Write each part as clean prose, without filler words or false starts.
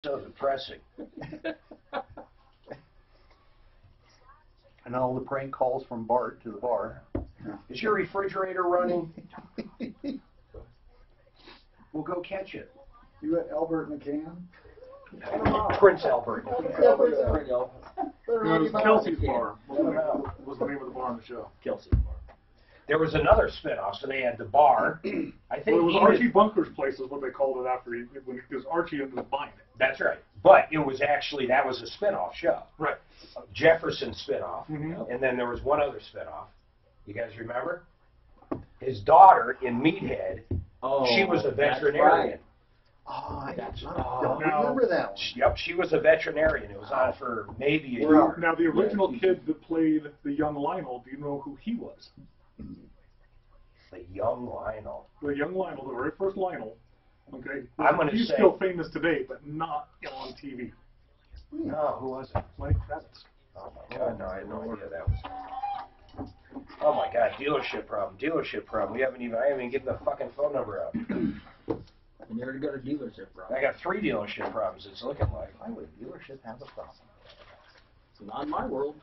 so depressing. And all the prank calls from Bart to the bar. Is your refrigerator running? We'll go catch it. You got Albert McCann? Prince Albert. It was Kelsey's Bar. Was the name of the bar on the show. Kelsey's Bar. There was another spinoff, so they had the bar. I think Well, it was Archie Bunker's Place is what they called it after because Archie ended up buying it. That's right. But it was actually, that was a spinoff show. Right. Jefferson spinoff. And then there was one other spinoff. You guys remember? His daughter in Meathead, she was a veterinarian. Oh, I don't Now- remember that one. Yep, she was a veterinarian. It was on for maybe a year. Now, the original kid that played the young Lionel, do you know who he was? The young Lionel. The young Lionel, the very first Lionel. Okay. I'm gonna He's say- still famous today, but not on TV. No, who was it? Lenny Kravitz. Oh my God, no, I had no idea that was. Oh my God, dealership problem, dealership problem. I haven't even given the fucking phone number out. And you already got a dealership, bro. I got 3 dealership problems. It's looking like. Why would a dealership have a problem? It's not in my world.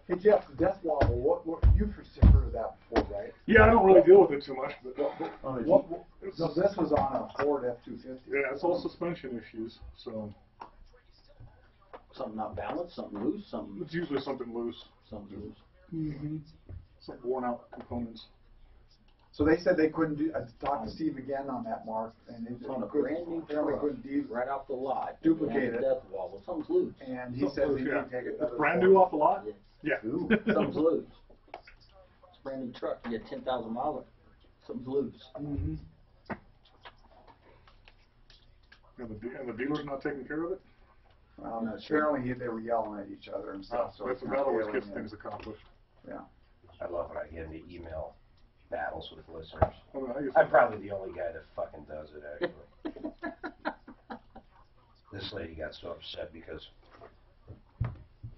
Hey Jeff, Death Wobble, what you've heard of that before, right? Yeah, I don't really deal with it too much, but So this was on a Ford F-250. yeah, it's all suspension issues. So Something not balanced, something loose, something it's usually something loose. loose. Some worn out components. So they said they couldn't do. Talk to Steve again on that, Mark, and they On a couldn't- brand new apparently truck, couldn't right off the lot. Duplicate it. Death wobble. Something's loose. And he said we Yeah. need to take another. Brand new off the lot? Yeah. Yeah. Something's loose. It's a brand new truck. You get 10,000 miles. Something's loose. And the dealer's not taking care of it? Apparently they were yelling at each other and stuff. So That's it's that not always really gets it. things accomplished. Yeah. I love when I get into email battles with listeners. I mean, I used I'm to- probably the only guy that fucking does it, actually. This lady got so upset because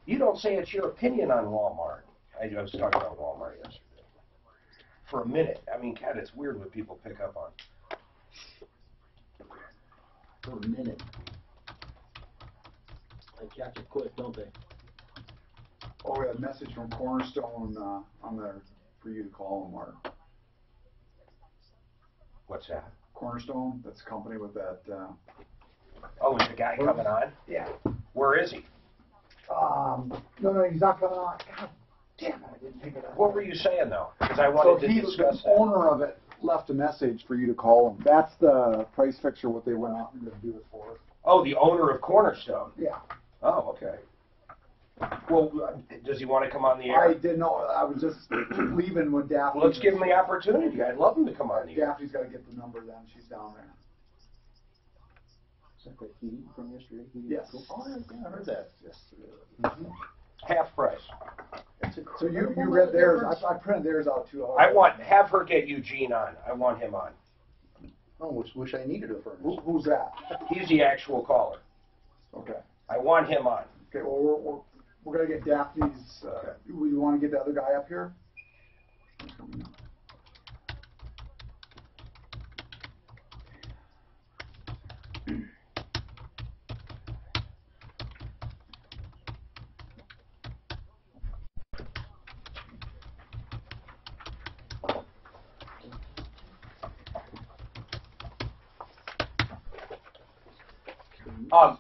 you don't say it's your opinion on Walmart. I was talking about Walmart yesterday. For a minute. I mean, God, it's weird what people pick up on. For a minute. They catch it quick, don't they? Oh, we had a message from Cornerstone on there for you to call them, Mark. What's that? Cornerstone, that's a company with that. Oh, is the guy coming on? Yeah. Where is he? No, he's not coming on. God damn it, I didn't pick it up. What were you saying, though? Because I wanted to discuss the that. owner of it left a message for you to call him. That's the price fixture, what they went out and going to do it for. Oh, the owner of Cornerstone. Yeah. Oh, okay. Well, does he want to come on the I air? didn't know. I was just leaving when Daphne. Let's give him the opportunity. I'd love him to come on the air. Daphne's got to get the number then. She's down there. Is that the heat from yesterday? Yes. Oh, yeah, I heard that yesterday. Half price. So you read theirs. I printed theirs out too. Have her get Eugene on. I want him on. Oh, wish I needed a furnace. Who's that? He's the actual caller. Okay. I want him on. Okay. Well, we're gonna get Daphne's. We want to get the other guy up here.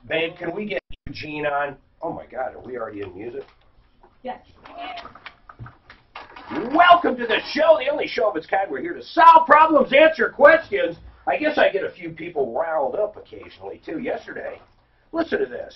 Babe, can we get Eugene on? Oh my God, are we already in music? Yes. Welcome to the show, the only show of its kind. We're here to solve problems, answer questions. I guess I get a few people riled up occasionally, too. Yesterday, listen to this.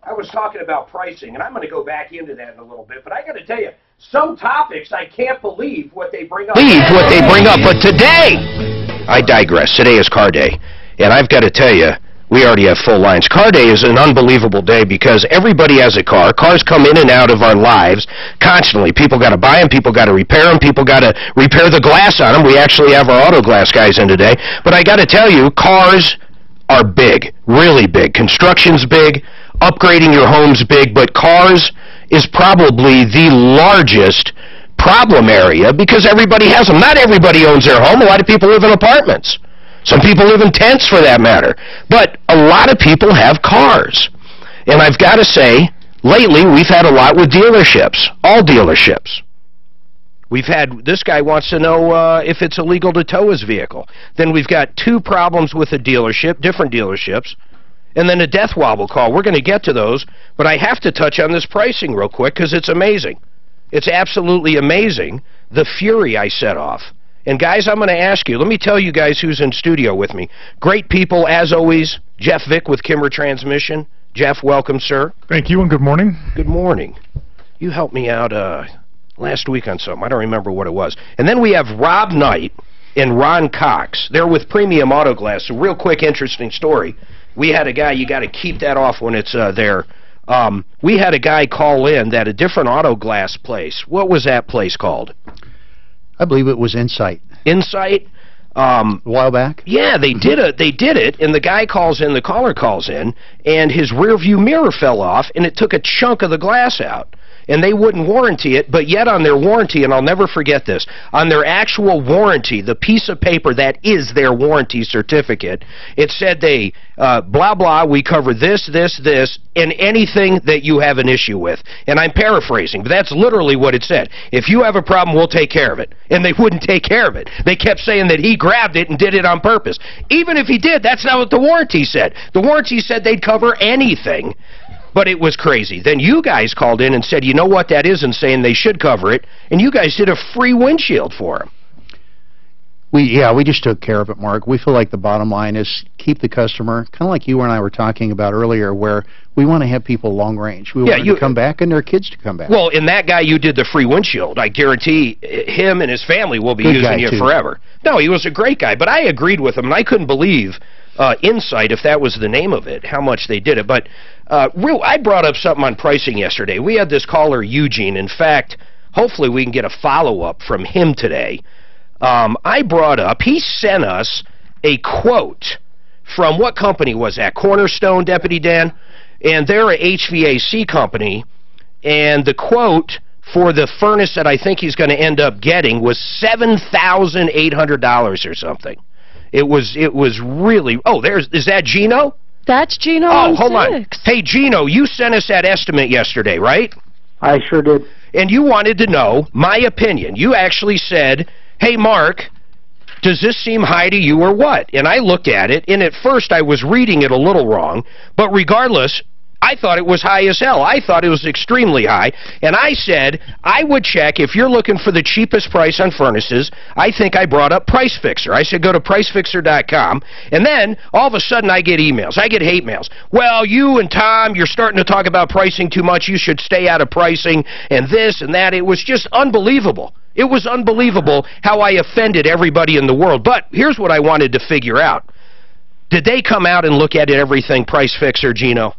I was talking about pricing, and I'm going to go back into that in a little bit, but I got to tell you, some topics, I can't believe what they bring up. But today, I digress. Today is car day, and I've got to tell you, we already have full lines. Car day is an unbelievable day because everybody has a car. Cars come in and out of our lives constantly. People got to buy them. People got to repair them. People got to repair the glass on them. We actually have our auto glass guys in today. But I got to tell you, cars are big, really big. Construction's big. Upgrading your home's big. But cars is probably the largest problem area because everybody has them. Not everybody owns their home. A lot of people live in apartments. Some people live in tents for that matter. But a lot of people have cars. And I've got to say, lately we've had a lot with dealerships, all dealerships. We've had, this guy wants to know if it's illegal to tow his vehicle. Then we've got 2 problems with a dealership, different dealerships, and then a death wobble call. We're going to get to those, but I have to touch on this pricing real quick because it's amazing. It's absolutely amazing, the fury I set off. And guys, I'm going to ask you, let me tell you guys who's in studio with me. Great people, as always, Jeff Vick with Kimmer Transmission. Jeff, welcome, sir. Thank you and good morning. Good morning. You helped me out last week on something. I don't remember what it was. And then we have Rob Knight and Ron Cox. They're with Premium Auto Glass. So real quick, interesting story. We had a guy, you got to keep that off when it's there. We had a guy call in that a different auto glass place. What was that place called? I believe it was Insight. Insight? A while back? Yeah, they did it, and the guy calls in, the caller calls in, and his rear view mirror fell off, and it took a chunk of the glass out. And they wouldn't warranty it, but yet on their warranty, and I'll never forget this, on their actual warranty, the piece of paper that is their warranty certificate, it said they, blah, blah, we cover this, this, this, and anything that you have an issue with. And I'm paraphrasing, but that's literally what it said. If you have a problem, we'll take care of it. And they wouldn't take care of it. They kept saying that he grabbed it and did it on purpose. Even if he did, that's not what the warranty said. The warranty said they'd cover anything. But it was crazy. Then you guys called in and said, you know what that is, and saying they should cover it, and you guys did a free windshield for them. We just took care of it, Mark. We feel like the bottom line is keep the customer, kind of like you and I were talking about earlier, where we want to have people long range. We want them to come back and their kids to come back. Well, in that guy you did the free windshield, I guarantee him and his family will be using you forever. No, he was a great guy, but I agreed with him, and I couldn't believe Insight, if that was the name of it, how much they did it. But I brought up something on pricing yesterday. We had this caller, Eugene. In fact, hopefully we can get a follow-up from him today. I brought up, he sent us a quote from, what company was that? Cornerstone, Deputy Dan? And they're a HVAC company, and the quote for the furnace that I think he's going to end up getting was $7,800 or something. It was really, is that Gino? That's Gino. Oh, hold on. Hey, Gino, you sent us that estimate yesterday, right? I sure did. And you wanted to know my opinion. You actually said, hey, Mark, does this seem high to you or what? And I looked at it, and at first I was reading it a little wrong, but regardless, I thought it was high as hell. I thought it was extremely high. And I said, I would check, if you're looking for the cheapest price on furnaces, I think I brought up Price Fixer. I said, go to pricefixer.com. And then, all of a sudden, I get emails. I get hate mails. Well, you and Tom, you're starting to talk about pricing too much. You should stay out of pricing, and this and that. It was just unbelievable. It was unbelievable how I offended everybody in the world. But here's what I wanted to figure out. Did they come out and look at it, everything, Price Fixer, Gino?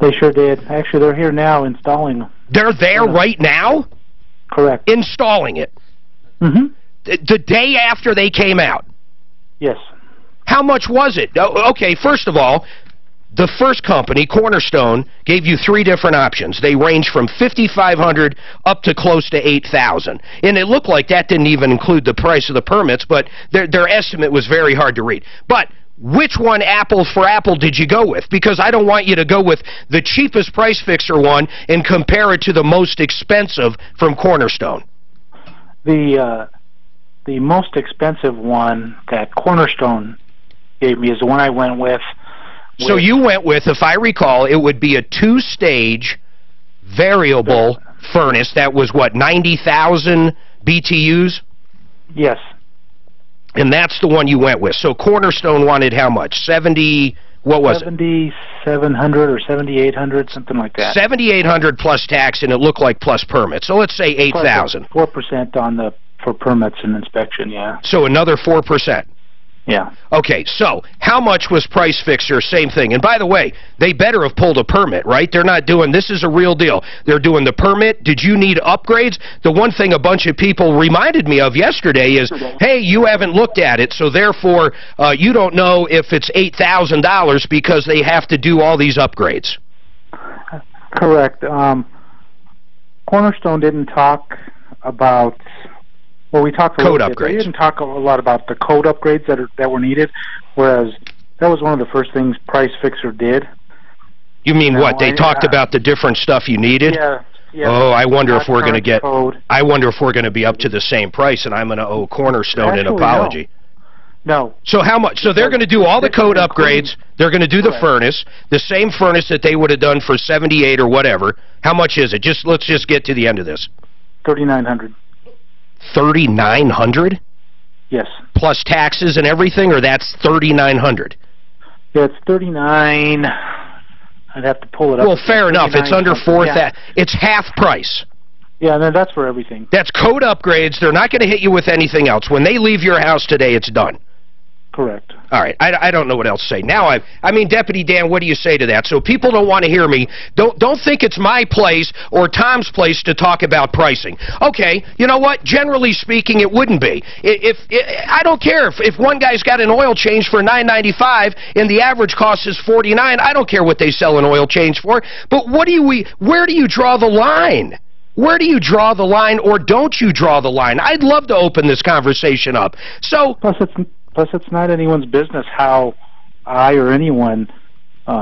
They sure did. Actually, they're here now installing them. They're there right now? Correct. Installing it? Mm-hmm. The day after they came out? Yes. How much was it? Okay, first of all, the first company, Cornerstone, gave you 3 different options. They range from $5,500 up to close to $8,000. And it looked like that didn't even include the price of the permits, but their estimate was very hard to read. But which one, apple for apple, did you go with? Because I don't want you to go with the cheapest Price Fixer one and compare it to the most expensive from Cornerstone. The most expensive one that Cornerstone gave me is the one I went with. So you went with, if I recall, it would be a 2-stage variable furnace that was, what, 90,000 BTUs? Yes. And that's the one you went with. So Cornerstone wanted how much? 70, what was it? 7,700 or 7,800, something like that. 7,800 plus tax, and it looked like plus permits. So let's say 8,000. 4% on for permits and inspection, yeah. So another 4%. Yeah. Okay, so how much was Price Fixer? Same thing. And by the way, they better have pulled a permit, right? They're not doing, this is a real deal. They're doing the permit. Did you need upgrades? The one thing a bunch of people reminded me of yesterday is, hey, you haven't looked at it, so therefore you don't know if it's $8,000 because they have to do all these upgrades. Correct. Cornerstone didn't talk about Well, we talked a code little bit. upgrades. We didn't talk a lot about the code upgrades that were needed, whereas that was one of the first things Price Fixer did. You mean what? They talked about the different stuff you needed? Yeah. Yeah, oh, I wonder if we're going to get. Code. I wonder if we're going to be up to the same price, and I'm going to owe Cornerstone an apology. No. So how much? So they're going to do all the code upgrades. They're going to do the furnace, the same furnace that they would have done for 78 or whatever. How much is it? Let's just get to the end of this. $3,900. $3,900? Yes. Plus taxes and everything, or that's $3,900? Yeah, it's $39. I'd have to pull it up. Well, fair enough. It's under $4,000. Yeah. It's half price. Yeah, and then that's for everything. That's code upgrades. They're not going to hit you with anything else. When they leave your house today, it's done. Correct. All right. I don't know what else to say. Now, I mean, Deputy Dan, what do you say to that? So people don't want to hear me. Don't think it's my place or Tom's place to talk about pricing. Okay, you know what? Generally speaking, it wouldn't be. I don't care if one guy's got an oil change for $9.95 and the average cost is $49. I don't care what they sell an oil change for. But where do you draw the line? Where do you draw the line, or don't you draw the line? I'd love to open this conversation up. So Plus, it's not anyone's business how I or anyone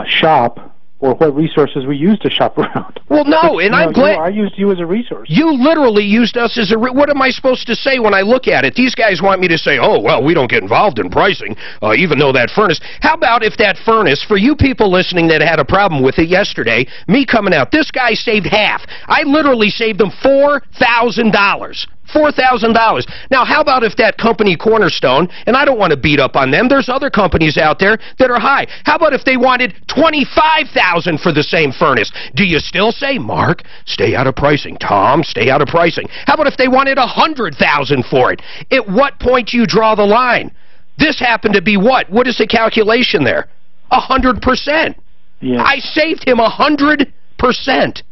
shop or what resources we use to shop around. Well, no, and I'm glad... I used you as a resource. You literally used us as a... What am I supposed to say when I look at it? These guys want me to say, oh, well, we don't get involved in pricing, even though that furnace... How about if that furnace, for you people listening that had a problem with it yesterday, me coming out, this guy saved half. I literally saved him $4,000. $4,000. Now, how about if that company Cornerstone, and I don't want to beat up on them, there's other companies out there that are high. How about if they wanted $25,000 for the same furnace? Do you still say, Mark, stay out of pricing? Tom, stay out of pricing. How about if they wanted $100,000 for it? At what point do you draw the line? This happened to be what? What is the calculation there? 100%. Yeah. I saved him 100%.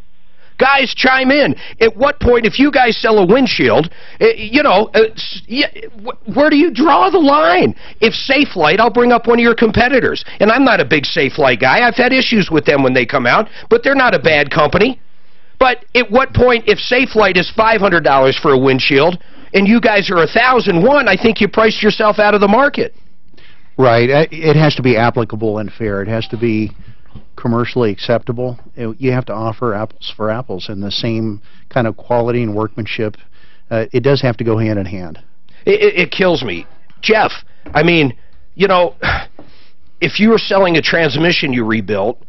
Guys, chime in. At what point, if you guys sell a windshield, where do you draw the line? If Safelite, I'll bring up one of your competitors, and I'm not a big Safelite guy. I've had issues with them when they come out, but they're not a bad company. But at what point, if Safelite is $500 for a windshield, and you guys are $1,001, I think you priced yourself out of the market. Right. It has to be applicable and fair. It has to be commercially acceptable. You have to offer apples for apples and the same kind of quality and workmanship. It does have to go hand in hand. It kills me. Jeff, I mean, you know, if you were selling a transmission you rebuilt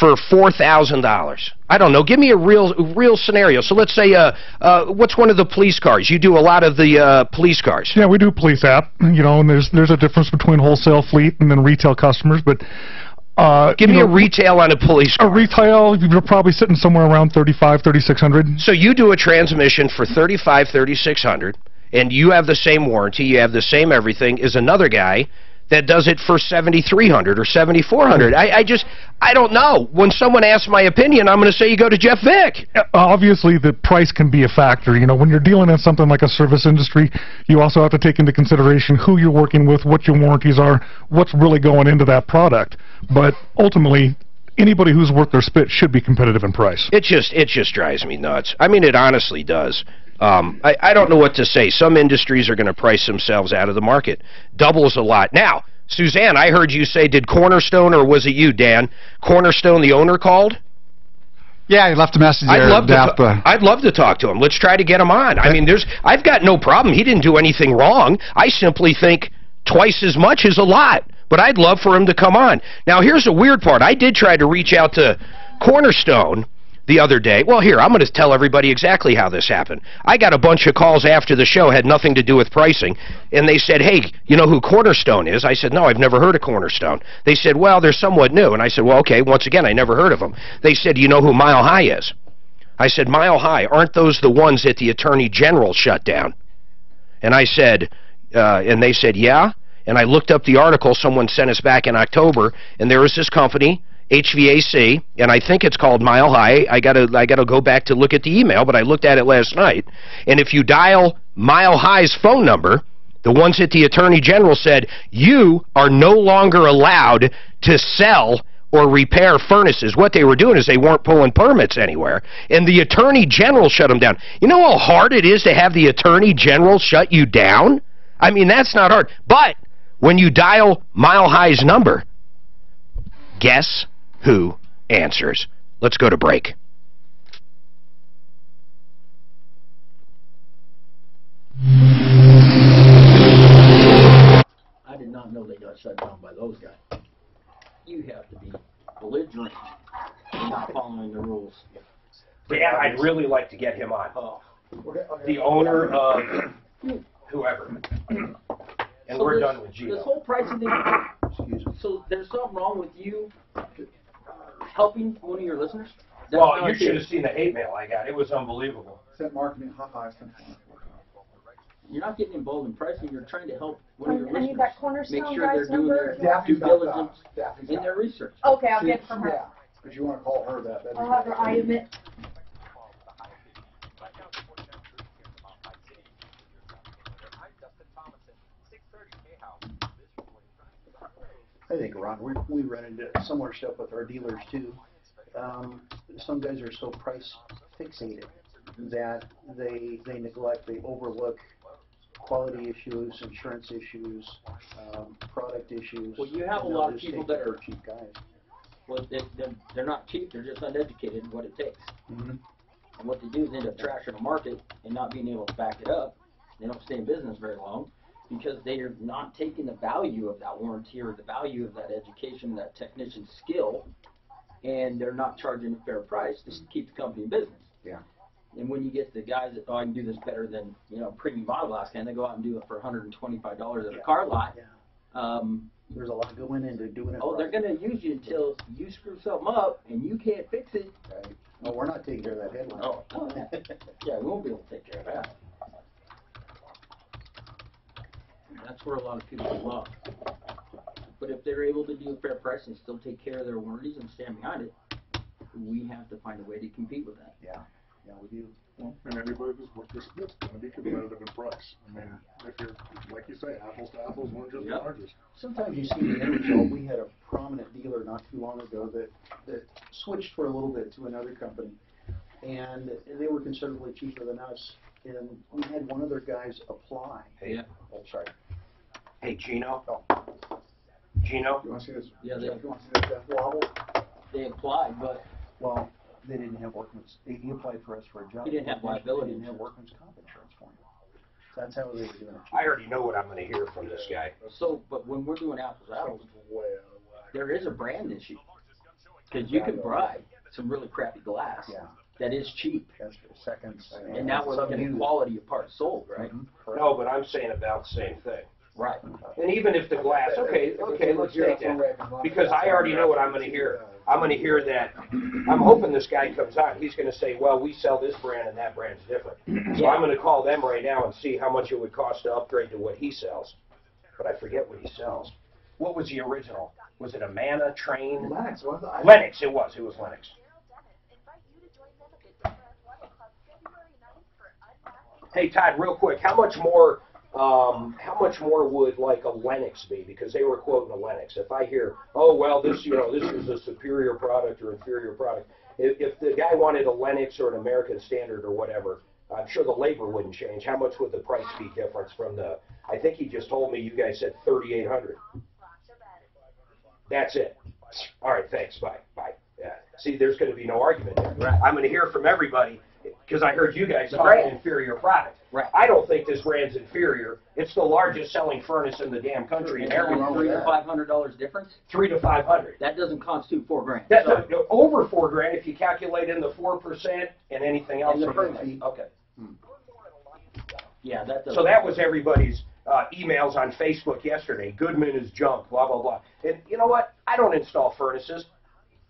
for $4,000, I don't know, give me a real scenario. So let's say, what's one of the police cars? You do a lot of the police cars. Yeah, we do police app, you know, and there's a difference between wholesale fleet and then retail customers, but give me a retail on a police car. A retail, you're probably sitting somewhere around $3,500, $3,600. So you do a transmission for $3,500, $3,600, and you have the same warranty, you have the same everything as another guy that does it for $7,300 or $7,400. I don't know. When someone asks my opinion, I'm going to say you go to Jeff Vick. Obviously, the price can be a factor. You know, when you're dealing in something like a service industry, you also have to take into consideration who you're working with, what your warranties are, what's really going into that product. But ultimately, anybody who's worth their spit should be competitive in price. It just drives me nuts. I mean, it honestly does. I don't know what to say. Some industries are going to price themselves out of the market. Doubles a lot. Now, Suzanne, I heard you say, did Cornerstone, or was it you, Dan? Cornerstone, the owner, called? Yeah, he left a message there. I'd love to talk to him. Let's try to get him on. I mean, I've got no problem. He didn't do anything wrong. I simply think twice as much is a lot. But I'd love for him to come on. Now, here's the weird part. I did try to reach out to Cornerstone the other day. Well, here, I'm going to tell everybody exactly how this happened. I got a bunch of calls after the show, had nothing to do with pricing, and they said, hey, you know who Cornerstone is? I said, no, I've never heard of Cornerstone. They said, well, they're somewhat new. And I said, well, okay, once again, I never heard of them. They said, you know who Mile High is? I said, Mile High, aren't those the ones that the Attorney General shut down? And I said, and they said, yeah. And I looked up the article someone sent us back in October, and there was this company, HVAC, and I think it's called Mile High. I gotta go back to look at the email, but I looked at it last night. And if you dial Mile High's phone number, the ones that the Attorney General said, you are no longer allowed to sell or repair furnaces. What they were doing is they weren't pulling permits anywhere, and the Attorney General shut them down. You know how hard it is to have the Attorney General shut you down? I mean, that's not hard. But when you dial Mile High's number, guess who answers? Let's go to break. I did not know they got shut down by those guys. You have to be belligerent and not following the rules. Dan, I'd really like to get him on. Oh. The owner of whoever. And So we're this- done with Gino. This whole pricing thing, so there's something wrong with you helping one of your listeners? That's Well, not you should it. have seen the hate mail I got. It was unbelievable. Sent marketing high fives. You're not getting involved in pricing. You're trying to help one of your I listeners need that Cornerstone make sure they're guy's doing number. their due diligence Daphne's in got their it. research. Okay, I'll get it from her. Yeah, if you want to call her that, that'd be I'll have her great. item it. I think, Ron, we run into similar stuff with our dealers too. Some guys are so price fixated that they neglect, they overlook quality issues, insurance issues, product issues. Well, you have a and lot they'll of just people take that are cheap guys. Well, they're not cheap. They're just uneducated in what it takes. Mhm. And what they do is end up trashing the market and not being able to back it up. They don't stay in business very long because they are not taking the value of that warranty or the value of that education, that technician's skill, and they're not charging a fair price to keep the company in business. Yeah. And when you get the guys that, oh, I can do this better than, premium auto glass can, they go out and do it for $125 at a car lot. Yeah. There's a lot going into doing it. Oh, they're right. going to use you until you screw something up and you can't fix it. Right. No, we're not taking care of that headline. Oh, yeah. Yeah, we won't be able to take care of that. That's where a lot of people go off. But if they're able to do a fair price and still take care of their warranties and stand behind it, we have to find a way to compete with that. Yeah, we do. Well, and anybody that's worth their spit's going to be competitive in price. I mean, if you're, like you say, apples to apples, oranges to Yep. oranges. Sometimes you see the end result. We had a prominent dealer not too long ago that switched for a little bit to another company, and they were considerably cheaper than us. And we had one of their guys apply. Hey, Yeah. oh, sorry. Hey, Gino. Gino? You want to see this? Yeah, You want to see this death wobble? They applied, but Well, they didn't have workman's. He applied for us for a job. He didn't have liability They didn't have insurance. workman's comp insurance for him. That's how they were doing it. I already know what I'm going to hear from this guy. but when we're doing apples to apples, Way out of whack. there is a brand issue. Because you can buy some really crappy glass Yeah, that is cheap. that's for seconds. And now we're looking at quality of parts sold, right? No, but I'm saying about the same thing. Right. And even if the glass, okay, let's take that. Because I already know what I'm going to hear. I'm going to hear that, I'm hoping this guy comes out, he's going to say, well, we sell this brand and that brand's different. So I'm going to call them right now and see how much it would cost to upgrade to what he sells. But I forget what he sells. What was the original? Was it a Mana Train? Lennox, wasn't it? Lennox, it was Lennox. Hey, Todd, real quick, how much more would like a Lennox be? Because they were quoting a Lennox. If I hear, oh well, this is a superior product or inferior product. If the guy wanted a Lennox or an American Standard or whatever, I'm sure the labor wouldn't change. How much would the price be difference from the? I think he just told me you guys said 3,800. That's it. All right, thanks. Bye. Yeah. See, there's going to be no argument there. Right. I'm going to hear from everybody. Because I heard you guys talk an inferior product. Right. I don't think this brand's inferior. It's the largest selling furnace in the damn country. And And there's every $300 to $500 difference. $300 to $500. That doesn't constitute $4,000. That's So- over $4,000 if you calculate in the 4% and anything else. And the from permit it. fee. Okay. Yeah, that doesn't. So that was everybody's emails on Facebook yesterday. Goodman is junk. Blah blah blah. And you know what? I don't install furnaces.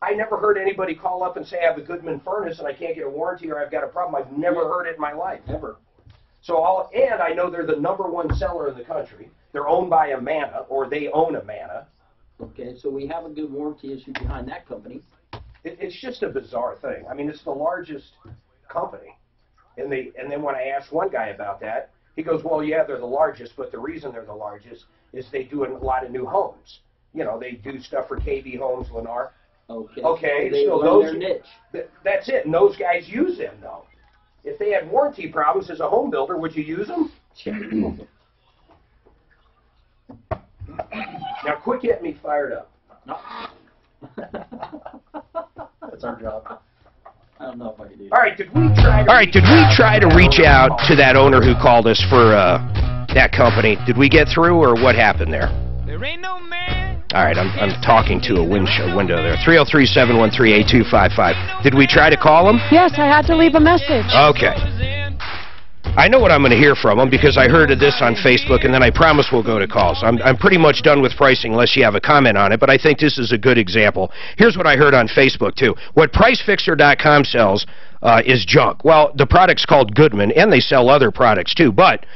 I never heard anybody call up and say I have a Goodman furnace and I can't get a warranty or I've got a problem. I've never heard it in my life, ever. So and I know they're the #1 seller in the country. They're owned by a Mana, or they own a Mana. Okay, so we have a good warranty issue behind that company. It's just a bizarre thing. I mean, it's the largest company. And then when I asked one guy about that, he goes, well, yeah, they're the largest, but the reason they're the largest is they do a lot of new homes. You know, they do stuff for KB Homes, Lennar. Okay, they so learn their niche. That's it, and those guys use them, though. If they had warranty problems as a home builder, would you use them? Now, quit getting me fired up. No. That's our job. I don't know if I can do that. All right, did we try to reach out to that owner who called us for that company? Did we get through, or what happened there? There ain't no man. All right, I'm talking to a window there. 303-713-8255. Did we try to call him? Yes, I had to leave a message. Okay. I know what I'm going to hear from them because I heard of this on Facebook, and then I promise we'll go to calls. I'm pretty much done with pricing unless you have a comment on it, but I think this is a good example. Here's what I heard on Facebook, too. What PriceFixer.com sells is junk. Well, the product's called Goodman, and they sell other products, too. But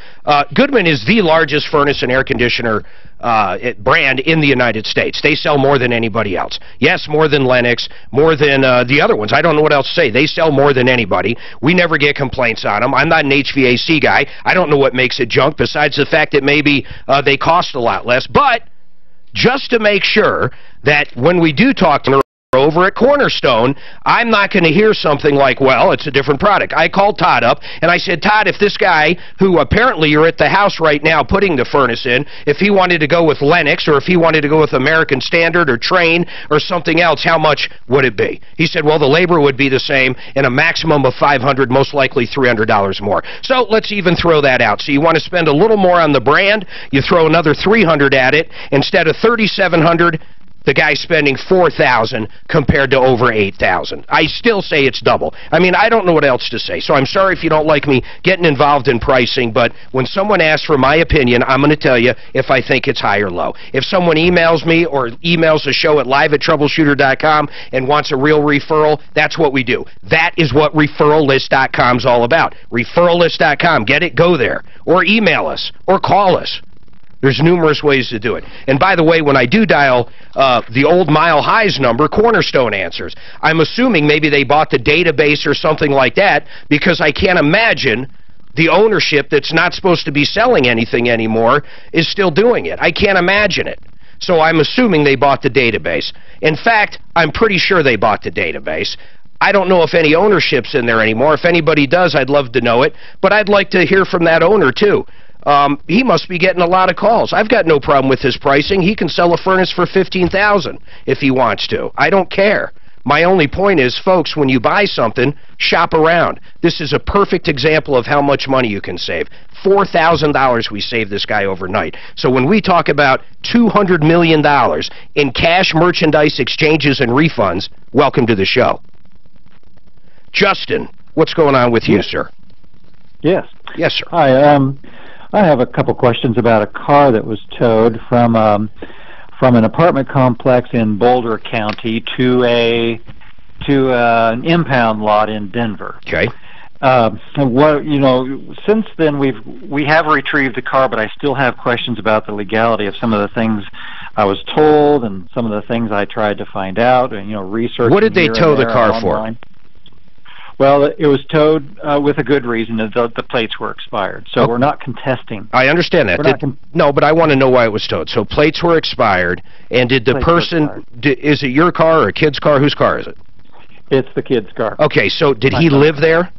Goodman is the largest furnace and air conditioner brand in the United States. They sell more than anybody else. Yes, more than Lennox, more than the other ones. I don't know what else to say. They sell more than anybody. We never get complaints on them. I'm not an HVAC guy. I don't know what makes it junk besides the fact that maybe they cost a lot less. But just to make sure that when we do talk to them over at Cornerstone, I'm not going to hear something like, well, it's a different product. I called Todd up, and I said, Todd, if this guy, who apparently you're at the house right now putting the furnace in, if he wanted to go with Lennox, or if he wanted to go with American Standard, or Trane, or something else, how much would it be? He said, well, the labor would be the same, and a maximum of $500, most likely $300 more. So let's even throw that out. So you want to spend a little more on the brand, you throw another $300 at it, instead of $3,700, the guy's spending $4,000 compared to over $8,000. I still say it's double. I mean, I don't know what else to say. So I'm sorry if you don't like me getting involved in pricing, but when someone asks for my opinion, I'm going to tell you if I think it's high or low. If someone emails me or emails the show at live@troubleshooter.com and wants a real referral, that's what we do. That is what referrallist.com is all about. Referrallist.com. Get it? Go there. Or email us. Or call us. There's numerous ways to do it. And by the way, when I do dial the old Mile Highs number, Cornerstone answers. I'm assuming maybe they bought the database or something like that, because I can't imagine the ownership that's not supposed to be selling anything anymore is still doing it. I can't imagine it. So I'm assuming they bought the database. In fact, I'm pretty sure they bought the database. I don't know if any ownership's in there anymore. If anybody does, I'd love to know it. But I'd like to hear from that owner, too. He must be getting a lot of calls. I've got no problem with his pricing. He can sell a furnace for $15,000 if he wants to. I don't care. My only point is, folks, when you buy something, shop around. This is a perfect example of how much money you can save. $4,000 we saved this guy overnight. So when we talk about $200 million in cash, merchandise, exchanges, and refunds, welcome to the show. Justin, what's going on with you, sir? Yes. Yes, sir. Hi. I have a couple questions about a car that was towed from an apartment complex in Boulder County to an impound lot in Denver. Okay. Since then we have retrieved the car, but I still have questions about the legality of some of the things I was told and some of the things I tried to find out and research. What did they tow the car for? Well, it was towed with a good reason. The plates were expired, so we're not contesting. I understand that. No, but I want to know why it was towed. So plates were expired, and did the person, is it your car or a kid's car? Whose car is it? It's the kid's car. Okay, so did he live there?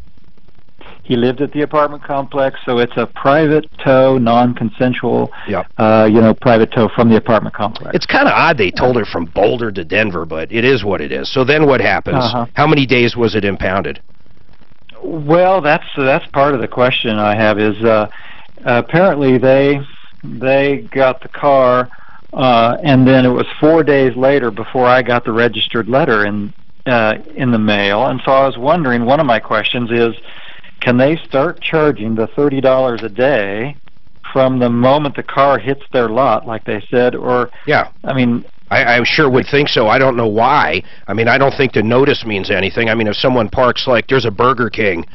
He lived at the apartment complex, so it's a private tow, non-consensual, private tow from the apartment complex. It's kind of odd they told her from Boulder to Denver, but it is what it is. So then what happens? How many days was it impounded? Well, that's part of the question I have is apparently they got the car, and then it was 4 days later before I got the registered letter in the mail, and so I was wondering, one of my questions is, can they start charging the $30 a day from the moment the car hits their lot, like they said, or... Yeah. I mean... I sure would think so. I don't know why. I mean, I don't think the notice means anything. I mean, if someone parks, like, there's a Burger King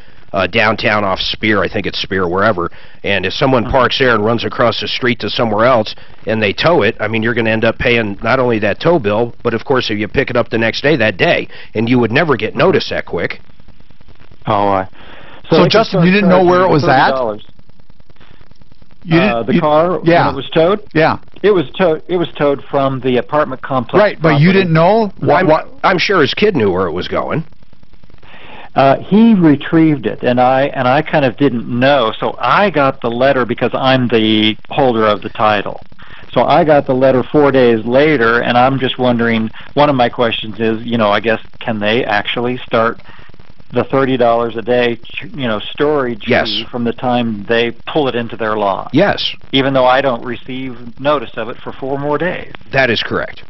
downtown off Spear, I think it's Spear, wherever, and if someone parks there and runs across the street to somewhere else and they tow it, I mean, you're going to end up paying not only that tow bill, but, of course, if you pick it up the next day, that day, and you would never get notice that quick. Oh, So Justin, you didn't know where it was at? The car when it was towed? Yeah. It was towed from the apartment complex. Right, but you didn't know? I'm sure his kid knew where it was going. He retrieved it, and I kind of didn't know. So I got the letter because I'm the holder of the title. So I got the letter 4 days later, and I'm just wondering, one of my questions is, I guess, can they actually start the $30 a day, storage fee from the time they pull it into their lot? Yes. Even though I don't receive notice of it for 4 more days. That is correct.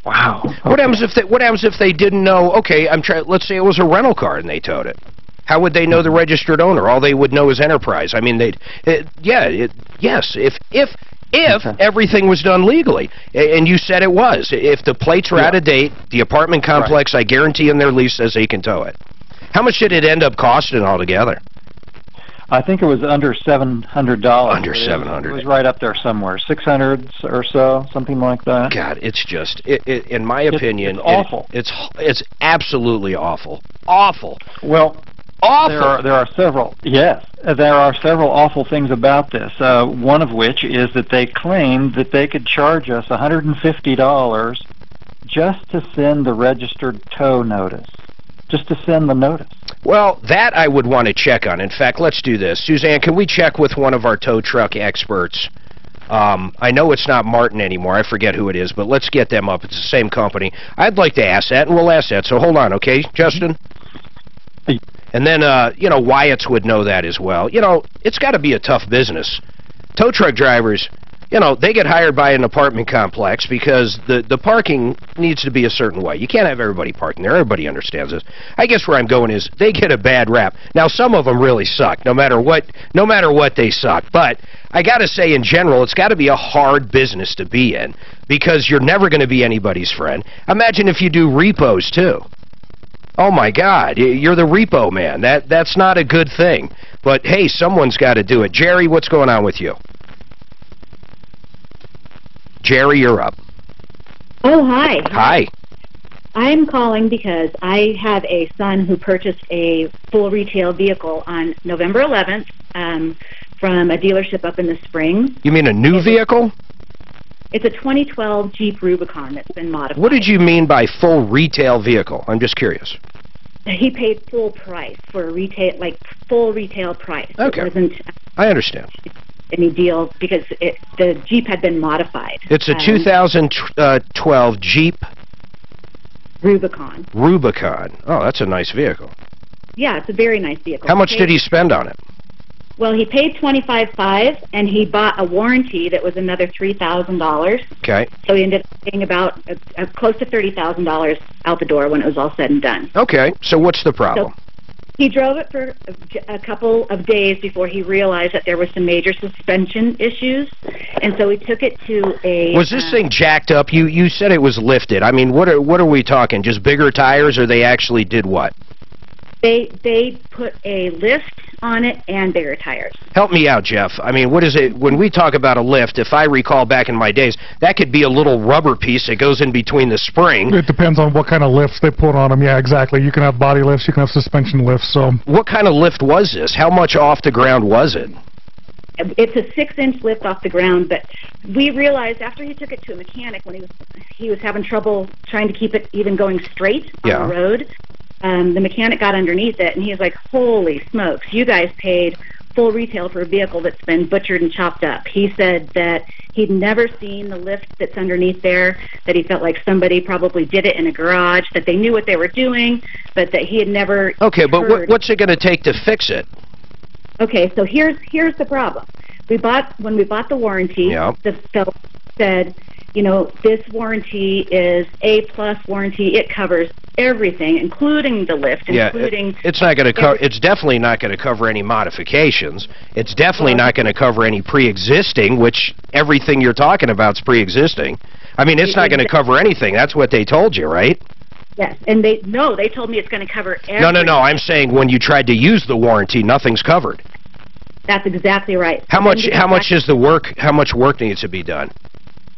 Wow. What happens if they didn't know? Okay, let's say it was a rental car and they towed it. How would they know the registered owner? All they would know is Enterprise. I mean, yes, if everything was done legally, and you said it was. If the plates were out of date, the apartment complex, I guarantee in their lease says they can tow it. How much did it end up costing altogether? I think it was under $700. Under $700. It was right up there somewhere, 600 or so, something like that. God, it's just, in my opinion, it's awful. It's absolutely awful. Awful. Well, awful. There are several. Yes, there are several awful things about this. One of which is that they claimed that they could charge us $150 just to send the registered tow notice. Just to send the notice. Well, that I would want to check on. In fact, let's do this. Suzanne, can we check with one of our tow truck experts? I know it's not Martin anymore. I forget who it is, but let's get them up. It's the same company. I'd like to ask that, and we'll ask that. So hold on, okay, Justin? And then, Wyatt's would know that as well. It's got to be a tough business. Tow truck drivers, they get hired by an apartment complex because the parking needs to be a certain way. You can't have everybody parking there. Everybody understands this. I guess where I'm going is they get a bad rap. Now, some of them really suck. No matter what they suck. But I got to say, in general, it's got to be a hard business to be in because you're never going to be anybody's friend. Imagine if you do repos, too. Oh, my God. You're the repo man. That's not a good thing. But, hey, someone's got to do it. Jerry, what's going on with you? Jerry, you're up. Oh, hi. Hi. I'm calling because I have a son who purchased a full retail vehicle on November 11th from a dealership up in the Springs. You mean a new vehicle? It's a 2012 Jeep Rubicon that's been modified. What did you mean by full retail vehicle? I'm just curious. He paid full price for a full retail price. Okay. It wasn't, I understand. Any deal because the Jeep had been modified. It's a 2012 Jeep Rubicon. Rubicon. Oh, that's a nice vehicle. Yeah, it's a very nice vehicle. How much did he spend on it? Well, he paid $25,500, and he bought a warranty that was another $3,000. Okay. So he ended up paying about close to $30,000 out the door when it was all said and done. Okay. So what's the problem? So he drove it for a couple of days before he realized that there were some major suspension issues, and so he took it to a... Was this thing jacked up? You said it was lifted. I mean, what are we talking? Just bigger tires, or they actually did what? They put a lift on it and bigger tires. Help me out, Jeff. I mean, what is it? When we talk about a lift, if I recall back in my days, that could be a little rubber piece that goes in between the spring. It depends on what kind of lifts they put on them. Yeah, exactly. You can have body lifts, you can have suspension lifts. So, what kind of lift was this? How much off the ground was it? It's a 6-inch lift off the ground, but we realized after he took it to a mechanic when he was having trouble trying to keep it even going straight on the road. The mechanic got underneath it, and he was like, holy smokes, you guys paid full retail for a vehicle that's been butchered and chopped up. He said that he'd never seen the lift that's underneath there, that he felt like somebody probably did it in a garage, that they knew what they were doing, but that he had never Okay, but what's it going to take to fix it? Okay, so here's the problem. When we bought the warranty, the fellow said, this warranty is A+ warranty. It covers everything, including the lift, including... It's not going to cover. It's definitely not going to cover any modifications. It's definitely not going to cover any pre-existing, which everything you're talking about is pre-existing. I mean, it's not going to cover anything. That's what they told you, right? Yes, and they told me it's going to cover everything. No, I'm saying when you tried to use the warranty, nothing's covered. That's exactly right. How much is the work? How much work needs to be done?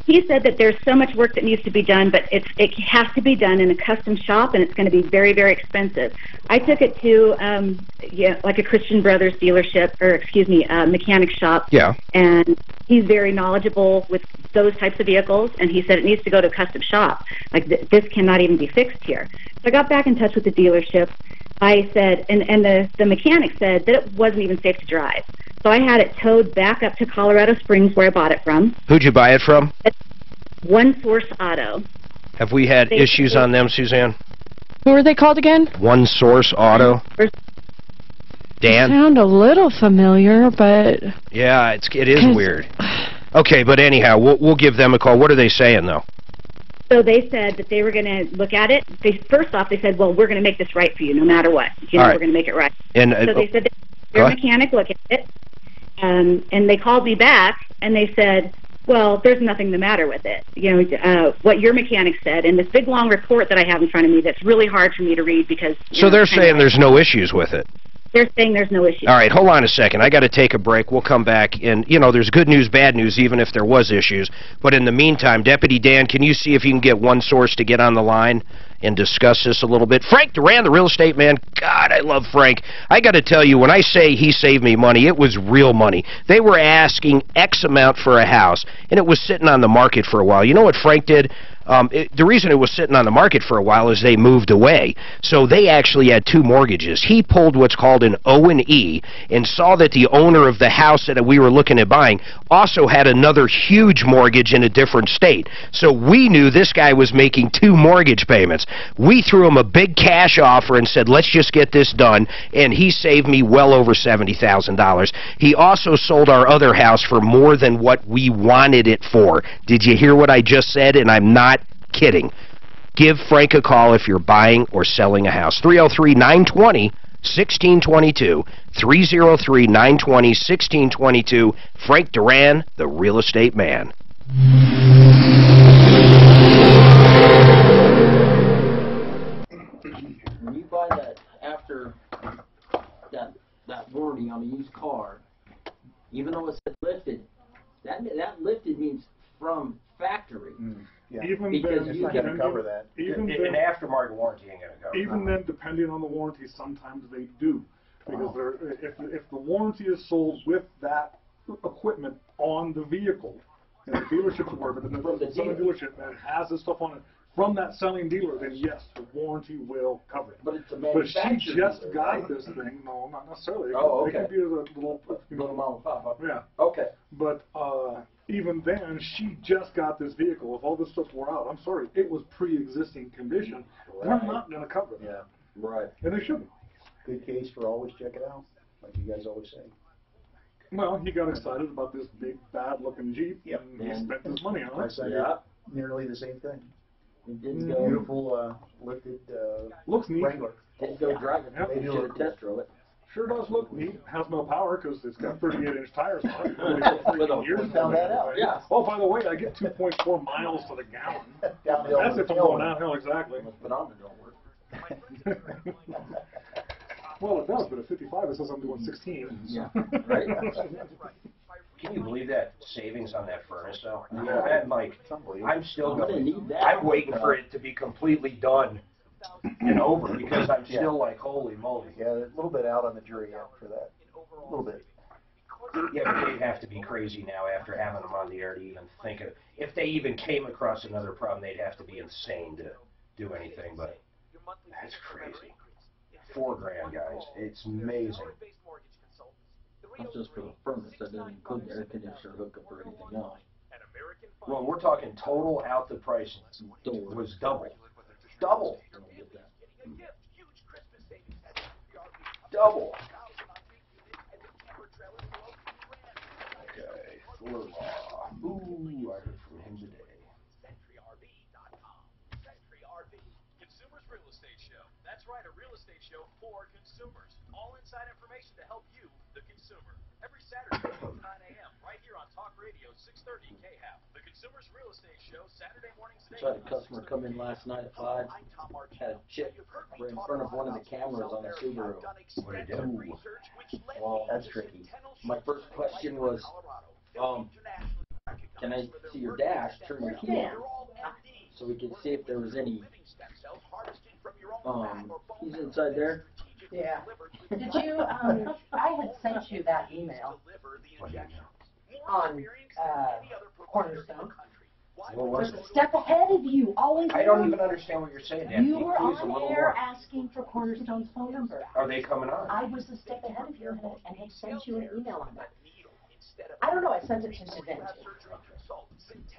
he said that there's so much work that needs to be done, but it has to be done in a custom shop, and it's going to be very, very expensive. I took it to like a Christian Brothers dealership, or excuse me, a mechanic shop. Yeah. And he's very knowledgeable with those types of vehicles, and he said it needs to go to a custom shop. Like this cannot even be fixed here. So I got back in touch with the dealership. I said, and the mechanic said that it wasn't even safe to drive. So I had it towed back up to Colorado Springs, where I bought it from. Who'd you buy it from? One Source Auto. Have we had issues on them, Suzanne? Who are they called again? One Source Auto. Dan? They sound a little familiar, but... Yeah, it is weird. Okay, but anyhow, we'll give them a call. What are they saying, though? So they said that they were going to look at it. First off, they said, well, we're going to make this right for you no matter what. We're going to make it right. And, so they said their mechanic look at it, and they called me back, and they said, well, there's nothing the matter with it. What your mechanic said, and this big, long report that I have in front of me that's really hard for me to read because... So they're saying there's no issues with it? They're saying there's no issue. All right, hold on a second. I got to take a break. We'll come back. And, there's good news, bad news, even if there was issues. But in the meantime, Deputy Dan, can you see if you can get One Source to get on the line and discuss this a little bit? Frank Duran, the real estate man. God, I love Frank. I got to tell you, when I say he saved me money, it was real money. They were asking X amount for a house, and it was sitting on the market for a while. You know what Frank did? The reason it was sitting on the market for a while is they moved away. So they actually had two mortgages. He pulled what's called an O&E and saw that the owner of the house that we were looking at buying also had another huge mortgage in a different state. So we knew this guy was making two mortgage payments. We threw him a big cash offer and said, let's just get this done, and he saved me well over $70,000. He also sold our other house for more than what we wanted it for. Did you hear what I just said? And I'm not kidding. Give Frank a call if you're buying or selling a house. 303-920-1622. 303-920-1622. Frank Duran, the real estate man. When you buy that after that warranty on a used car, even though it's lifted, that lifted means from factory. Yeah. Even because then, it's not going to cover that. Even An aftermarket warranty ain't going to cover Even then, depending on the warranty, sometimes they do. Because if the warranty is sold with that equipment on the vehicle, and the dealership's aware of it, and the selling dealership that has this stuff on it, from that selling dealer, then yes, the warranty will cover it. But it's a But manufacturer. she just dealer, got right? this thing. No, not necessarily. Oh, It okay. could be a little, Little mom and pop. Huh? yeah. Okay. But even then, she just got this vehicle. If all this stuff wore out, I'm sorry, it was pre-existing condition. Right. They're not going to cover that. Yeah. Right. And they shouldn't. Good case for always check it out, like you guys always say. Well, he got excited about this big, bad-looking Jeep, Yep. and he spent his money on I it. said nearly the same thing. It didn't go. Beautiful lifted Looks neat. Wrangler. Didn't go driving. Yep. Maybe you should have test drove it. Sure does look neat. Has no power because it's got 38-inch tires on it. We found that out. Yeah. Oh, by the way, I get 2.4 miles to the gallon. Downhill. That's if I'm going downhill, exactly. The speedometer don't work. Well, it does, but at 55 it says I'm doing 16. Yeah. Right. Can you believe that savings on that furnace, though? Yeah. That, like, I'm still I'm gonna going. need that. I'm waiting for it to be completely done and over because I'm still like, holy moly. Yeah, a little bit out on the jury yet for that. A little bit. Yeah, but they'd have to be crazy now after having them on the air to even think of. If they even came across another problem, they'd have to be insane to do anything. But that's crazy. $4,000, guys. It's amazing. That's just for the furnace. That doesn't include the air conditioner hookup or anything else. Well, we're talking total out the price was double. Double. Double. Okay, Thorlaw. Ooh, I heard from him today. Consumers Real Estate Show. That's right, a real estate show for consumers. All inside information to help you, the consumer. Every Saturday at 9 a.m. right here on Talk Radio 630 KHAP. The Consumers Real Estate Show, Saturday mornings at 8. I had a customer come in last night at 5. Had a chick right in front of one of the cameras on a Subaru. What did he do? Well, that's tricky. My first question was, can I see your dash, turn your key on, so we could see if there was any, he's inside there? Yeah. Did you, I had sent you that email on Cornerstone. There's a step ahead of you, always. I don't even understand what you're saying, Anthony. You were Please, on air asking for Cornerstone's phone number. Are they coming on? I was a step ahead of you and had sent you an email on that. I don't know, I sent it to Savannah.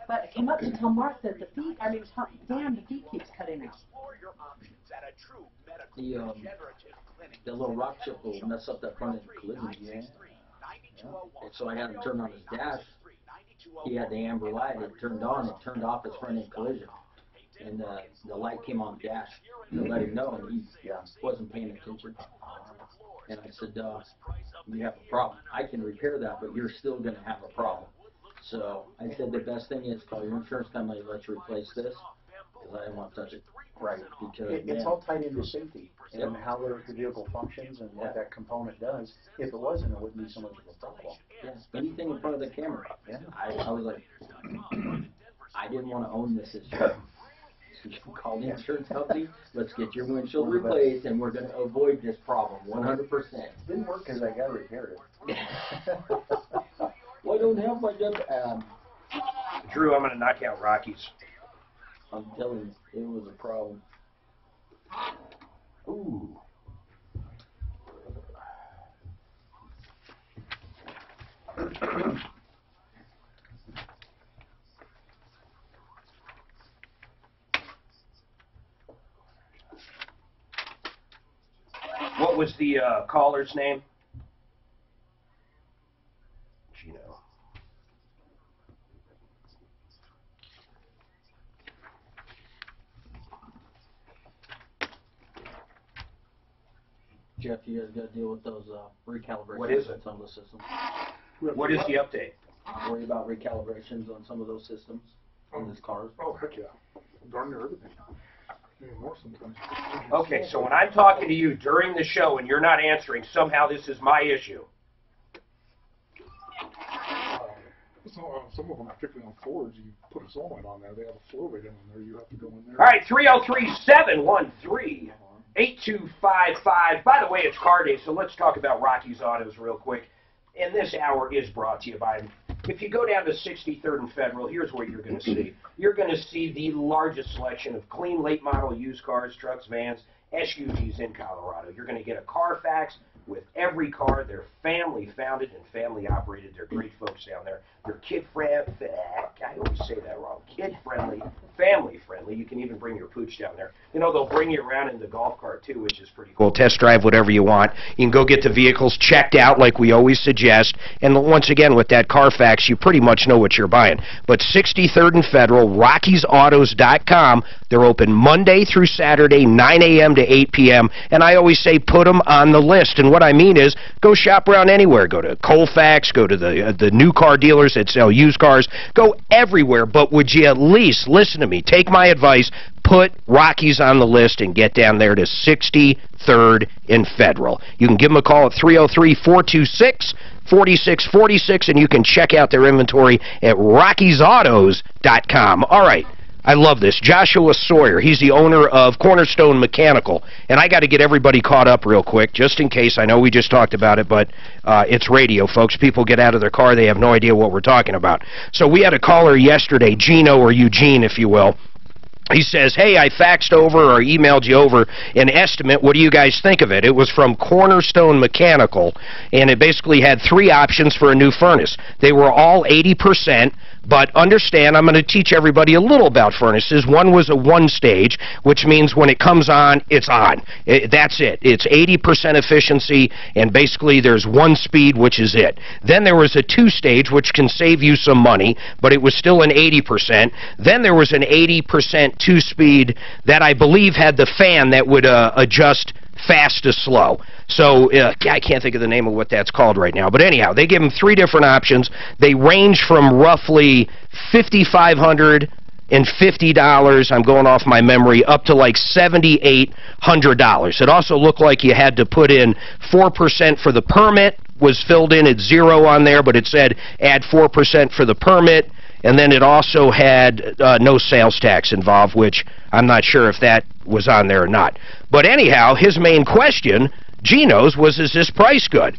But it came up to tell Mark that the feed, Dan, the feed keeps cutting out. The little rock chip will mess up that front end collision. Yeah. So I had him turn on his dash. He had the amber light. It turned on. It turned off his front end collision. And the light came on the dash to let him know, and he wasn't paying attention. And I said, you have a problem. I can repair that, but you're still going to have a problem. So I said the best thing is call your insurance company, let you replace this, because I didn't want to touch it. Right. Because it's all tied into safety and how the vehicle functions and what that component does. If it wasn't, it wouldn't be so much of a problem. Yeah, anything in front of the camera. Yeah. I was like, I didn't want to own this issue. So you can call the insurance company, let's get your windshield replaced, and we're going to avoid this problem 100%. It didn't work because I got to repair it. Well, I don't have my job. Drew, I'm going to knock out Rockies. I'm telling you, it was a problem. Ooh. What was the caller's name? Gino. Jeff, you guys got to deal with those recalibrations What is it? on some of the systems. What is the update? Worry about recalibrations on some of those systems on these cars. Oh, heck yeah. Darn near everything. Maybe more sometimes. Okay, so when I'm talking to you during the show and you're not answering, somehow this is my issue. Some of them, particularly on Fords, you put a solenoid on there. They have a flow rate in there. You have to go in there. All right, 303-713-8255. By the way, it's car day, so let's talk about Rocky's Autos real quick. And this hour is brought to you by, if you go down to 63rd and Federal, here's what you're going to see. You're going to see the largest selection of clean late model used cars, trucks, vans, SUVs in Colorado. You're going to get a Carfax with every car. They're family founded and family operated. They're great folks down there. They're kid friendly. I always say that wrong. Kid friendly, family friendly. You can even bring your pooch down there. You know, they'll bring you around in the golf cart too, which is pretty cool. Test drive whatever you want. You can go get the vehicles checked out like we always suggest. And once again, with that Carfax, you pretty much know what you're buying. But 63rd and Federal, RockiesAutos.com. They're open Monday through Saturday, 9 a.m. to 8 p.m. And I always say put them on the list. And what I mean is go shop around anywhere. Go to Colfax, go to the new car dealers that sell used cars. Go everywhere. But would you at least, listen to me, take my advice, put Rockies on the list and get down there to 63rd and Federal. You can give them a call at 303-426-4646, and you can check out their inventory at RockiesAutos.com. All right. I love this. Joshua Sawyer, he's the owner of Cornerstone Mechanical. And I got to get everybody caught up real quick, just in case. I know we just talked about it, but it's radio, folks. People get out of their car, they have no idea what we're talking about. So we had a caller yesterday, Gino or Eugene, if you will. He says, hey, I faxed over or emailed you over an estimate. What do you guys think of it? It was from Cornerstone Mechanical, and it basically had 3 options for a new furnace. They were all 80%, but understand, I'm going to teach everybody a little about furnaces. One was a 1-stage, which means when it comes on, it's on. That's it. It's 80% efficiency, and basically there's 1 speed, which is it. Then there was a 2-stage, which can save you some money, but it was still an 80%. Then there was an 80% 2-speed that I believe had the fan that would adjust fast to slow. So I can't think of the name of what that's called right now. But anyhow, they give them 3 different options. They range from roughly $5,550, I'm going off my memory, up to like $7,800. It also looked like you had to put in 4% for the permit, was filled in at 0 on there, but it said add 4% for the permit. and then it also had no sales tax involved, which I'm not sure if that was on there or not. But anyhow, his main question, Gino's, was, is this price good?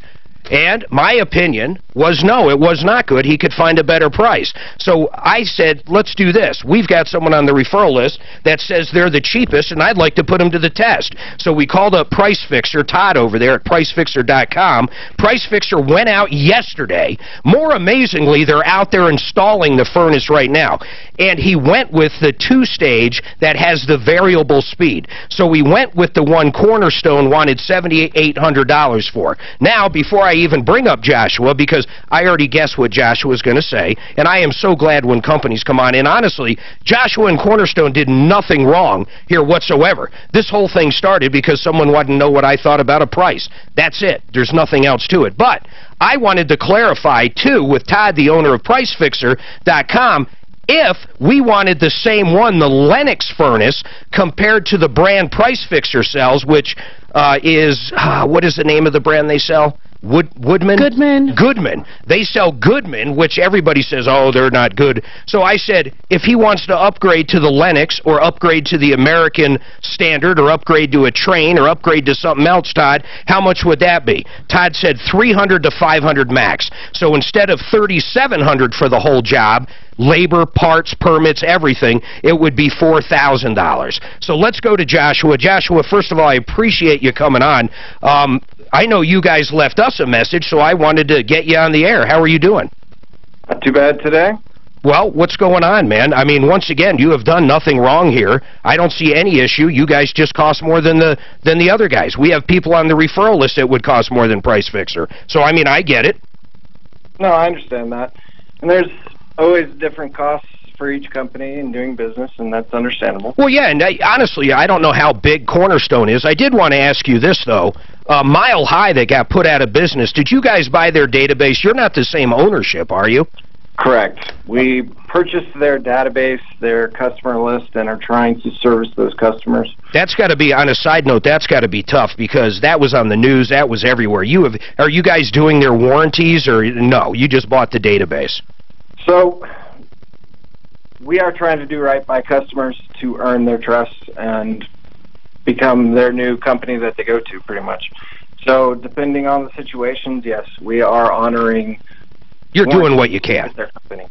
And my opinion was no, it was not good. He could find a better price. So I said, let's do this. We've got someone on the referral list that says they're the cheapest, and I'd like to put them to the test. So we called up Price Fixer, Todd over there at PriceFixer.com. Price Fixer went out yesterday. More amazingly, they're out there installing the furnace right now. And he went with the 2-stage that has the variable speed. So we went with the one Cornerstone wanted $7,800 for. Now, before I even bring up Joshua, because I already guessed what Joshua was going to say, and I am so glad when companies come on. And honestly, Joshua and Cornerstone did nothing wrong here whatsoever. This whole thing started because someone wanted to know what I thought about a price. That's it. There's nothing else to it. But I wanted to clarify, too, with Todd, the owner of PriceFixer.com, if we wanted the same one, the Lennox furnace, compared to the brand Price Fixer sells, which is, what is the name of the brand they sell? Woodman? Goodman. Goodman. They sell Goodman, which everybody says, oh, they're not good. So I said, if he wants to upgrade to the Lennox or upgrade to the American Standard or upgrade to a Train or upgrade to something else, Todd, how much would that be? Todd said $300 to $500 max. So instead of $3,700 for the whole job, labor, parts, permits, everything, it would be $4,000. So let's go to Joshua. Joshua, first of all, I appreciate you coming on. I know you guys left us a message, so I wanted to get you on the air. How are you doing? Not too bad today. Well, what's going on, man? I mean, once again, you have done nothing wrong here. I don't see any issue. You guys just cost more than the other guys. We have people on the referral list that would cost more than Price Fixer. So, I mean, I get it. No, I understand that. And there's always different costs for each company in doing business, and that's understandable. Well, yeah, and honestly, I don't know how big Cornerstone is. I did want to ask you this, though. Mile High that got put out of business, did you guys buy their database? You're not the same ownership, are you? Correct. We purchased their database, their customer list, and are trying to service those customers. That's got to be, on a side note, that's got to be tough because that was on the news, that was everywhere. Are you guys doing their warranties, or no, you just bought the database? So, we are trying to do right by customers to earn their trust and become their new company that they go to, pretty much. So, depending on the situations, yes, we are honoring... You're doing what you can. Their company.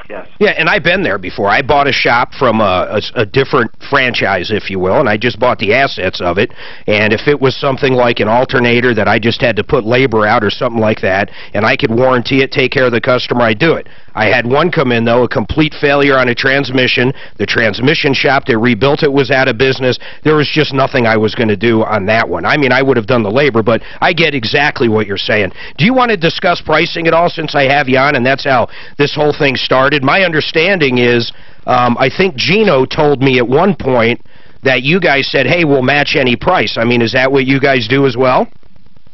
Yes. Yeah, and I've been there before. I bought a shop from a different franchise, if you will, and I just bought the assets of it. And if it was something like an alternator that I just had to put labor out or something like that, and I could warranty it, take care of the customer, I'd do it. I had one come in, though, a complete failure on a transmission. The transmission shop that rebuilt it was out of business. There was just nothing I was going to do on that one. I mean, I would have done the labor, but I get exactly what you're saying. Do you want to discuss pricing at all since I have you on, and that's how this whole thing started? My understanding is, I think Gino told me at one point that you guys said, hey, we'll match any price. I mean, is that what you guys do as well?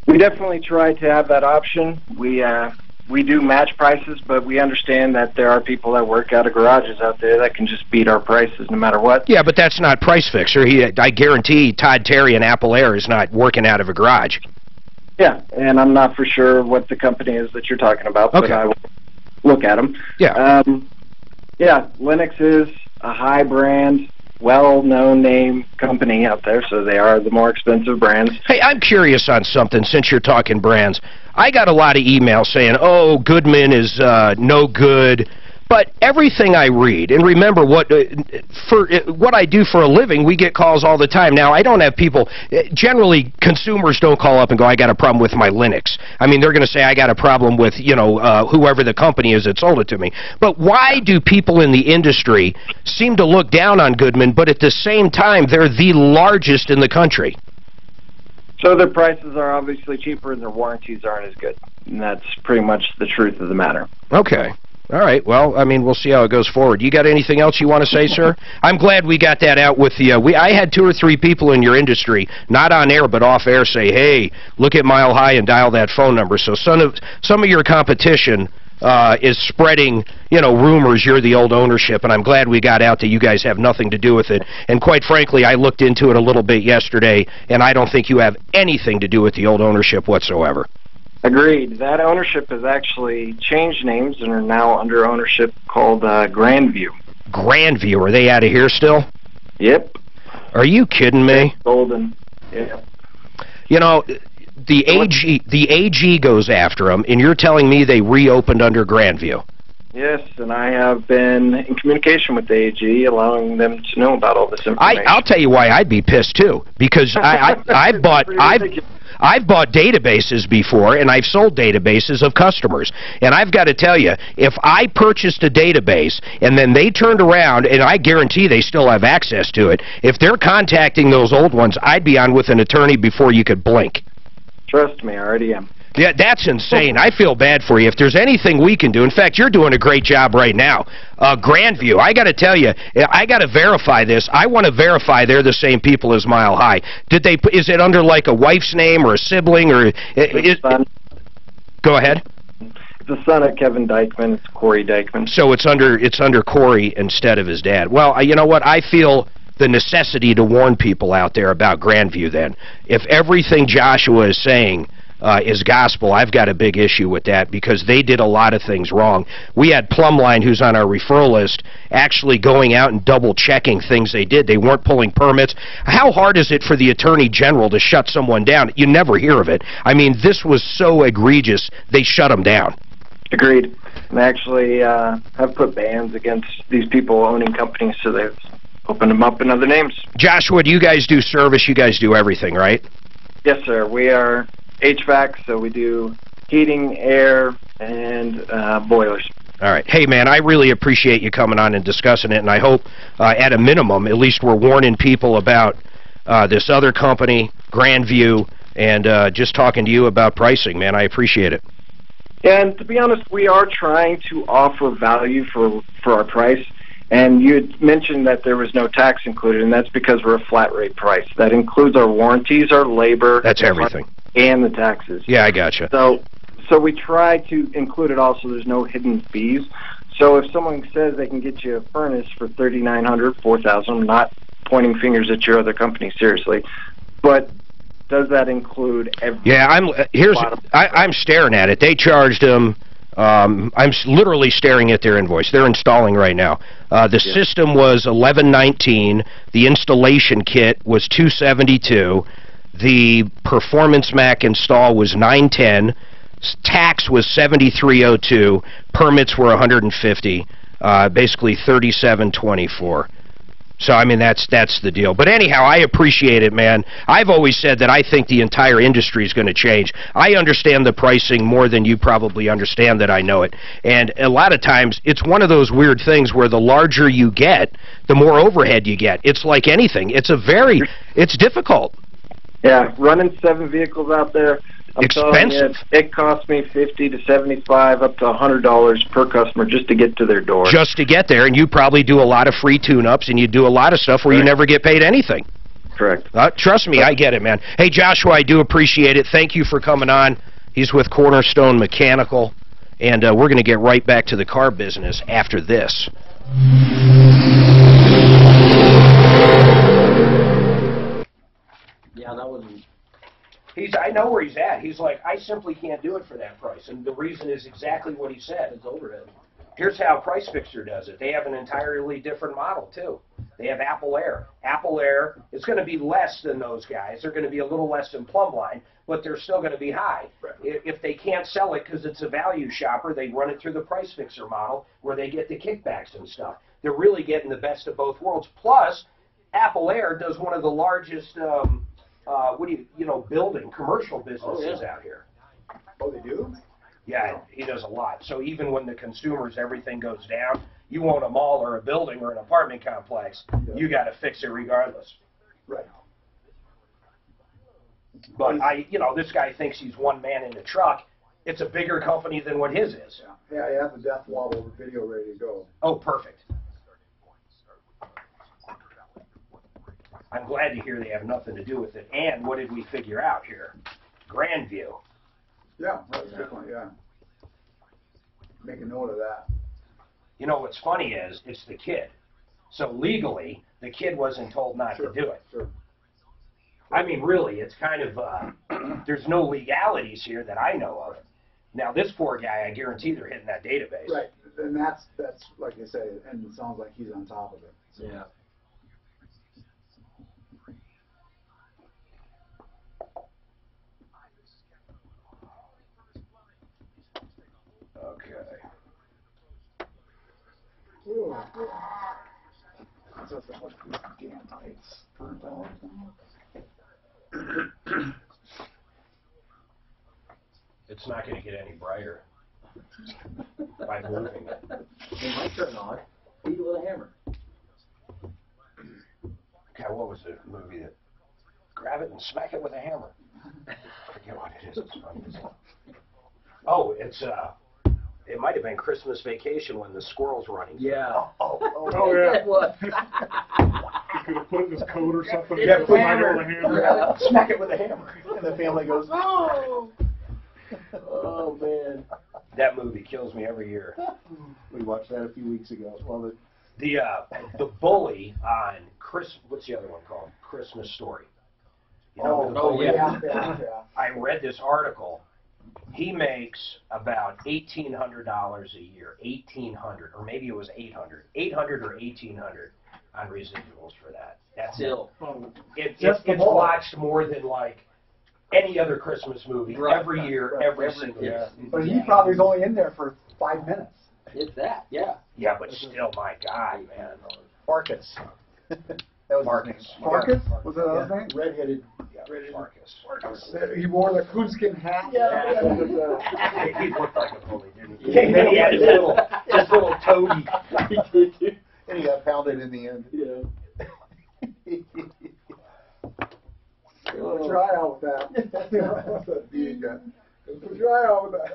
We definitely try to have that option. We do match prices, but we understand that there are people that work out of garages out there that can just beat our prices no matter what. Yeah, but that's not Price Fixer. I guarantee Todd Terry in Apple Air is not working out of a garage. Yeah, and I'm not for sure what the company is that you're talking about, but I will look at them. Yeah. Yeah, Lennox is a high brand, well-known name company out there, so they are the more expensive brands. Hey, I'm curious on something since you're talking brands. I got a lot of emails saying, oh, Goodman is no good. But everything I read, and remember what I do for a living, we get calls all the time. Now, I don't have people, generally consumers don't call up and go, I got a problem with my Linux. I mean, they're going to say, I got a problem with, whoever the company is that sold it to me. But why do people in the industry seem to look down on Goodman, but at the same time, they're the largest in the country? So their prices are obviously cheaper and their warranties aren't as good. And that's pretty much the truth of the matter. Okay. All right. Well, I mean, we'll see how it goes forward. You got anything else you want to say, sir? I'm glad we got that out with the... I had 2 or 3 people in your industry, not on air but off air, say, hey, look at Mile High and dial that phone number. So some of your competition is spreading, rumors you're the old ownership, and I'm glad we got out that you guys have nothing to do with it. And quite frankly, I looked into it a little bit yesterday, and I don't think you have anything to do with the old ownership whatsoever. Agreed. That ownership has actually changed names and are now under ownership called Grandview. Grandview, are they out of here still? Yep. Are you kidding me? Golden. Yeah. You know, the AG goes after them, and you're telling me they reopened under Grandview? Yes, and I have been in communication with the AG, allowing them to know about all this information. I'll tell you why I'd be pissed too, because I've bought databases before, and I've sold databases of customers. And I've got to tell you, if I purchased a database and then they turned around, and I guarantee they still have access to it, if they're contacting those old ones, I'd be on with an attorney before you could blink. Trust me, I already am. Yeah, that's insane. I feel bad for you. If there's anything we can do, in fact, you're doing a great job right now. Grandview, I got to tell you, I got to verify this. I want to verify they're the same people as Mile High. Did they? Is it under like a wife's name or a sibling or? Go ahead. It's the son of Kevin Dykman. It's Corey Dykman. So it's under Corey instead of his dad. Well, you know what? I feel the necessity to warn people out there about Grandview. Then, if everything Joshua is saying is gospel, I've got a big issue with that, because they did a lot of things wrong. We had Plumline, who's on our referral list, actually going out and double-checking things they did. They weren't pulling permits. How hard is it for the Attorney General to shut someone down? You never hear of it. I mean, this was so egregious, they shut them down. Agreed. And actually have put bans against these people owning companies, so they've opened them up in other names. Joshua, do you guys do service? You guys do everything, right? Yes, sir. We are HVAC, so we do heating, air, and boilers. All right. Hey, man, I really appreciate you coming on and discussing it, and I hope, at a minimum, at least we're warning people about this other company, Grandview, and just talking to you about pricing, man. I appreciate it. And to be honest, we are trying to offer value for our price. And you had mentioned that there was no tax included, and that's because we're a flat rate price. That includes our warranties, our labor. That's everything. And the taxes. Yeah, I gotcha. So we try to include it all so there's no hidden fees. So if someone says they can get you a furnace for $3,900, $4,000, I'm not pointing fingers at your other company, seriously. But does that include everything? Yeah, I'm staring at it. They charged them. I'm literally staring at their invoice. They're installing right now. The system was $1,119. The installation kit was $272. The Performance Mac install was $910. Tax was $73.02. Permits were $150. Basically $37.24. So, I mean, that's the deal. But anyhow, I appreciate it, man. I've always said that I think the entire industry is going to change. I understand the pricing more than you probably understand that I know it. And a lot of times, it's one of those weird things where the larger you get, the more overhead you get. It's like anything. It's difficult. Yeah, running 7 vehicles out there, expensive. It costs me $50 to $75 up to $100 per customer just to get to their door. Just to get there, and you probably do a lot of free tune-ups, and you do a lot of stuff where you never get paid anything. Correct. Trust me, I get it, man. Hey, Joshua, I do appreciate it. Thank you for coming on. He's with Cornerstone Mechanical, and we're going to get right back to the car business after this. Yeah, that was... I know where he's at. He's like, I simply can't do it for that price. And the reason is exactly what he said. It's overhead. Here's how Price Fixer does it. They have an entirely different model, too. They have Apple Air. Apple Air is going to be less than those guys. They're going to be a little less than Plumline, but they're still going to be high. Right. If they can't sell it because it's a value shopper, they run it through the Price Fixer model where they get the kickbacks and stuff. They're really getting the best of both worlds. Plus, Apple Air does one of the largest... building commercial businesses out here. Oh, they do? Yeah, he does a lot. So even when the consumers, everything goes down, you own a mall or a building or an apartment complex, you got to fix it regardless. Right. But this guy thinks he's one man in the truck. It's a bigger company than what his is. Yeah, I have the death wobble video ready to go. Oh, perfect. I'm glad to hear they have nothing to do with it. And what did we figure out here? Grandview. Yeah, that's definitely, yeah. Make a note of that. You know what's funny is, it's the kid. So legally, the kid wasn't told not to do it. Sure. I mean, really, it's kind of, there's no legalities here that I know of. Now, this poor guy, I guarantee they're hitting that database. Right, and that's like I say, and it sounds like he's on top of it. So. Yeah. Okay. Ooh. That's what damn lights burnt out. It's not going to get any brighter by moving it. It might turn on. Beat it with a hammer. God, what was the movie that? Grab it and smack it with a hammer. I forget what it is. It's funny. Oh, it's it might have been Christmas Vacation when the squirrel's running. Yeah. Oh, yeah. It was. You could have put it in his coat or something. Yeah, Smack it with a hammer. Smack it with a hammer. And the family goes, oh! Oh, man. That movie kills me every year. We watched that a few weeks ago. Love it. The bully on what's the other one called? Christmas Story. You know, yeah. I read this article. He makes about $1,800 a year. $1,800, or maybe it was $800. $800 or $1,800 on residuals for that. That's Still. it. It's watched more than like any other Christmas movie every year, every single year. But he probably was only in there for 5 minutes. It's that, yeah. Yeah, but still, my God, man. Marcus. That was Marcus. Marcus? Was that his name? Redheaded. Yeah, Marcus. He wore the coonskin hat. Yeah. He looked like a bully, didn't he? And he had his little toady. And he got pounded in the end. Yeah. Try out with that. Try out with that.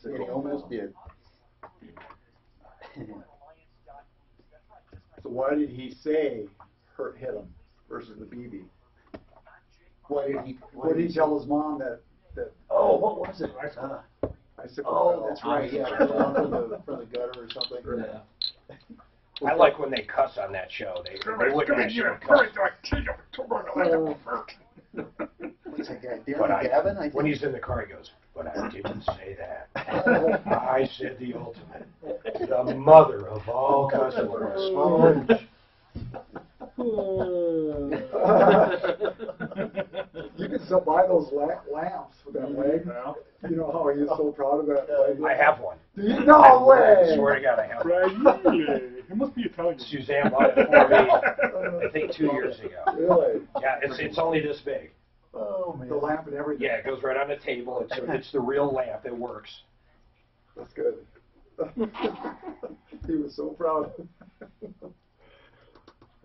He almost did. So why did he say hit him versus the BB? What did he tell his mom that oh, what was it? Oh, that's right. Yeah, from the gutter or something. Yeah. I like when they cuss on that show. They wouldn't mention cuss. What's that guy? Darren Gavin, I think. When he's in the car, he goes, "But I didn't say that. I said the ultimate, the mother of all customers." You can still buy those lamps with that leg. You know how he is so proud of that leg? I have one. No way! I swear to God, I have one. It must be Italian. Suzanne bought it for me, I think 2 years ago. Really? Yeah, it's only this big. Oh, man. The lamp and everything. Yeah, it goes right on the table. It's the real lamp. It works. That's good. He was so proud.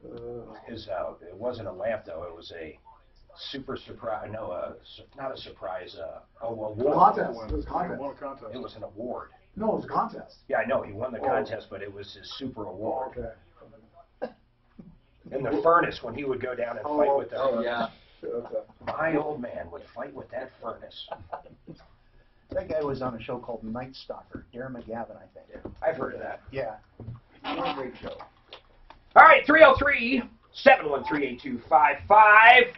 It wasn't a lamp, though. It was a super surprise. No, not a surprise. Award. Contest. It was a contest. It was an award. No, it was a contest. Yeah, I know. He won the contest, but it was his super award. Okay. In the furnace, when he would go down and fight with the... Oh, yeah. My old man would fight with that furnace. That guy was on a show called Night Stalker. Darren McGavin, I think. I've heard of that. Yeah. What a great show. All right, 303-713-8255.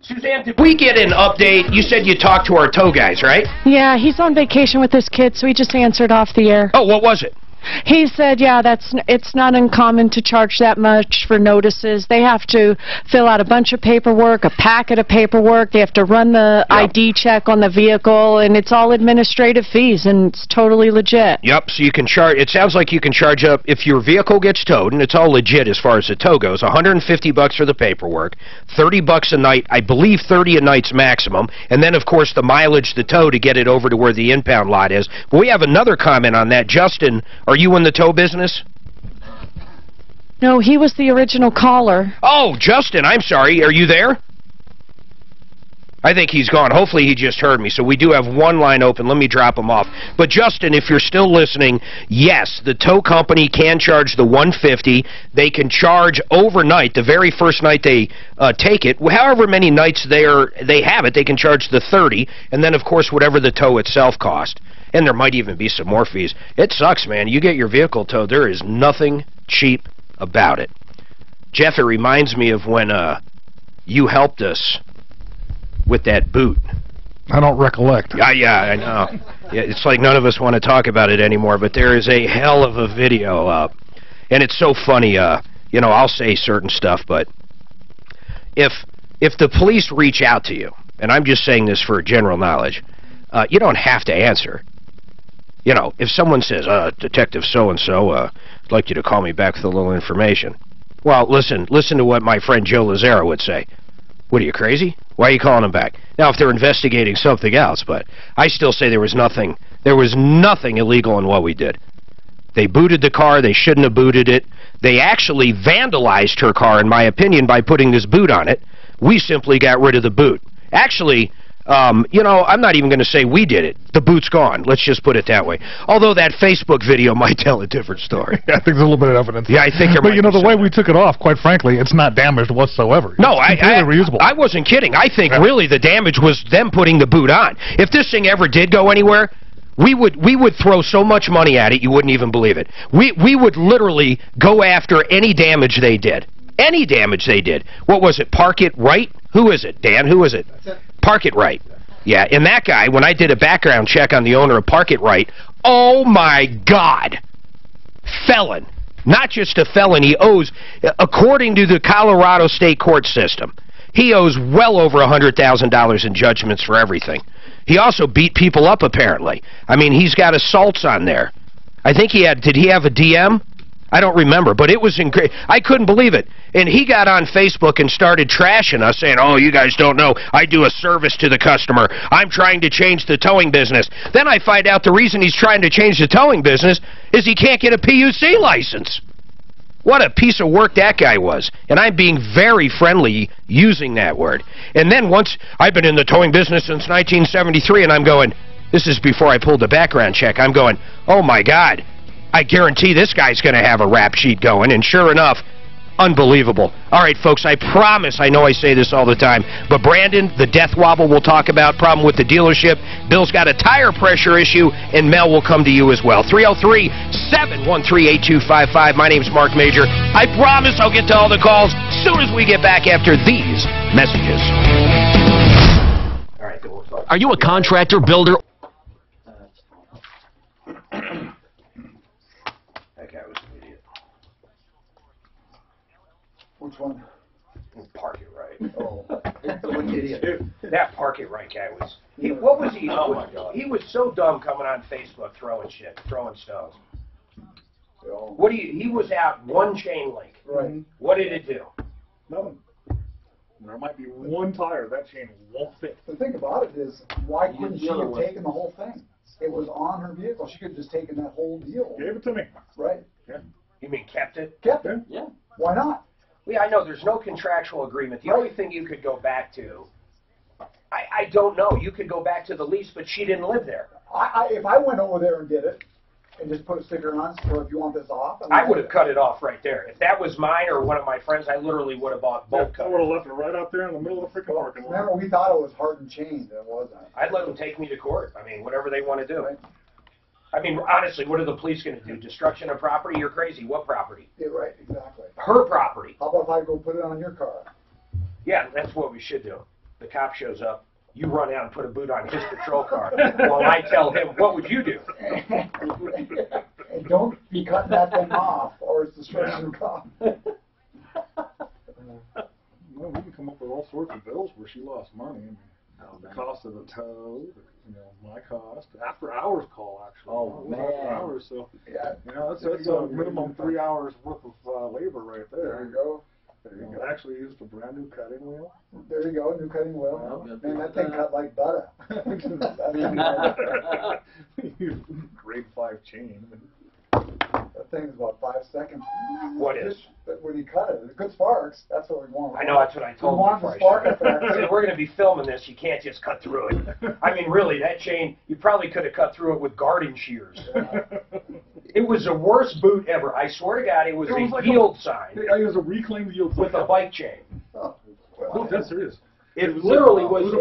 Suzanne, did we get an update? You said you talked to our tow guys, right? Yeah, he's on vacation with his kids, so he just answered off the air. Oh, what was it? He said, yeah, it's not uncommon to charge that much for notices. They have to fill out a bunch of paperwork, a packet of paperwork. They have to run the ID check on the vehicle, and it's all administrative fees, and it's totally legit. Yep, so you can charge, it sounds like you can charge up, if your vehicle gets towed, and it's all legit as far as the tow goes, $150 for the paperwork, $30 a night, I believe 30 a night's maximum, and then, of course, the mileage, the tow to get it over to where the impound lot is. But we have another comment on that. Justin, are you in the tow business? No, he was the original caller. Oh, Justin, I'm sorry. Are you there? I think he's gone. Hopefully he just heard me. So we do have one line open. Let me drop him off. But Justin, if you're still listening, yes, the tow company can charge the $150. They can charge overnight, the very first night they take it. However many nights they have it, they can charge the $30, and then, of course, whatever the tow itself cost. And there might even be some more fees. It sucks, man. You get your vehicle towed. There is nothing cheap about it. Jeff, it reminds me of when you helped us with that boot. I don't recollect. Yeah, I know. Yeah, it's like none of us want to talk about it anymore, but there is a hell of a video up. And it's so funny, you know, I'll say certain stuff, but if the police reach out to you, and I'm just saying this for general knowledge, you don't have to answer. You know, if someone says, Detective so-and-so, I'd like you to call me back with a little information. Well, listen to what my friend Joe Lazaro would say. What, are you crazy? Why are you calling him back? Now, if they're investigating something else, but I still say there was nothing illegal in what we did. They booted the car. They shouldn't have booted it. They actually vandalized her car, in my opinion, by putting this boot on it. We simply got rid of the boot. Actually, you know, I'm not even going to say we did it. The boot's gone. Let's just put it that way. Although that Facebook video might tell a different story. Yeah, I think there's a little bit of evidence. Yeah, I think there might But, you know, be the way we took it off, quite frankly, it's not damaged whatsoever. No, it's completely reusable. I wasn't kidding. I think really the damage was them putting the boot on. If this thing ever did go anywhere, we would throw so much money at it you wouldn't even believe it. We would literally go after any damage they did. Any damage they did. What was it? Park It Right? Who is it? Dan, who is it? Park It Right. Yeah, and that guy, when I did a background check on the owner of Park It Right, oh my God, felon. Not just a felon, he owes, according to the Colorado State court system, he owes well over $100,000 in judgments for everything. He also beat people up, apparently. I mean, he's got assaults on there. I think he had, did he have a DM? I don't remember, but it was incredible. I couldn't believe it. And he got on Facebook and started trashing us, saying, oh, you guys don't know, I do a service to the customer. I'm trying to change the towing business. Then I find out the reason he's trying to change the towing business is he can't get a PUC license. What a piece of work that guy was. And I'm being very friendly using that word. And then once, I've been in the towing business since 1973, and I'm going, this is before I pulled the background check, I'm going, oh my God, I guarantee this guy's going to have a rap sheet going, and sure enough, unbelievable. All right, folks, I promise, I know I say this all the time, but Brandon, the death wobble we'll talk about, problem with the dealership, Bill's got a tire pressure issue, and Mel will come to you as well. 303-713-8255. My name's Mark Major. I promise I'll get to all the calls as soon as we get back after these messages. All right, we'll talk. Are you a contractor, builder? Which one? Park It Right. Oh. What idiot. That Park It Right guy was, what was he? Oh my God. He was so dumb coming on Facebook throwing shit, throwing stones. What do you, he was out one chain link. Right. What did it do? Nothing. There might be one tire, that chain won't fit. The thing about it is, why couldn't she have taken the whole thing? It was on her vehicle. She could have just taken that whole deal. Gave it to me. Right. Yeah. You mean kept it? Kept it. Yeah. Why not? Yeah, I know there's no contractual agreement. The only thing you could go back to, I don't know. You could go back to the lease, but she didn't live there. If I went over there and did it, and just put a sticker on, so if you want this off, I would have cut it off right there. If that was mine or one of my friends, I literally would have bought both cutters. I would have left it right out there in the middle of the freaking parking lot. Remember, we thought it was hardened chain. It wasn't. I'd let them take me to court. I mean, whatever they want to do. Right. I mean, honestly, what are the police going to do? Destruction of property? You're crazy. What property? Yeah, right, exactly. Her property. How about if I go put it on your car? Yeah, that's what we should do. The cop shows up. You run out and put a boot on his patrol car. While I tell him, what would you do? And don't be cutting that thing off, or it's destruction of property. Well, we can come up with all sorts of bills where she lost money. I mean, the cost of the tow, you know, my cost, after hours call actually. Oh man. After hours, so yeah, you know that's a minimum 3 hours worth of labor right there. There you go. You can actually use the brand new cutting wheel. There you go, new cutting wheel. Well, man, that thing cut like butter. Grade 5 chain. That thing's about 5 seconds. What is? When you cut it, good sparks. That's what we want. I know, that's what I told him. We want the spark effect. We're going to be filming this. You can't just cut through it. I mean, really, that chain, you probably could have cut through it with garden shears. It was the worst boot ever. I swear to God, it was a like yield sign. It was a reclaimed yield sign. With a bike chain. Oh, well, that's serious. It literally was.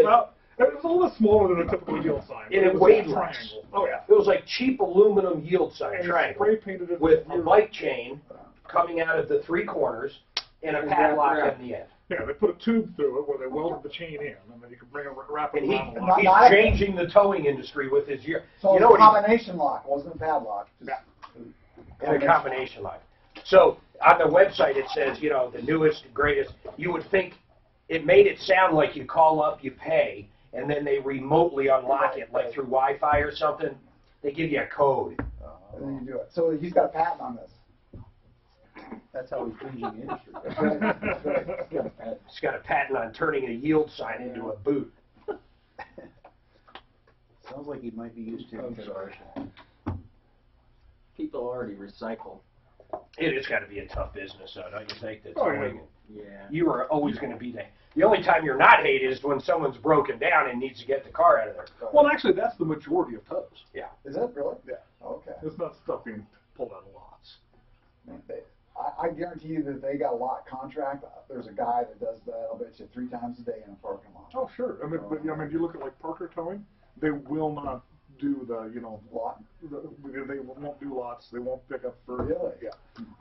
It was a little smaller than a typical yield sign. And it weighed less. Triangle. Oh yeah. It was like cheap aluminum yield sign triangle spray painted it with a bike chain coming out of the three corners, and a padlock in the end. Yeah, they put a tube through it where they welded the chain in, and then you can wrap it And around the lock. he's changing the towing industry with his year. So you it know was a what combination lock, wasn't a padlock. and a combination lock. So on the website it says, you know, the newest, greatest. You would think it made it sound like you call up, you pay, and then they remotely unlock it, like through Wi-Fi or something. They give you a code. And then you do it. So he's got a patent on this. That's how he's changing the industry. He's got a patent on turning a yield sign into a boot. Sounds like he might be used to consideration. People already recycle. It has got to be a tough business, though, don't you think? That's Yeah. You are always going to be there. The only time you're not hated is when someone's broken down and needs to get the car out of there. Well, actually, that's the majority of tows. Yeah. Is that really? Yeah. Okay. It's not stuff being pulled out of lots. I guarantee you that they got a lot contract. There's a guy that does that, I'll bet you, 3 times a day in a parking lot. Oh, sure. I mean, but I mean, you look at like Parker Towing, they will not do the, you know, lot. They won't do lots. They won't pick up for. Really? Yeah.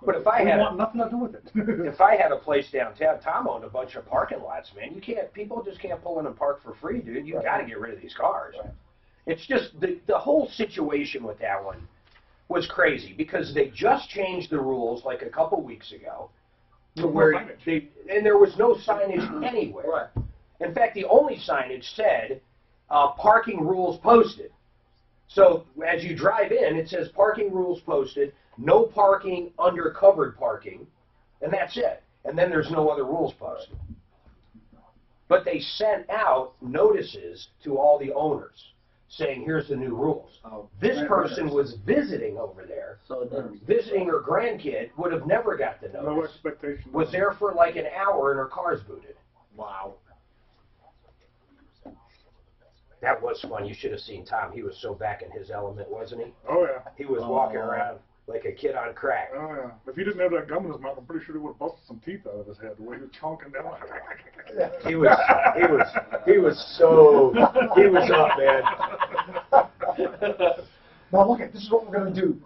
But if I they had want nothing to do with it. if I had a place downtown, Tom owned a bunch of parking lots, man. You can't. People just can't pull in and park for free, dude. You got to get rid of these cars. Right. It's just the whole situation with that one was crazy because they just changed the rules like a couple weeks ago to where and there was no signage anywhere. Right. In fact, the only signage said parking rules posted. So as you drive in, it says parking rules posted, no parking under covered parking, and that's it. And then there's no other rules posted. But they sent out notices to all the owners saying, here's the new rules. This person was visiting over there. So Visiting her grandkid would have never got the notice. No expectation. Was there for like an hour and her car's booted. Wow. That was fun. You should have seen Tom. He was so back in his element, wasn't he? Oh, yeah. He was walking around like a kid on crack. Oh, yeah. If he didn't have that gum in his mouth, I'm pretty sure he would have busted some teeth out of his head the way he was chonking down. He was up, man. Now look, this is what we're going to do.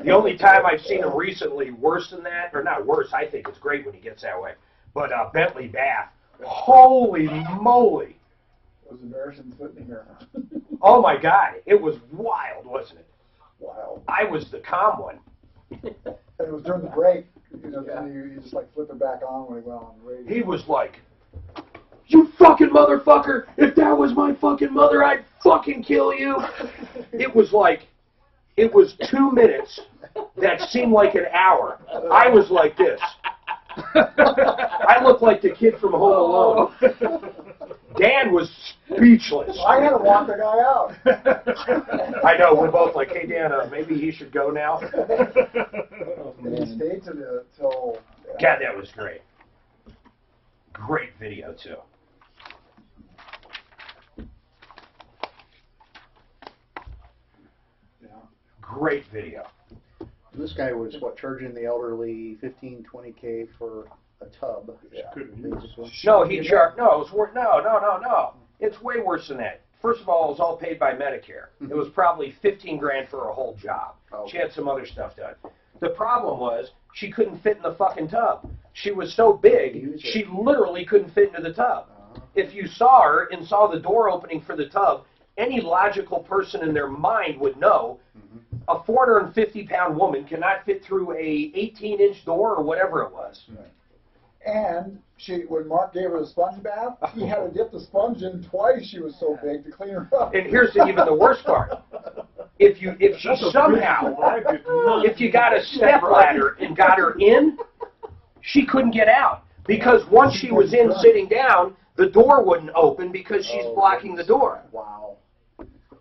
The only time I've seen him recently worse than that, or not worse, I think it's great when he gets that way, but Bentley Bath, holy moly. It was embarrassing sitting here. Oh my God, it was wild, wasn't it? Wild. I was the calm one. And it was during the break, you know, then you just like flip it back on when he went on the radio. He was like, you fucking motherfucker, if that was my fucking mother, I'd fucking kill you. It was like, it was 2 minutes that seemed like an hour. I was like this. I looked like the kid from Home Alone. Dan was speechless. I had to walk the guy out. I know, we're both like, hey Dan, maybe he should go now. And he stayed till... God, that was great. Great video, too. Yeah. Great video. This guy was, what, charging the elderly 15, 20K for a tub. Yeah. No, he charged, no, it was, no. It's way worse than that. First of all, it was all paid by Medicare. It was probably 15 grand for a whole job. She had some other stuff done. The problem was she couldn't fit in the fucking tub. She was so big, she literally couldn't fit into the tub. If you saw her and saw the door opening for the tub, any logical person in their mind would know a 450-pound woman cannot fit through a 18-inch door or whatever it was. And when Mark gave her the sponge bath, he had to dip the sponge in twice. She was so big to clean her up. And here's even the worst part: if you got a step ladder and got her in, she couldn't get out because once she was in sitting down, the door wouldn't open because she's blocking the door. Wow.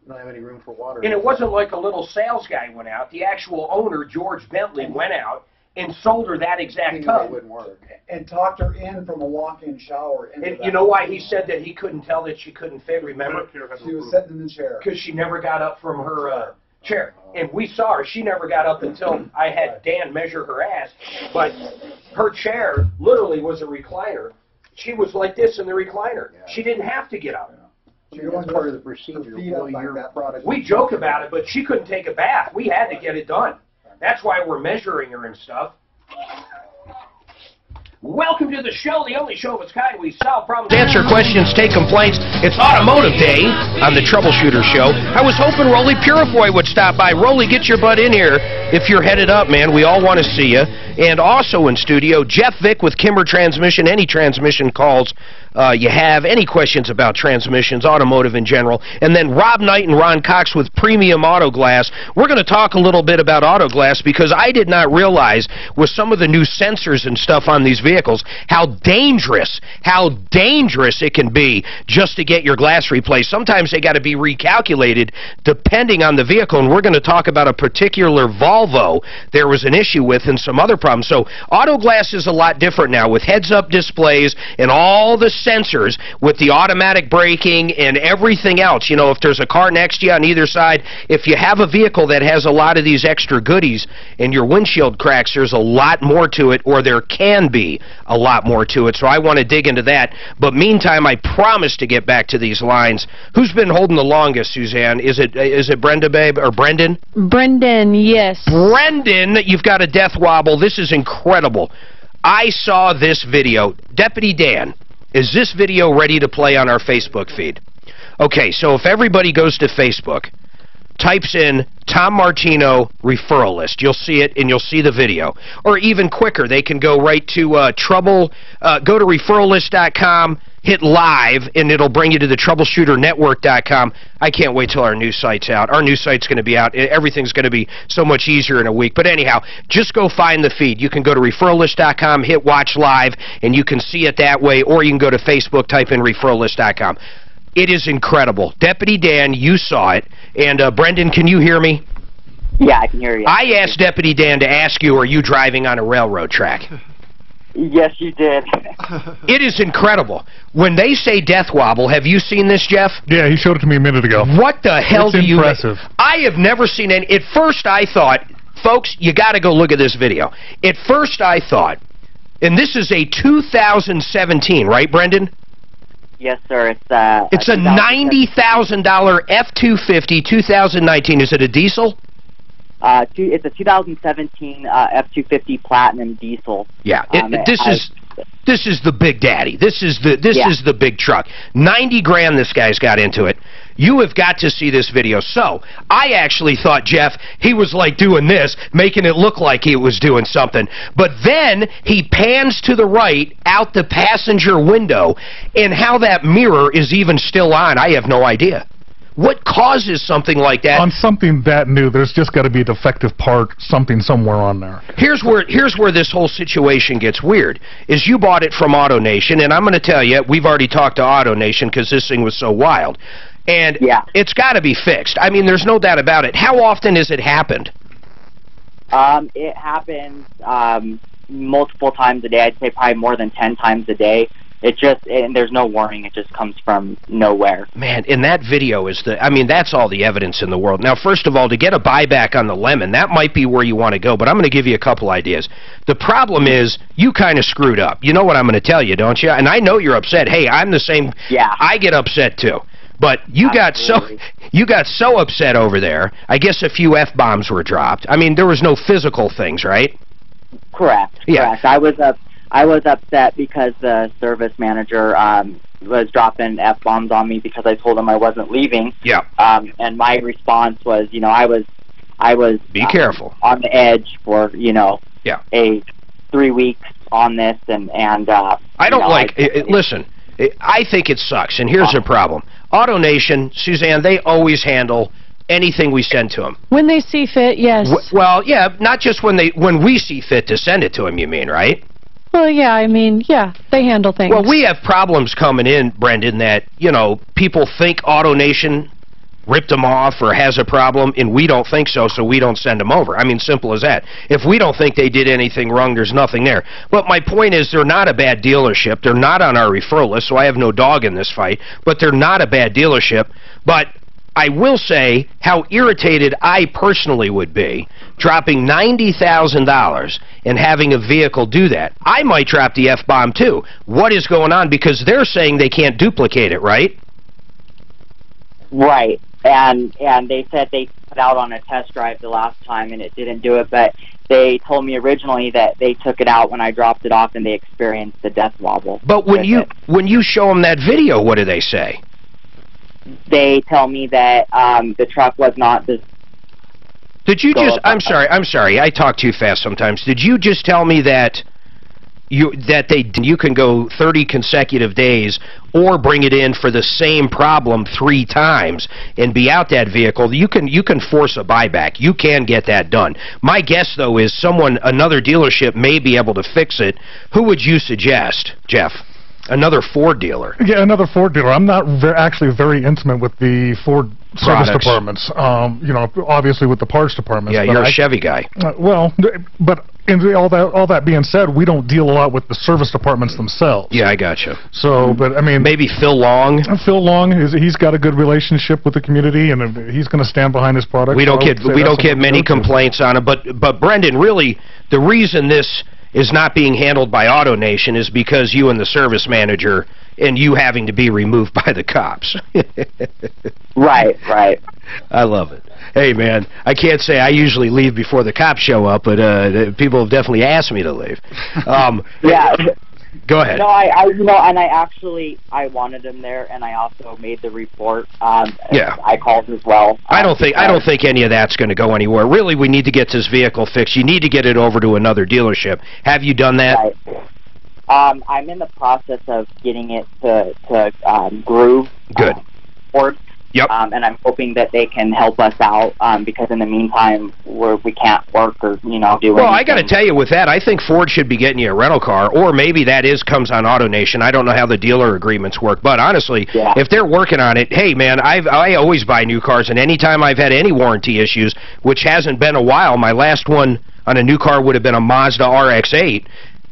Don't have any room for water. And it wasn't like a little sales guy went out. The actual owner, George Bentley, went out and sold her that exact tub. It wouldn't work. And talked her in from a walk-in shower. And you know why he said that he couldn't tell that she couldn't fit, remember? She was sitting in the chair. Because she never got up from her chair. And we saw her. She never got up until I had Dan measure her ass. But her chair literally was a recliner. She was like this in the recliner. She didn't have to get up. That's part of the procedure. We joke about it, but she couldn't take a bath. We had to get it done. That's why we're measuring her and stuff. Welcome to the show, the only show of its kind. We solve problems, answer questions, take complaints. It's Automotive Day on the Troubleshooter Show. I was hoping Rolly Purifoy would stop by. Rolly, get your butt in here if you're headed up, man. We all want to see you. And also in studio, Jeff Vick with Kimmer Transmission. Any transmission calls you have, any questions about transmissions, automotive in general. And then Rob Knight and Ron Cox with Premium Auto Glass. We're going to talk a little bit about auto glass because I did not realize with some of the new sensors and stuff on these vehicles how dangerous it can be just to get your glass replaced. Sometimes they got to be recalculated depending on the vehicle, and we're going to talk about a particular Volvo there was an issue with and some other problems. So auto glass is a lot different now with heads-up displays and all the sensors with the automatic braking and everything else. You know, if there's a car next to you on either side, if you have a vehicle that has a lot of these extra goodies and your windshield cracks, there's a lot more to it, or there can be a lot more to it. So I want to dig into that. But meantime, I promise to get back to these lines. Who's been holding the longest, Suzanne? Is it Brenda, babe, or Brendan? Brendan, yes. Brendan, you've got a death wobble. This is incredible. I saw this video. Deputy Dan, is this video ready to play on our Facebook feed? Okay, so if everybody goes to Facebook, types in Tom Martino referral list, you'll see it and you'll see the video. Or even quicker, they can go right to go to referrallist.com, hit live, and it'll bring you to the troubleshooternetwork.com. I can't wait till our new site's out. Our new site's going to be out. Everything's going to be so much easier in a week. But anyhow, just go find the feed. You can go to referrallist.com, hit watch live, and you can see it that way, or you can go to Facebook, type in referrallist.com. It is incredible. Deputy Dan, you saw it. And Brendan, can you hear me? Yeah, I can hear you. I asked Deputy Dan to ask you, are you driving on a railroad track? Yes, you did. It is incredible. When they say death wobble, have you seen this, Jeff? Yeah, he showed it to me a minute ago. What the hell it's do you... impressive. I have never seen any... At first I thought, folks, you got to go look at this video. At first I thought, and this is a 2017, right, Brendan? Yes, sir. It's a $90,000 F-250 2019. Is it a diesel? It's a 2017 F-250 Platinum diesel. Yeah, this is the big daddy. This is the big truck. 90 grand this guy's got into it. You have got to see this video. So, I actually thought, Jeff, he was like doing this, making it look like he was doing something. But then he pans to the right out the passenger window, and how that mirror is even still on, I have no idea. What causes something like that? On something that new, there's just got to be a defective part, something somewhere on there. Here's where this whole situation gets weird, is you bought it from AutoNation, and I'm going to tell you, we've already talked to AutoNation because this thing was so wild. And it's got to be fixed. I mean, there's no doubt about it. How often has it happened? It happens multiple times a day. I'd say probably more than 10 times a day. And there's no warning. It just comes from nowhere. Man, and that video is that's all the evidence in the world. Now, first of all, to get a buyback on the lemon, that might be where you want to go, but I'm going to give you a couple ideas. The problem is, you kind of screwed up. You know what I'm going to tell you, don't you? And I know you're upset. Hey, I'm the same. Yeah. I get upset, too. But you got so upset over there. I guess a few F-bombs were dropped. I mean, there was no physical things, right? Correct. Yeah. Correct. I was upset because the service manager was dropping F-bombs on me because I told him I wasn't leaving. Yeah. And my response was, I was be careful on the edge for, a 3 weeks on this, and I don't listen, I think it sucks, and here's the problem. AutoNation, Suzanne, they always handle anything we send to them. When they see fit, yes. Well, yeah, not just when we see fit to send it to them, you mean, right? Well, yeah, I mean, yeah, they handle things. Well, we have problems coming in, Brendan, that, people think AutoNation ripped them off or has a problem, and we don't think so we don't send them over. I mean, simple as that. If we don't think they did anything wrong, there's nothing there. But my point is, they're not a bad dealership. They're not on our referral list, so I have no dog in this fight. But they're not a bad dealership. But I will say how irritated I personally would be dropping $90,000 and having a vehicle do that. I might drop the F-bomb too. What is going on? Because they're saying they can't duplicate it, right? Right. And they said put out on a test drive the last time, and it didn't do it. But they told me originally that they took it out when I dropped it off, and they experienced the death wobble. But when you show them that video, what do they say? They tell me that the truck was not the. Did you just? I'm sorry. I talk too fast sometimes. Did you just tell me that you can go 30 consecutive days or bring it in for the same problem 3 times and be out that vehicle? You can force a buyback. You can get that done. My guess though is another dealership may be able to fix it. Who would you suggest, Jeff? Another Ford dealer. Yeah, another Ford dealer. I'm not actually very intimate with the Ford service departments. You know, obviously with the parts departments. Yeah, you're a Chevy guy. Well, but all that being said, we don't deal a lot with the service departments themselves. Yeah, I gotcha. So, but I mean, maybe Phil Long. Phil Long he's got a good relationship with the community, and he's going to stand behind his product. We don't get many complaints on it, but Brendan, really, the reason this is not being handled by AutoNation is because you and the service manager and you having to be removed by the cops. Right. I love it. Hey, man, I can't say I usually leave before the cops show up, but people have definitely asked me to leave. Yeah. Go ahead. No, I wanted him there, and I also made the report. Yeah. I called as well. I don't think any of that's going to go anywhere. Really, we need to get this vehicle fixed. You need to get it over to another dealership. Have you done that? Right. I'm in the process of getting it to Groove. Good. Ford. Yep. And I'm hoping that they can help us out because in the meantime we can't work or do anything. Well, I got to tell you, with that, I think Ford should be getting you a rental car, or maybe that comes on AutoNation. I don't know how the dealer agreements work, but honestly, if they're working on it, hey man, I always buy new cars, and anytime I've had any warranty issues, which hasn't been a while, my last one on a new car would have been a Mazda RX-8.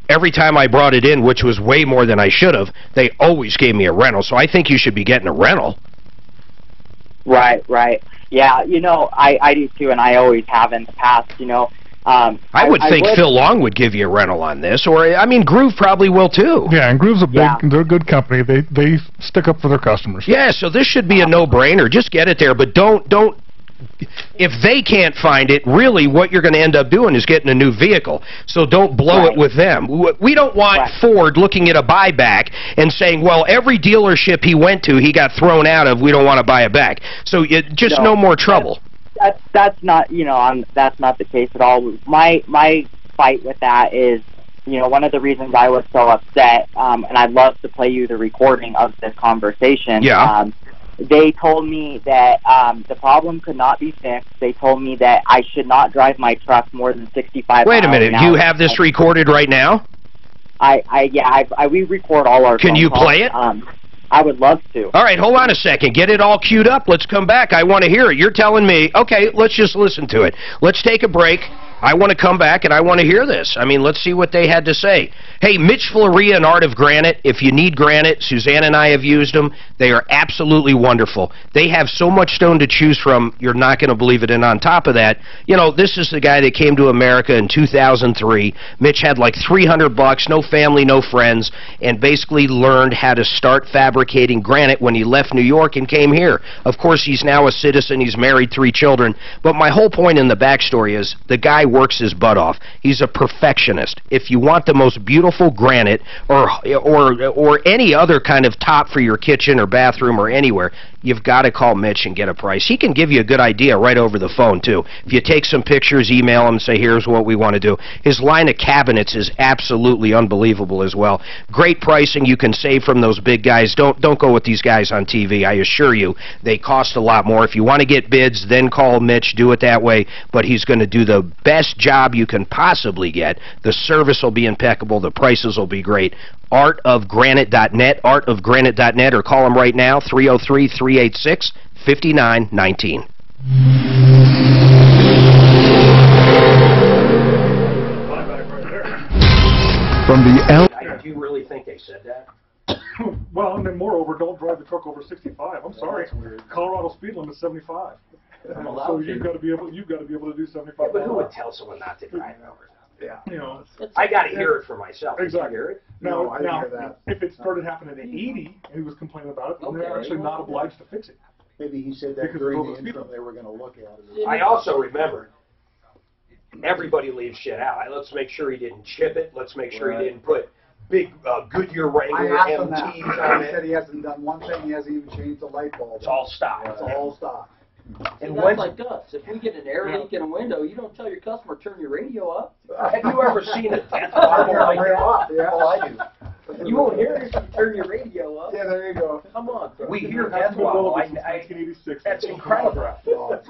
Every time I brought it in, which was way more than I should have, they always gave me a rental. So I think you should be getting a rental. Right. Yeah, I do too, and I always have in the past, I would think Phil Long would give you a rental on this, or, I mean, Groove probably will too. Yeah, and Groove's they're a good company. They stick up for their customers. Yeah, so this should be a no-brainer. Just get it there, but don't if they can't find it, really what you're going to end up doing is getting a new vehicle. So don't blow it with them. We don't want Ford looking at a buyback and saying, well, every dealership he went to, he got thrown out of, we don't want to buy it back. So no more trouble. That's not, that's not the case at all. My fight with that is, one of the reasons I was so upset, and I'd love to play you the recording of this conversation. Yeah. They told me that the problem could not be fixed. They told me that I should not drive my truck more than 65 miles an hour. Wait a minute. You have this recorded right now? We record all our Can you play it? I would love to. All right, hold on a second. Get it all queued up. Let's come back. I want to hear it. You're telling me, okay, let's just listen to it. Let's take a break. I want to come back, and I want to hear this. I mean, let's see what they had to say. Hey, Mitch Floria and Art of Granite, if you need granite, Suzanne and I have used them. They are absolutely wonderful. They have so much stone to choose from, you're not going to believe it. And on top of that, this is the guy that came to America in 2003. Mitch had like $300, no family, no friends, and basically learned how to start fabricating granite when he left New York and came here. Of course, he's now a citizen. He's married, 3 children. But my whole point in the backstory is the guy works his butt off. He's a perfectionist. If you want the most beautiful granite or any other kind of top for your kitchen or bathroom or anywhere, you've got to call Mitch and get a price. He can give you a good idea right over the phone, too. If you take some pictures, email him and say, here's what we want to do. His line of cabinets is absolutely unbelievable as well. Great pricing. You can save from those big guys. Don't go with these guys on TV. I assure you, they cost a lot more. If you want to get bids, then call Mitch. Do it that way. But he's going to do the best job you can possibly get. The service will be impeccable. The prices will be great. artofgranite.net, artofgranite.net, or call him right now, 303-386-5919. From the Do you really think they said that? Well, and then moreover, don't drive the truck over 65. I'm sorry. Colorado speed limit is 75. So you've got to be able to do 75. Yeah, but who would tell someone not to drive over? Yeah. I got to hear it for myself. Exactly. Hear it? Now, I didn't hear that. if it started happening at 80 and he was complaining about it, then they're actually not obliged to fix it. Maybe he said that during the intro they were going to look at it. I also remember, everybody leaves shit out. Let's make sure he didn't chip it. Let's make sure he didn't put big Goodyear Wrangler MTs on it. He said he hasn't done one thing. He hasn't even changed the light bulb. It's all stock. It's all stock. And that's like us. If we get an air leak in a window, you don't tell your customer turn your radio up. Have you ever seen a death marble like that? Yeah, well, I do. You won't hear it if you turn your radio up. Yeah, there you go. Come on. Bro. We hear death wobble. That's incredible.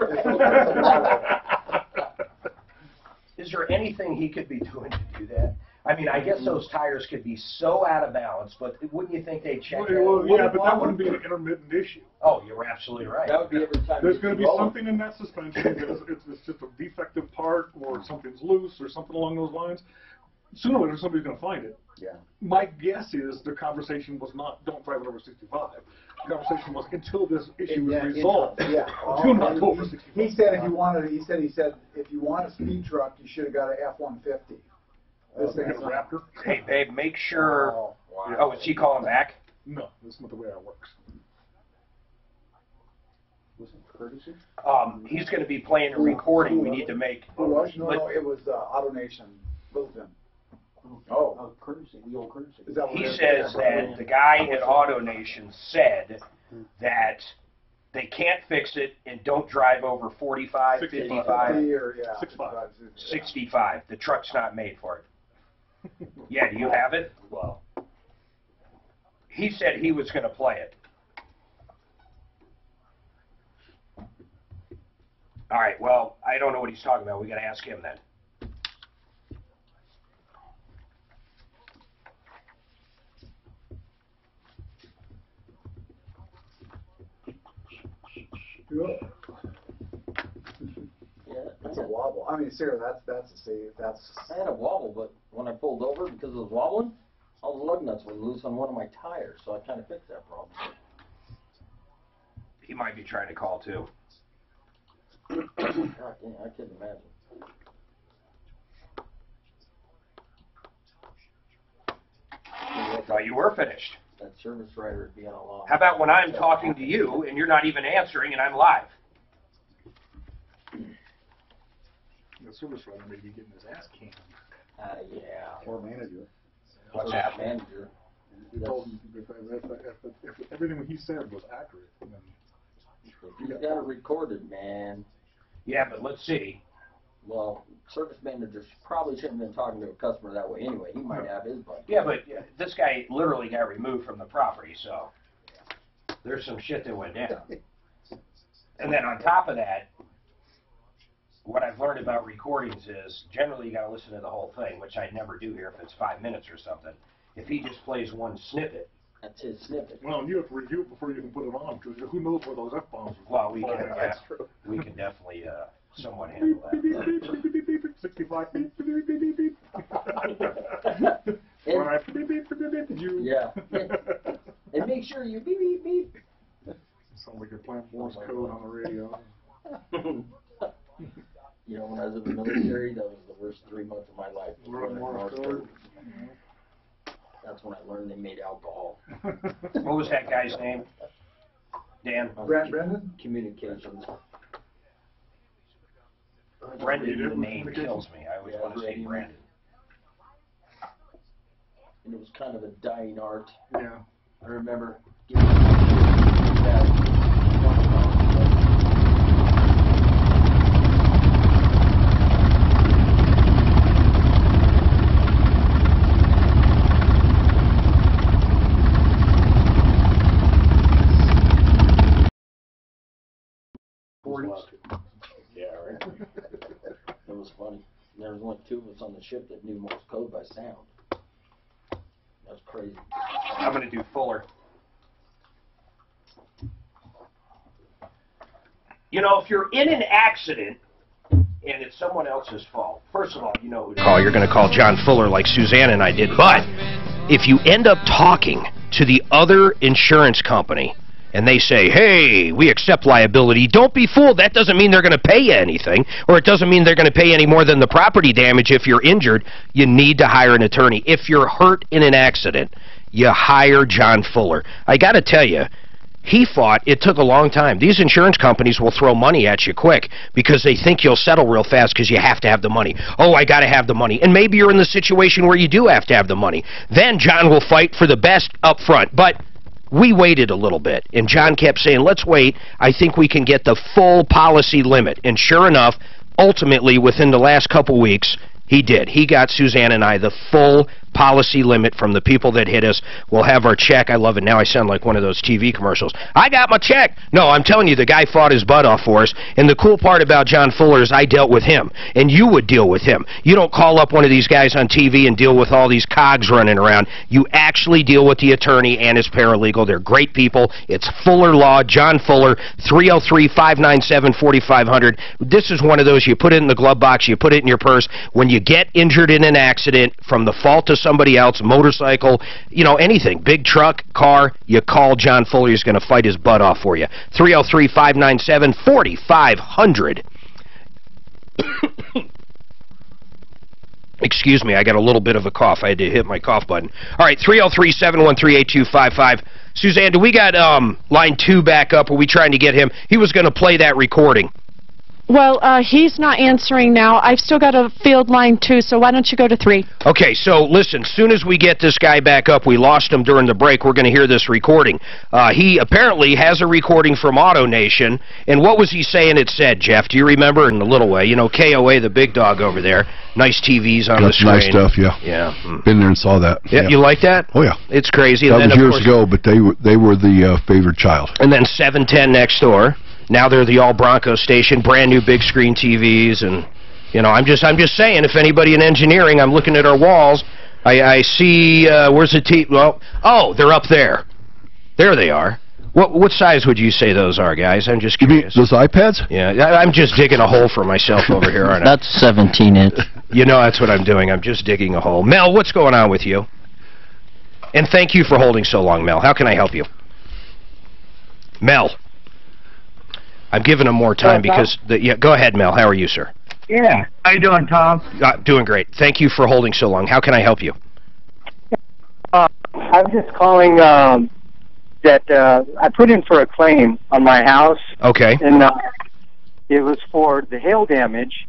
Is there anything he could be doing to do that? I mean, I guess those tires could be so out of balance, but wouldn't you think they'd check that? Well, yeah, but that wouldn't be an intermittent issue. Oh, you're absolutely right. That would be every time. There's going to be something in that suspension. It's just a defective part, or something's loose, or something along those lines. Sooner or later, somebody's going to find it. Yeah. My guess is the conversation was not, don't drive it over 65. The conversation was until this issue is resolved. Yeah. Do not go over 65. He said if you wanted, he said if you want a speed truck, you should have got an F-150. This thing is a Raptor. Hey, babe, make sure. Oh, wow. Oh, is he calling back? No, that's not the way it works. Was it courtesy? He's going to be playing a recording. We need to make. Who was? No, it was AutoNation, Littleton. Oh, courtesy, the old courtesy. Is that what He says that the guy at AutoNation said that they can't fix it and don't drive over 45, 55, 65. The truck's not made for it. Yeah, do you have it? Well, he said he was going to play it. All right, well, I don't know what he's talking about. We got to ask him then. That's a wobble. I mean, seriously, that's. I had a wobble, but when I pulled over because it was wobbling, all the lug nuts were loose on one of my tires, so I kind of fixed that problem. He might be trying to call too. God damn, I couldn't imagine. I thought you were finished. That service writer would be on a long. How about when I'm talking to you and you're not even answering and I'm live? The service writer may be getting his ass canned. Yeah. Or manager. What's that? Manager. He told him if everything he said was accurate, then you got it recorded, man. Yeah, but let's see. Well, service managers probably shouldn't have been talking to a customer that way anyway. He might have his budget. Yeah, but this guy literally got removed from the property, so there's some shit that went down. And then on top of that, what I've learned about recordings is generally you got to listen to the whole thing, which I never do here if it's 5 minutes or something. If he just plays one snippet. That's his snippet. Well, you have to review it before you can put it on, because who knows where those F-bombs are. Well, we can, we can definitely somewhat handle that. 65 beep, Yeah. And make sure you beep, beep, beep. Sounds like you're playing Morse code on the radio. You know, when I was in the military, that was the worst 3 months of my life. Morse code. That's when I learned they made alcohol. What was that guy's name? Dan? Brendan? Communications. Brendan, the name kills me. I always want to say Brendan. And it was kind of a dying art. Yeah. I remember getting that. Yeah, right. It was funny. There was only 2 of us on the ship that knew Morse code by sound. That's crazy. I'm going to do Fuller. You know, if you're in an accident and it's someone else's fault, first of all, you know who to call. You're going to call John Fuller like Suzanne and I did. But if you end up talking to the other insurance company and they say, hey, we accept liability, don't be fooled. That doesn't mean they're going to pay you anything, or it doesn't mean they're going to pay any more than the property damage if you're injured. You need to hire an attorney. If you're hurt in an accident, you hire John Fuller. I got to tell you, He fought. It took a long time. These insurance companies will throw money at you quick because they think you'll settle real fast because you have to have the money. Oh, I got to have the money. And maybe you're in the situation where you do have to have the money. Then John will fight for the best up front. But we waited a little bit, and John kept saying, let's wait. I think we can get the full policy limit. And sure enough, ultimately, within the last couple weeks, he did. He got Suzanne and I the full policy limit from the people that hit us. We'll have our check. I love it. Now I sound like one of those TV commercials. I got my check. No, I'm telling you, the guy fought his butt off for us. And the cool part about John Fuller is I dealt with him, and you would deal with him. You don't call up one of these guys on TV and deal with all these cogs running around. You actually deal with the attorney and his paralegal. They're great people. It's Fuller Law, John Fuller, 303-597-4500. This is one of those, you put it in the glove box, you put it in your purse. When you get injured in an accident from the fault of somebody else, motorcycle, you know, anything, big truck, car, you call John Fuller. He's going to fight his butt off for you. 303-597-4500. Excuse me, I got a little bit of a cough. I had to hit my cough button. All right, 303-713-8255. Suzanne, do we got line 2 back up? Are we trying to get him? He was going to play that recording. Well, he's not answering now. I've still got a field line 2, so why don't you go to 3? Okay, so listen, as soon as we get this guy back up, we lost him during the break, we're going to hear this recording. He apparently has a recording from Auto Nation, and what was he saying it said, Jeff? Do you remember? In a little way. You know, KOA, the big dog over there. Nice TVs on the screen. That's nice stuff, yeah. Yeah. Been there and saw that. Yeah, you like that? Oh, yeah. It's crazy. That and was then, years ago, but they were the favored child. And then 710 next door. Now they're the All Bronco station, brand new big screen TVs, and you know, I'm just saying, if anybody in engineering, I'm looking at our walls, I see where's the TV? Well, oh, they're up there. There they are. What size would you say those are, guys? I'm just curious. You mean those iPads? Yeah, I'm just digging a hole for myself over here, aren't I? That's 17-inch. You know, that's what I'm doing. I'm just digging a hole. Mel, what's going on with you? And thank you for holding so long, Mel. How can I help you? Mel. I'm giving him more time because... yeah, go ahead, Mel. How are you, sir? Yeah. How you doing, Tom? Doing great. Thank you for holding so long. How can I help you? I'm just calling that I put in for a claim on my house. Okay. And it was for the hail damage.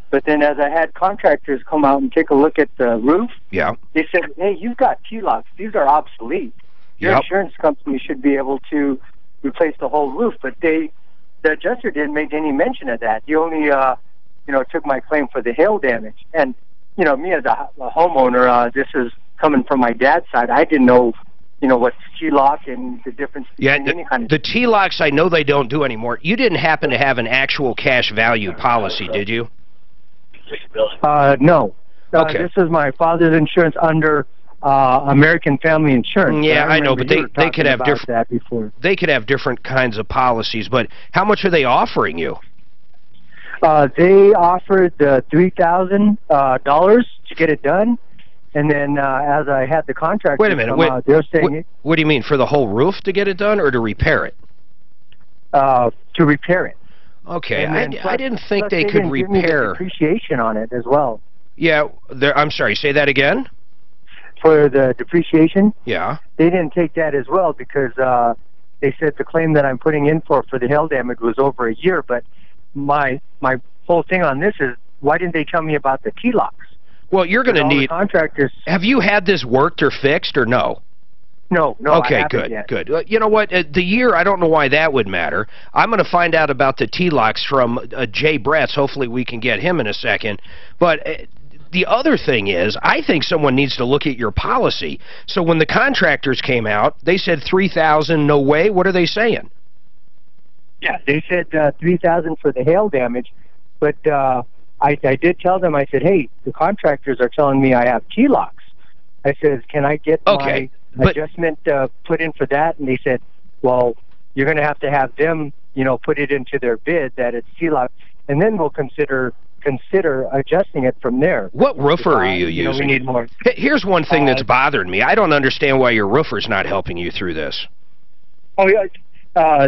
But then as I had contractors come out and take a look at the roof, yeah, they said, hey, you've got T-locks. These are obsolete. Your insurance company should be able to replace the whole roof. But the adjuster didn't make any mention of that. He only, took my claim for the hail damage. And, you know, me as a homeowner, this is coming from my dad's side. I didn't know, what's T-lock and the difference between any kind of... the T-locks, I know they don't do anymore. You didn't happen to have an actual cash value policy, did you? No. Okay. This is my father's insurance under American Family Insurance. Yeah, I know, but they could have that before. They could have different kinds of policies, but how much are they offering you? They offered $3,000 to get it done, and then as I had the contract, wait a minute, they're saying what do you mean, for the whole roof to get it done, or to repair it? To repair it. Okay, I didn't think they could repair. Depreciation on it as well. Yeah, I'm sorry. Say that again. For the depreciation. Yeah. They didn't take that as well because they said the claim that I'm putting in for the hail damage was over a year. But my whole thing on this is, why didn't they tell me about the T-locks? Well, you're going to need contractors. Have you had this worked or fixed or no? No. Okay, good. You know what? The year, I don't know why that would matter. I'm going to find out about the T-locks from Jay Bretz. Hopefully we can get him in a second. But the other thing is, I think someone needs to look at your policy. So when the contractors came out, they said $3,000, no way. What are they saying? Yeah, they said $3,000 for the hail damage. But I did tell them, I said, hey, the contractors are telling me I have T-locks. I said, can I get my adjustment put in for that? And they said, well, you're going to have them, put it into their bid that it's T-lock, and then we'll consider adjusting it from there. What roofer are you using? We need more. Here's one thing that's bothering me. I don't understand why your roofer's not helping you through this. Oh, yeah,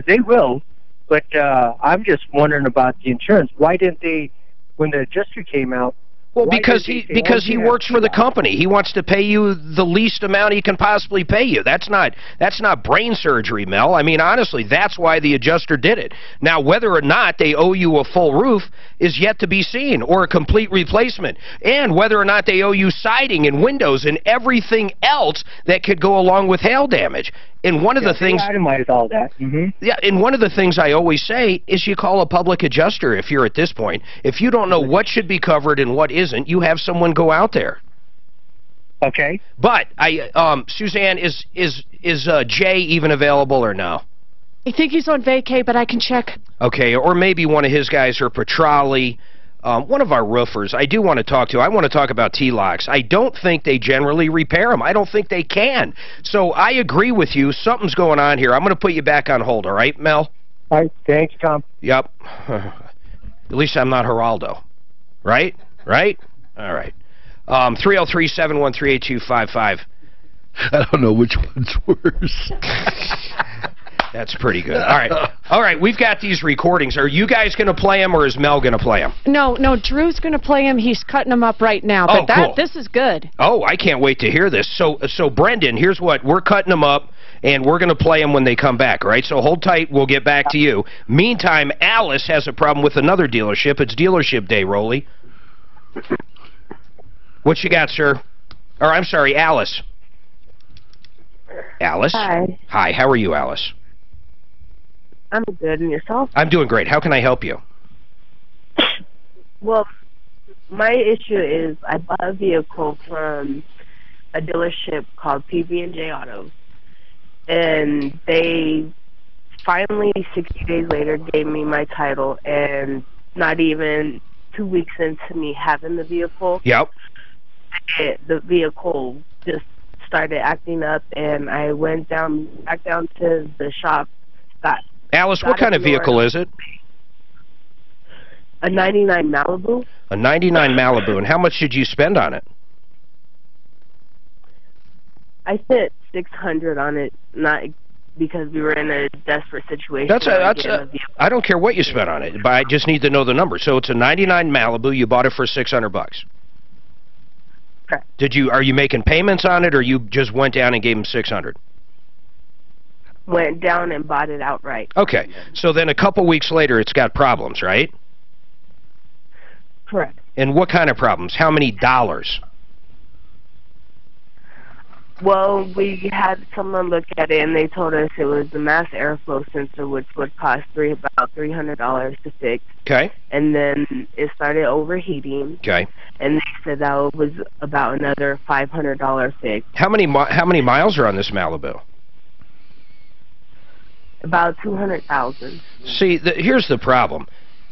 they will, but I'm just wondering about the insurance. Why didn't they, when the adjuster came out, Well, because he works for the company. He wants to pay you the least amount he can possibly pay you. That's not brain surgery, Mel. I mean, honestly, that's why the adjuster did it. Now, whether or not they owe you a full roof is yet to be seen, or a complete replacement, and whether or not they owe you siding and windows and everything else that could go along with hail damage. And one of the things, itemized all that. yeah, and one of the things I always say is you call a public adjuster if you're at this point. If you don't know what should be covered and what isn't, you have someone go out there. Okay. But Suzanne, is Jay even available or no? I think he's on vacay, but I can check. Okay, or maybe one of his guys, or Petrali. One of our roofers I do want to talk to. I want to talk about T-locks. I don't think they generally repair them. I don't think they can. So I agree with you. Something's going on here. I'm going to put you back on hold, all right, Mel? All right. Thanks, Tom. Yep. At least I'm not Geraldo. Right? Right? All right. 303-713-8255. I don't know which one's worse. That's pretty good. All right. All right, we've got these recordings. Are you guys going to play them, or is Mel going to play them? No, Drew's going to play them. He's cutting them up right now. But cool. This is good. Oh, I can't wait to hear this. So Brendan, here's what. We're cutting them up, and we're going to play them when they come back, all right? So hold tight. We'll get back to you. Meantime, Alice has a problem with another dealership. It's dealership day, Rolly. What you got, sir? Or, I'm sorry, Alice. Alice? Hi. Hi, how are you, Alice? I'm good, and yourself? I'm doing great. How can I help you? Well, my issue is I bought a vehicle from a dealership called PB&J Autos, and they finally, 60 days later, gave me my title, and not even 2 weeks into me having the vehicle, yep, the vehicle just started acting up, and I went back down to the shop. Alice, what kind of vehicle is it? A 99 Malibu. A 99 Malibu. And how much did you spend on it? I spent $600 on it, not because we were in a desperate situation. I don't care what you spent on it, but I just need to know the number. So it's a 99 Malibu. You bought it for $600. Correct. Are you making payments on it, or you just went down and gave him $600? Went down and bought it outright. Okay. So then a couple weeks later, it's got problems, right? Correct. And what kind of problems? How many dollars? Well, we had someone look at it, and they told us it was the mass airflow sensor, which would cost about $300 to fix. Okay. And then it started overheating. Okay. And they said that was about another $500 fix. How many miles are on this Malibu? About 200,000. See, here's the problem.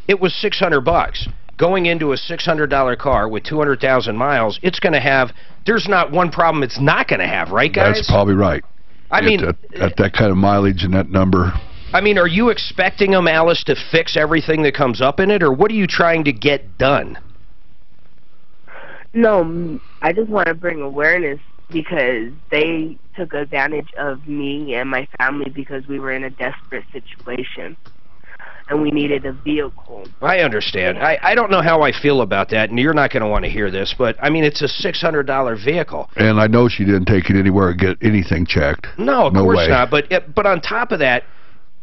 It was $600. Going into a $600 car with 200,000 miles, it's going to have, there's not one problem it's not going to have, right, guys? That's probably right. I mean, at that kind of mileage and that number. I mean, are you expecting them, Alice, to fix everything that comes up in it, or what are you trying to get done? No, I just want to bring awareness, because they took advantage of me and my family because we were in a desperate situation and we needed a vehicle. I understand. I don't know how I feel about that, and you're not going to want to hear this, but, I mean, it's a $600 vehicle. And I know she didn't take it anywhere and get anything checked. No, of course not. But on top of that,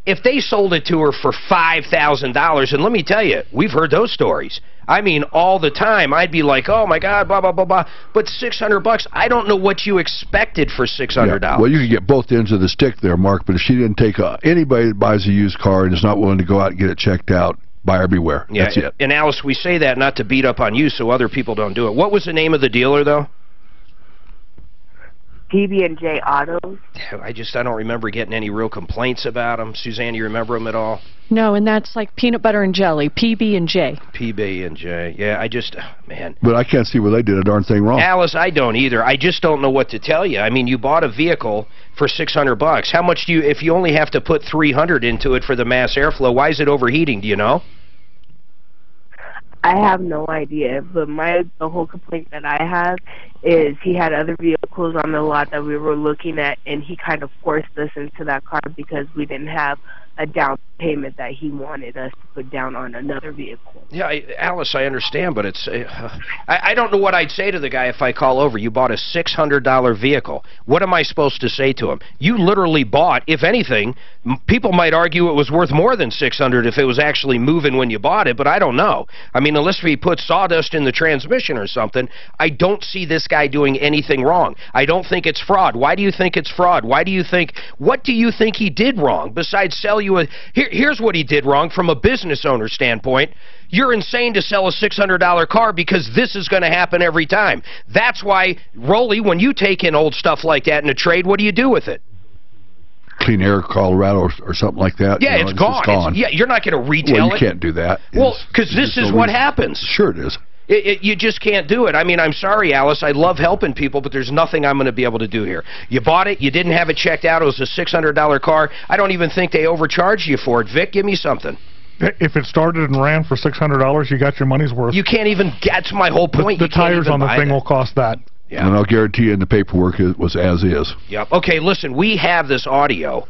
if they sold it to her for $5,000, and let me tell you, we've heard those stories. I mean, all the time, I'd be like, oh, my God, blah, blah, blah, blah. But $600, I don't know what you expected for $600. Yeah. Well, you could get both ends of the stick there, Mark, but if she didn't take anybody that buys a used car and is not willing to go out and get it checked out, buyer beware. Yeah, that's it. And, Alice, we say that not to beat up on you so other people don't do it. What was the name of the dealer, though? PB&J Autos. I don't remember getting any real complaints about them. Suzanne, you remember them at all? No, and that's like peanut butter and jelly, PB&J. PB&J. Yeah, man. But I can't see where they did a darn thing wrong. Alice, I don't either. I just don't know what to tell you. I mean, you bought a vehicle for $600. How much if you only have to put $300 into it for the mass airflow, why is it overheating? Do you know? I have no idea, but the whole complaint that I have is he had other vehicles on the lot that we were looking at, and he kind of forced us into that car because we didn't have a down payment that he wanted us to put down on another vehicle. Yeah, Alice, I understand, but it's I don't know what I'd say to the guy if I call over. You bought a $600 vehicle. What am I supposed to say to him? You literally bought, if anything, people might argue it was worth more than $600 if it was actually moving when you bought it, but I don't know. I mean, unless he put sawdust in the transmission or something, I don't see this guy doing anything wrong. I don't think it's fraud. Why do you think it's fraud? What do you think he did wrong besides sell you a... Here's what he did wrong from a business owner standpoint. You're insane to sell a $600 car because this is going to happen every time. That's why, Rolly, when you take in old stuff like that in a trade, what do you do with it? Clean Air Colorado or something like that. Yeah, it's gone. Yeah, you're not going to retail it. Well, you can't do that. Well, because this is what happens. Sure it is. You just can't do it. I mean, I'm sorry, Alice. I love helping people, but there's nothing I'm going to be able to do here. You bought it. You didn't have it checked out. It was a $600 car. I don't even think they overcharged you for it. Vic, give me something. If it started and ran for $600, you got your money's worth. You can't even... That's my whole point. The tires on the thing will cost that. Yeah. And I'll guarantee you in the paperwork it was as is. Yep. Okay, listen, we have this audio.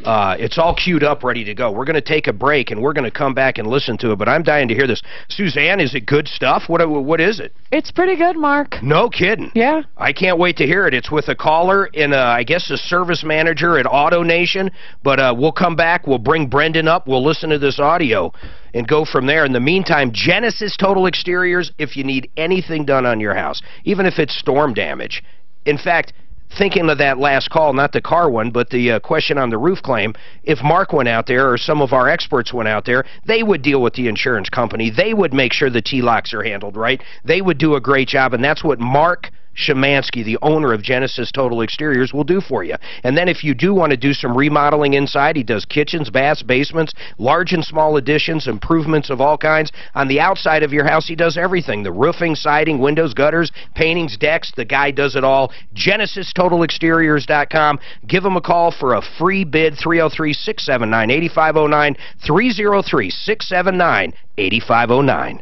It's all queued up, ready to go. We're going to take a break, and we're going to come back and listen to it, but I'm dying to hear this. Suzanne, is it good stuff? What is it? It's pretty good, Mark. No kidding. Yeah. I can't wait to hear it. It's with a caller and, I guess, a service manager at Auto Nation, but we'll come back. We'll bring Brendan up. We'll listen to this audio and go from there. In the meantime, Genesis Total Exteriors, if you need anything done on your house, even if it's storm damage. In fact, thinking of that last call, not the car one, but the question on the roof claim, if Mark went out there or some of our experts went out there, they would deal with the insurance company. They would make sure the T-locks are handled right. They would do a great job, and that's what Mark Szymanski, the owner of Genesis Total Exteriors, will do for you. And then if you do want to do some remodeling inside, he does kitchens, baths, basements, large and small additions, improvements of all kinds. On the outside of your house, he does everything. The roofing, siding, windows, gutters, paintings, decks. The guy does it all. GenesisTotalExteriors.com. Give him a call for a free bid, 303-679-8509, 303-679-8509.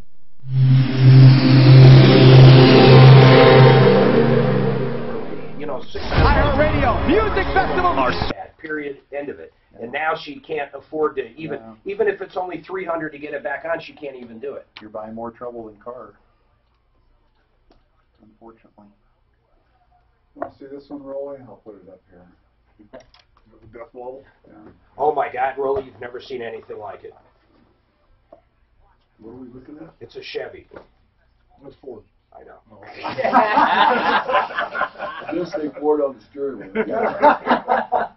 iHeartRadio Music Festival. Period. End of it. And now she can't afford to even if it's only $300 to get it back on, she can't even do it. You're buying more trouble than car. Unfortunately. Want to see this one, Rolly? I'll put it up here. The death wall. Yeah. Oh my God, Rolly, you've never seen anything like it. What are we looking at? It's a Chevy. What's for? I know. Just say Ford on the steering wheel.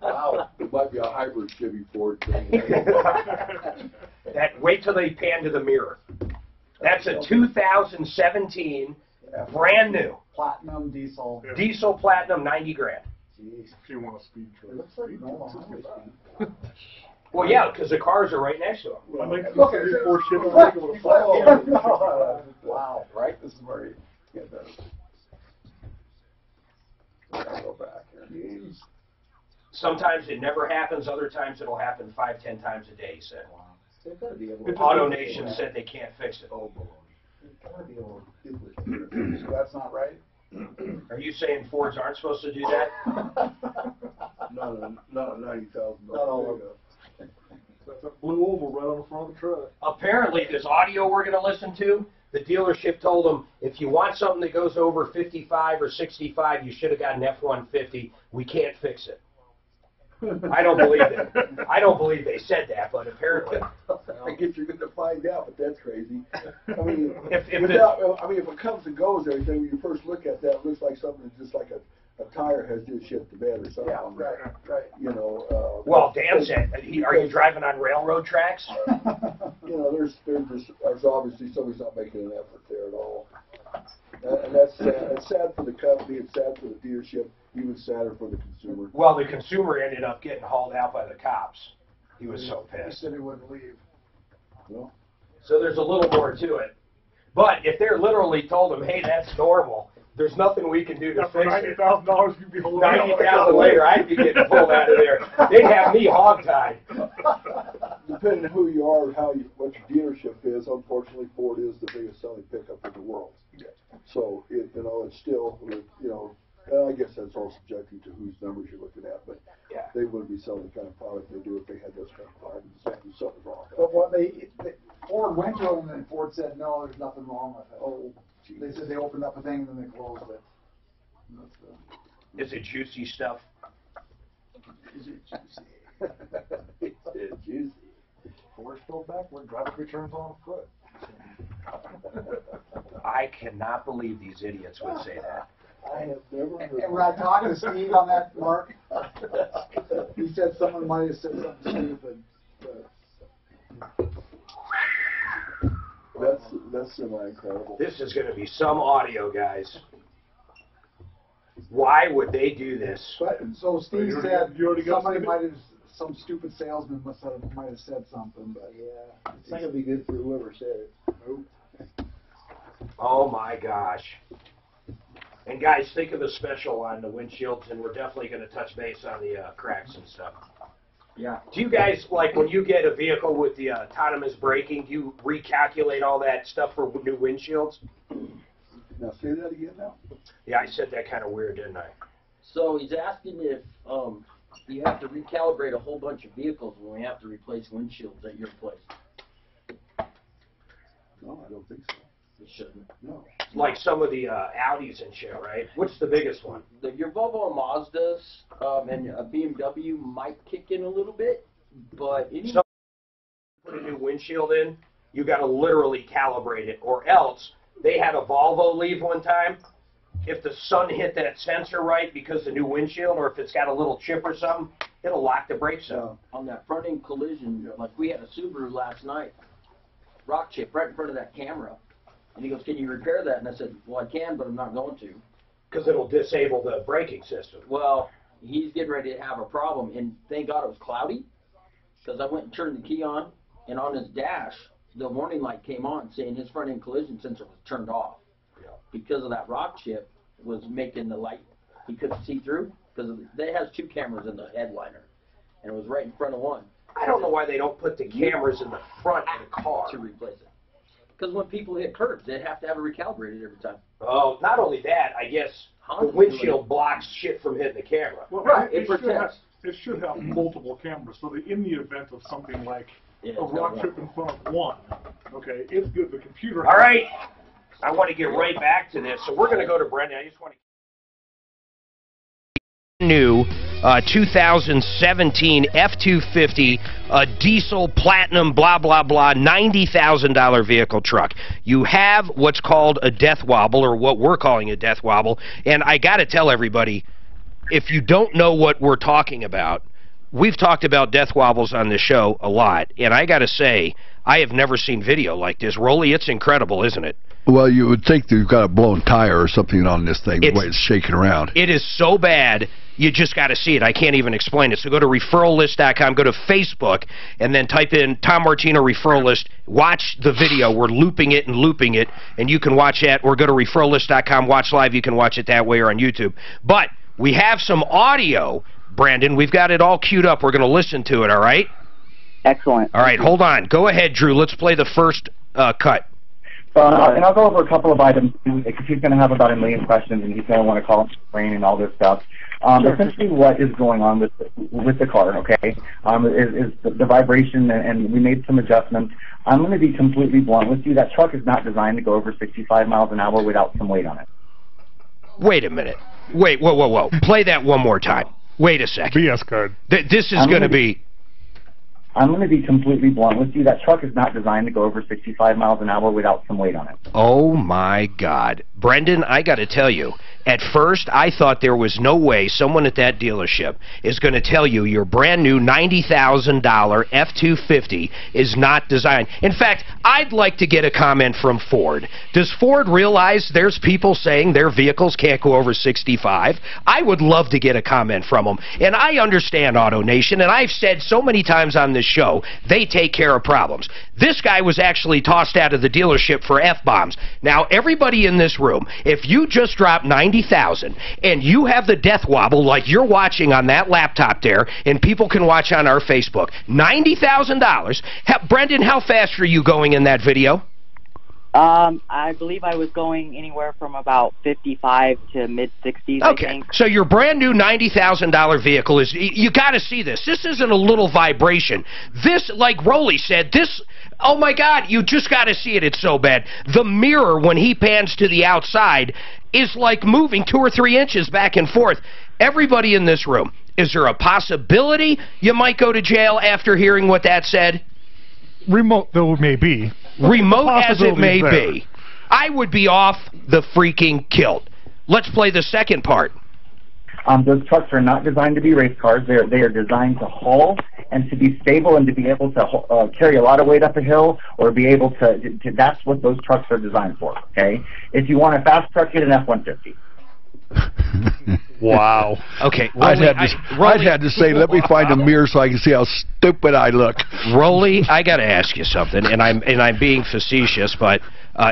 Wow, it might be a hybrid Chevy Ford thing. Wait till they pan to the mirror. That's a 2017, brand new. Platinum diesel. Yeah. Diesel Platinum, 90 grand. Jeez. If you want a speed truck. It looks like normal highway speed. Well, yeah, because the cars are right next to them. Well, Wow, right? This is where you get that. Go back here. Sometimes it never happens. Other times it'll happen 5-10 times a day, he said. Wow. They've got to be able to Auto Nation said they can't fix it. Oh, boy. They've got to be able to do it. So that's not right? Are you saying Fords aren't supposed to do that? Not a $90,000. Not all of it. That's a blue oval right on the front of the truck. Apparently, this audio we're going to listen to, the dealership told them, if you want something that goes over 55 or 65, you should have got an F-150. We can't fix it. I don't believe it. I don't believe they said that, but apparently. I guess you're going to find out, but that's crazy. I mean, if it comes and goes, everything, when you first look at that, it looks like something that's just like a tire has just shit to bed or something. Yeah, right. You know. Well, Dan said, are you driving on railroad tracks? You know, there's obviously somebody's not making an effort there at all. And that's sad. It's sad for the company. It's sad for the dealership. Even sadder for the consumer. Well, the consumer ended up getting hauled out by the cops. He was so He pissed. said he wouldn't leave. Well, so there's a little more to it. But if they're literally told him, hey, that's normal, there's nothing we can do to fix it. $90,000 you'd be holding $90,000 later, I'd be getting pulled out of there. They'd have me hogtied. depending on who you are and what your dealership is, unfortunately, Ford is the biggest selling pickup in the world. So, it's still, and I guess that's all subjective to whose numbers you're looking at, but they wouldn't be selling the kind of product they do if they had those kind of problems. Something's wrong. But what Ford went to them and Ford said, no, there's nothing wrong with it. Oh, they said they opened up a thing and then they closed it. Is it juicy stuff? Is it juicy? It's juicy. Ford's still backward, driver returns on foot. I cannot believe these idiots would say that. I have never heard. And when I talked to Steve on that, Mark, he said someone might have said something stupid. That's semi-incredible. This is going to be some audio, guys. Why would they do this? But, so Steve said somebody might have, some stupid salesman might have said something, but yeah, it's not going to be good for whoever said it. Nope. Oh my gosh. And guys, think of the special on the windshields, and we're definitely going to touch base on the cracks and stuff. Yeah. Do you guys, like, when you get a vehicle with the autonomous braking, do you recalculate all that stuff for new windshields? Now, say that again now. Yeah, I said that kind of weird, didn't I? So he's asking if you have to recalibrate a whole bunch of vehicles when we have to replace windshields at your place. No, I don't think so. It shouldn't. No. Like some of the Audis and shit, right? What's the biggest one? Your Volvo and Mazdas and a BMW might kick in a little bit, but So put a new windshield in, you got to literally calibrate it, or else they had a Volvo leave one time. If the sun hit that sensor right because the new windshield, or if it's got a little chip or something, it'll lock the brakes up. On that front end collision, like we had a Subaru last night, rock chip right in front of that camera. And he goes, can you repair that? And I said, well, I can, but I'm not going to. Because it'll disable the braking system. Well, he's getting ready to have a problem, and thank God it was cloudy, because I went and turned the key on, and on his dash, the warning light came on saying his front end collision sensor was turned off. Yeah. Because of that rock chip was making the light, he couldn't see through, because it has two cameras in the headliner, and it was right in front of one. I don't know why they don't put the cameras in the front of the car. To replace it. Because when people hit curbs, they have to have it recalibrated every time. Oh, not only that, I guess the windshield blocks shit from hitting the camera. Well, right, it should have multiple cameras, so that in the event of something like a rock chip in front of one, okay, it's good. The computer. All right, I want to get right back to this, so we're going to go to Brendan. I just want to. New 2017 F-250, a diesel platinum blah blah blah $90,000 vehicle truck. You have what's called a death wobble, or what we're calling a death wobble, and I got to tell everybody, if you don't know what we're talking about, we've talked about death wobbles on this show a lot, and I got to say, I have never seen video like this. Rolly, it's incredible, isn't it? Well, you would think that you've got a blown tire or something on this thing, the way it's shaking around. It is so bad, you just got to see it. I can't even explain it. So go to referrallist.com, go to Facebook, and then type in Tom Martino Referral List. Watch the video. We're looping it, and you can watch that, or go to referrallist.com, watch live. You can watch it that way or on YouTube. But we have some audio, Brandon. We've got it all queued up. We're going to listen to it, all right? Excellent. All right, hold on. Go ahead, Drew. Let's play the first cut. And I'll go over a couple of items, because he's going to have about 1 million questions, and he's going to want to call it brain and all this stuff. Essentially, what is going on with the car, okay, is the vibration, and we made some adjustments. I'm going to be completely blunt with you. That truck is not designed to go over 65 miles an hour without some weight on it. Wait a minute. Wait, whoa. Play that one more time. Wait a second. BS card. This is going to be... I'm going to be completely blunt with you. That truck is not designed to go over 65 miles an hour without some weight on it. Oh, my God. Brendan, I got to tell you, at first I thought there was no way someone at that dealership is going to tell you your brand new $90,000 F-250 is not designed. In fact, I'd like to get a comment from Ford. Does Ford realize there's people saying their vehicles can't go over 65? I would love to get a comment from them. And I understand Auto Nation, and I've said so many times on this show, they take care of problems. This guy was actually tossed out of the dealership for F-bombs. Now, everybody in this room room, if you just dropped $90,000 and you have the death wobble like you're watching on that laptop there, and people can watch on our Facebook, $90,000. Brendan, how fast are you going in that video? I believe I was going anywhere from about 55 to mid-60s, I think. So your brand new $90,000 vehicle is, you got to see this. This isn't a little vibration. This, like Rolly said, this, oh my God, you just got to see it. It's so bad. The mirror, when he pans to the outside, is like moving 2 or 3 inches back and forth. Everybody in this room, is there a possibility you might go to jail after hearing what that said? Remote though it may be. Remote as it may be. I would be off the freaking kilt. Let's play the second part. Those trucks are not designed to be race cars. They are designed to haul and to be stable and to be able to carry a lot of weight up a hill or be able to that's what those trucks are designed for, okay? If you want a fast truck, get an F-150. Wow. Okay. Rolly, I'd had to say, let me find a mirror so I can see how stupid I look. Rolly, I got to ask you something, and I'm being facetious, but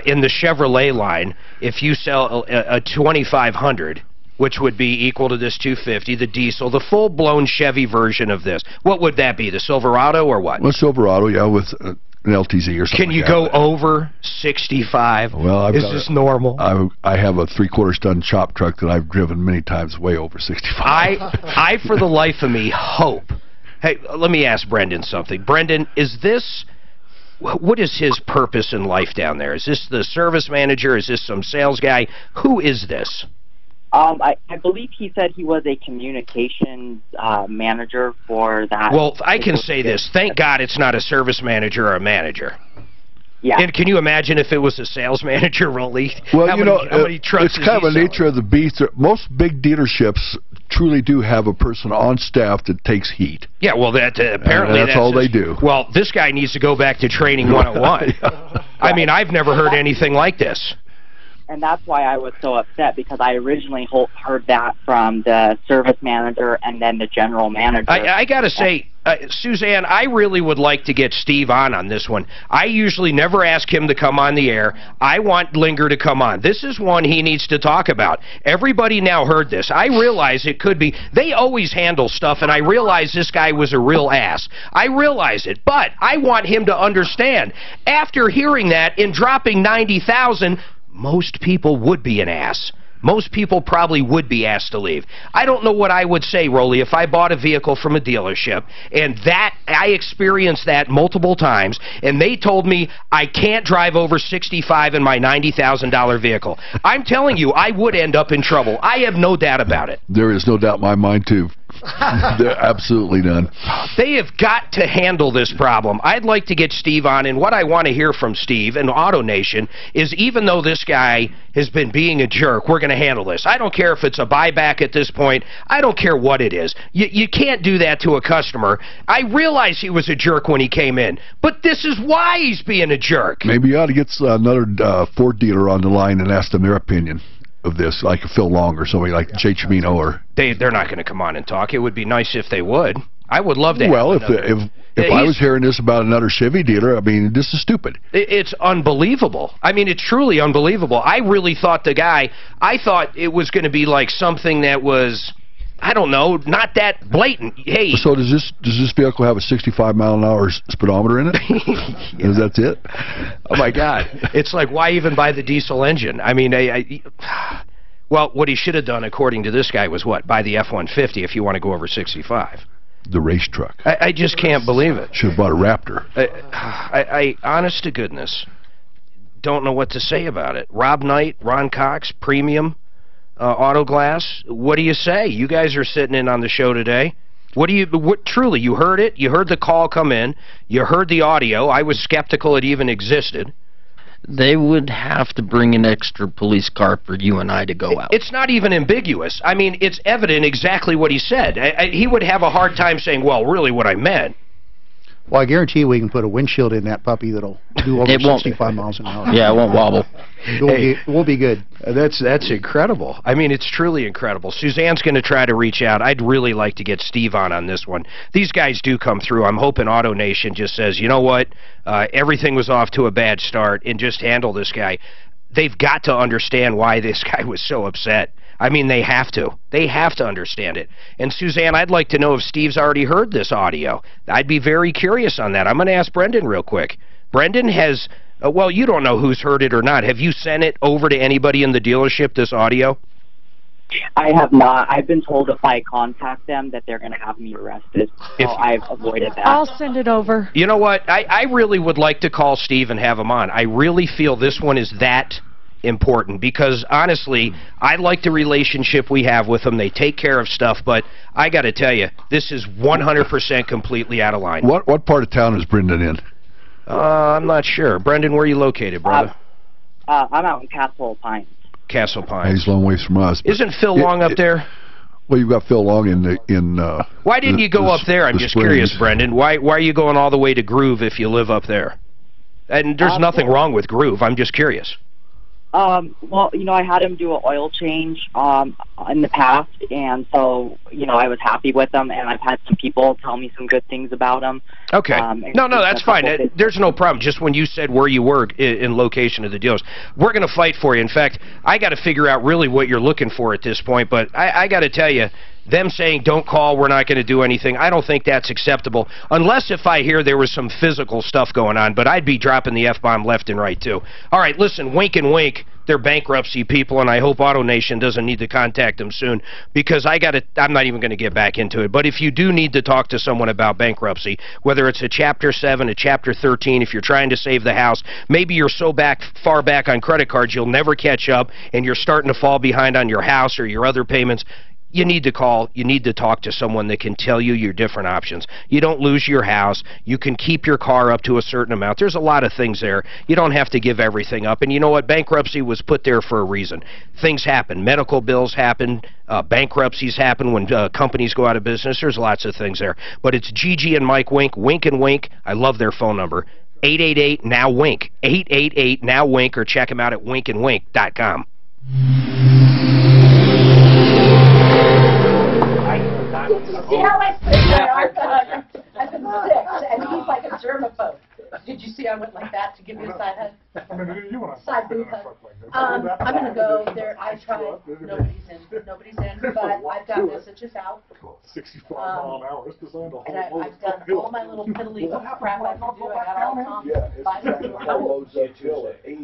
in the Chevrolet line, if you sell a 2500, which would be equal to this 250, the diesel, the full-blown Chevy version of this, what would that be? The Silverado or what? Well, Silverado, yeah, with an LTZ or something. Can you go over 65? Well, is this normal? I have a 3/4 ton chop truck that I've driven many times way over 65. I for the life of me, hope. Hey, let me ask Brendan something. Brendan, is this, what is his purpose in life down there? Is this the service manager? Is this some sales guy? Who is this? I believe he said he was a communications manager for that. Well, I can say this. Thank God it's not a service manager or a manager. Yeah. And can you imagine if it was a sales manager, Rolly? Well, how many trucks it's kind of a nature of the beast. Most big dealerships truly do have a person on staff that takes heat. Yeah, well, that apparently that's all they do. Well, this guy needs to go back to training 101. I mean, I've never heard anything like this. And that's why I was so upset, because I originally heard that from the service manager and then the general manager. I got to say, Suzanne, I really would like to get Steve on this one. I usually never ask him to come on the air. I want Linger to come on. This is one he needs to talk about. Everybody now heard this. I realize it could be, they always handle stuff, and I realize this guy was a real ass. I realize it, but I want him to understand. After hearing that and dropping 90,000, most people would be an ass. Most people probably would be asked to leave. I don't know what I would say, Rolly, if I bought a vehicle from a dealership, and that I experienced that multiple times, and they told me I can't drive over 65 in my $90,000 vehicle. I'm telling you, I would end up in trouble. I have no doubt about it. There is no doubt in my mind, too. They're absolutely none. They have got to handle this problem. I'd like to get Steve on, and what I want to hear from Steve and Auto Nation is, even though this guy has been being a jerk, we're going to handle this. I don't care if it's a buyback at this point. I don't care what it is. You can't do that to a customer. I realize he was a jerk when he came in, but this is why he's being a jerk. Maybe you ought to get another Ford dealer on the line and ask them their opinion of this, like Phil Long or somebody like Jay Chimino. Or they're not going to come on and talk. It would be nice if they would. I would love to. Well, if I was hearing this about another Chevy dealer, I mean, this is stupid. It's unbelievable. I mean, it's truly unbelievable. I really thought I thought it was going to be like something that was, I don't know, not that blatant. Hey. So does this vehicle have a 65-mile-an-hour speedometer in it? Yeah. That's it? Oh my God! It's like, why even buy the diesel engine? I mean, well, what he should have done, according to this guy, was what? Buy the F-150 if you want to go over 65. The race truck. I just can't believe it. Should have bought a Raptor. I honest to goodness, don't know what to say about it. Rob Knight, Ron Cox, Premium Auto Glass. What do you say? You guys are sitting in on the show today. Truly, you heard it. You heard the call come in. You heard the audio. I was skeptical it even existed. They would have to bring an extra police car for you and I to go out. It's not even ambiguous. I mean, it's evident exactly what he said. He would have a hard time saying, well, really what I meant. Well, I guarantee you we can put a windshield in that puppy that'll do over 65 miles an hour. Yeah, it won't wobble. It will be good. That's incredible. I mean, it's truly incredible. Suzanne's going to try to reach out. I'd really like to get Steve on this one. These guys do come through. I'm hoping Auto Nation just says, you know what, everything was off to a bad start, and just handle this guy. they've got to understand why this guy was so upset. I mean, they have to. They have to understand it. And, Suzanne, I'd like to know if Steve's already heard this audio. I'd be very curious on that. I'm going to ask Brendan real quick. Brendan has, well, you don't know who's heard it or not. Have you sent it over to anybody in the dealership, this audio? I have not. I've been told if I contact them that they're going to have me arrested, so I've avoided that. I'll send it over. You know what? I really would like to call Steve and have him on. I really feel this one is that important because, honestly, I like the relationship we have with them. They take care of stuff, but I got to tell you, this is 100% completely out of line. What part of town is Brendan in? I'm not sure. Brendan, where are you located, brother? I'm out in Castle Pines. Castle Pines. He's a long ways from us. Isn't Phil Long up there? Well, you've got Phil Long in why didn't you go up there? I'm just curious, Brendan. Why are you going all the way to Groove if you live up there? And there's nothing wrong with Groove. I'm just curious. Well, you know, I had him do an oil change in the past, and so, you know, I was happy with him, and I've had some people tell me some good things about him. Okay. No, that's fine. There's no problem. Just when you said where you were in location of the dealers, we're going to fight for you. In fact, I got to figure out really what you're looking for at this point, but I got to tell you, them saying, don't call, we're not going to do anything, I don't think that's acceptable, unless if I hear there was some physical stuff going on, but I'd be dropping the F-bomb left and right, too. All right, listen, wink and wink, they're bankruptcy people, and I hope AutoNation doesn't need to contact them soon, because I'm not even going to get back into it, but if you do need to talk to someone about bankruptcy, whether it's a Chapter 7, a Chapter 13, if you're trying to save the house, maybe you're so far back on credit cards you'll never catch up, and you're starting to fall behind on your house or your other payments, you need to call, you need to talk to someone that can tell you your different options. You don't lose your house. You can keep your car up to a certain amount. There's a lot of things there. You don't have to give everything up. And you know what? Bankruptcy was put there for a reason. Things happen. Medical bills happen. Bankruptcies happen when companies go out of business. There's lots of things there. But it's Gigi and Mike Wink. Wink and Wink. I love their phone number. 888-NOW-WINK. 888-NOW-WINK, or check them out at winkandwink.com. See how I sit there? I've been sick, and he's like a germaphobe. Did you see I went like that to give you a side hug? Side boob hug. I'm going to go there. I tried. Nobody's in, but I've got messages out. 65 mile an hour. It's designed to hold. And I've done all my little piddly crap I can do. I got all Tom.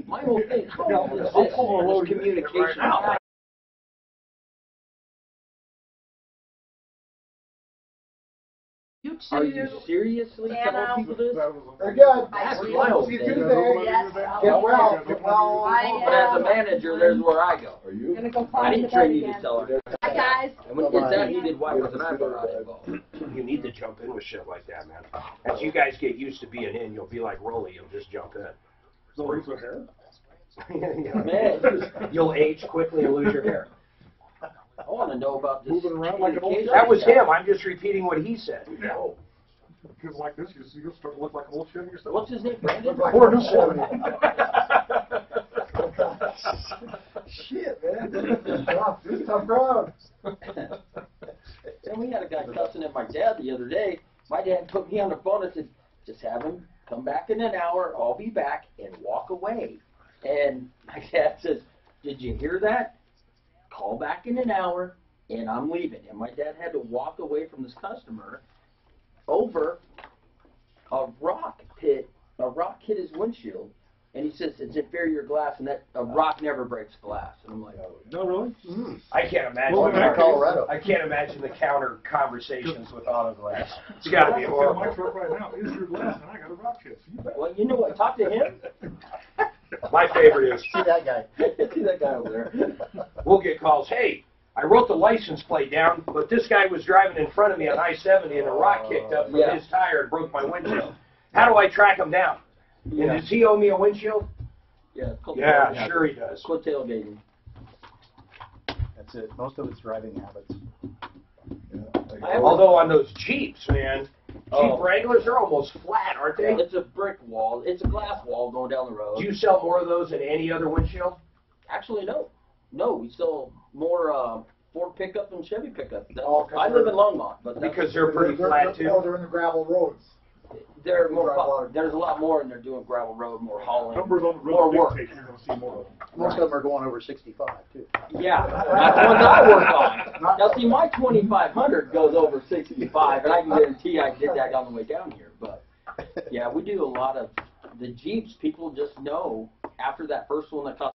My whole thing is communication. Are you seriously telling people this? Very good. That's my whole thing. Get well. Get well. But as a manager, there's where I go. Are you? Gonna go I find didn't the train bed you to again. tell her. Hi, guys. And when it's that heated, why wasn't I involved? You need to jump in with shit like that, man. As you guys get used to being in, you'll be like Rolly. You'll just jump in. So lose your hair? Yeah, man. You'll age quickly and lose your hair. I want to know about this. Moving around like an old shit. That was him. I'm just repeating what he said. No. Because like this, you'll start to look like an old shit yourself. What's his name, Brandon? Poor new Shit, man. This is a tough crowd. And we had a guy cussing at my dad the other day. My dad put me on the phone and said, just have him come back in an hour, I'll be back, and walk away. And my dad says, did you hear that? Call back in an hour, and I'm leaving. And my dad had to walk away from this customer over a rock hit his windshield. And he says, it's inferior glass, and that a rock never breaks glass. And I'm like, oh, no, really? Mm. I can't imagine. Well, in Colorado. I can't imagine the counter conversations with auto glass. It's got to be horrible. My truck right now is your glass, and I got a rock hit. Well, you know what? Talk to him. My favorite is See that guy. See that guy over there. We'll get calls. Hey, I wrote the license plate down, but this guy was driving in front of me on I-70, and a rock kicked up from his tire and broke my windshield. How do I track him down? And does he owe me a windshield? Yeah, sure he does. Quit tailgating. That's it. Most of it's driving habits. Although on those Jeeps, man, Jeep Wranglers are almost flat, aren't they? It's a brick wall. It's a glass wall going down the road. Do you sell more of those than any other windshield? Actually, no. No, we sell more Ford pickup and Chevy pickup. I live in Longmont, but because they're pretty flat too. No, they're in the gravel roads. They're more. There's a lot more, and they're doing gravel road, more hauling, Numbers on the more road work. dictate you're going to see more of them. Most of them are going over 65 too. Yeah, that's the ones I work on. Now, see, my 2500 goes over 65, and I can guarantee I did that on the way down here. But yeah, we do a lot of the Jeeps. People just know after that first one that cost.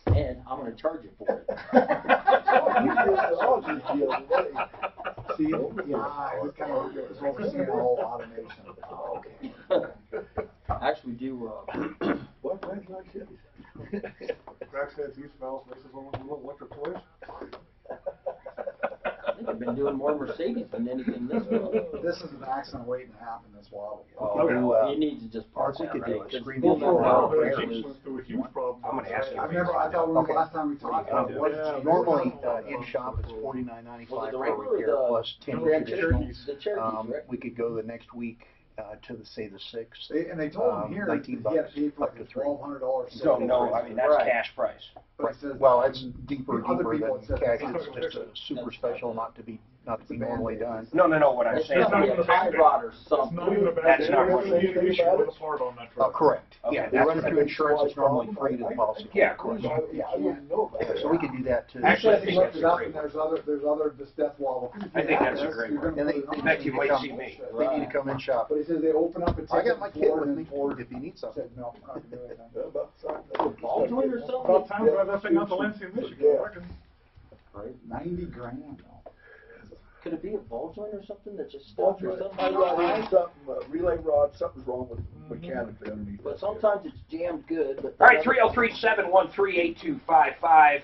And I'm going to charge you for it. See, yeah, it's kind of overseeing the whole automation. Oh, okay. Actually, we do. What brings like cities? Cracks heads, east valves, mixes on little electric toys. I think I've been doing more Mercedes than anything this month. This is an accident waiting to happen this wobble. Oh, you need to just park that, right? I'm going to ask you. I remember, I thought when the last time we talked about it, Normally, in shop, it's $49.95 for repair plus 10 traditional. We could go the next week to the, say, the 6th. And they told him here, he had to pay for like $1,200. So, no, I mean, that's cash price. But it says, Well, it's deeper than said cash. It's just a super special, not to be normally done. No, what I'm saying. It's not even a tie rod or something. That's not what you need to issue with a part on that truck. Correct. Okay, Yeah, they run it through insurance. It's normally free to the policy. Yeah, of course. So we can do that too. Actually, I think that's a great there's other just death wobble. I think that's a great one. And you might see me. They need to come in shop. But he says they open up a ticket. I got my kid with me if you need something. Said, no, I'm not going to do anything. Ball joint or something? About time to drive that thing out to Lansing, Michigan, I reckon. Right, 90 grand. Could it be a ball joint or something that just Well, stops or something? relay rod, something's wrong with mechanically underneath. But sometimes it's jammed good. But All right, 303-713-8255.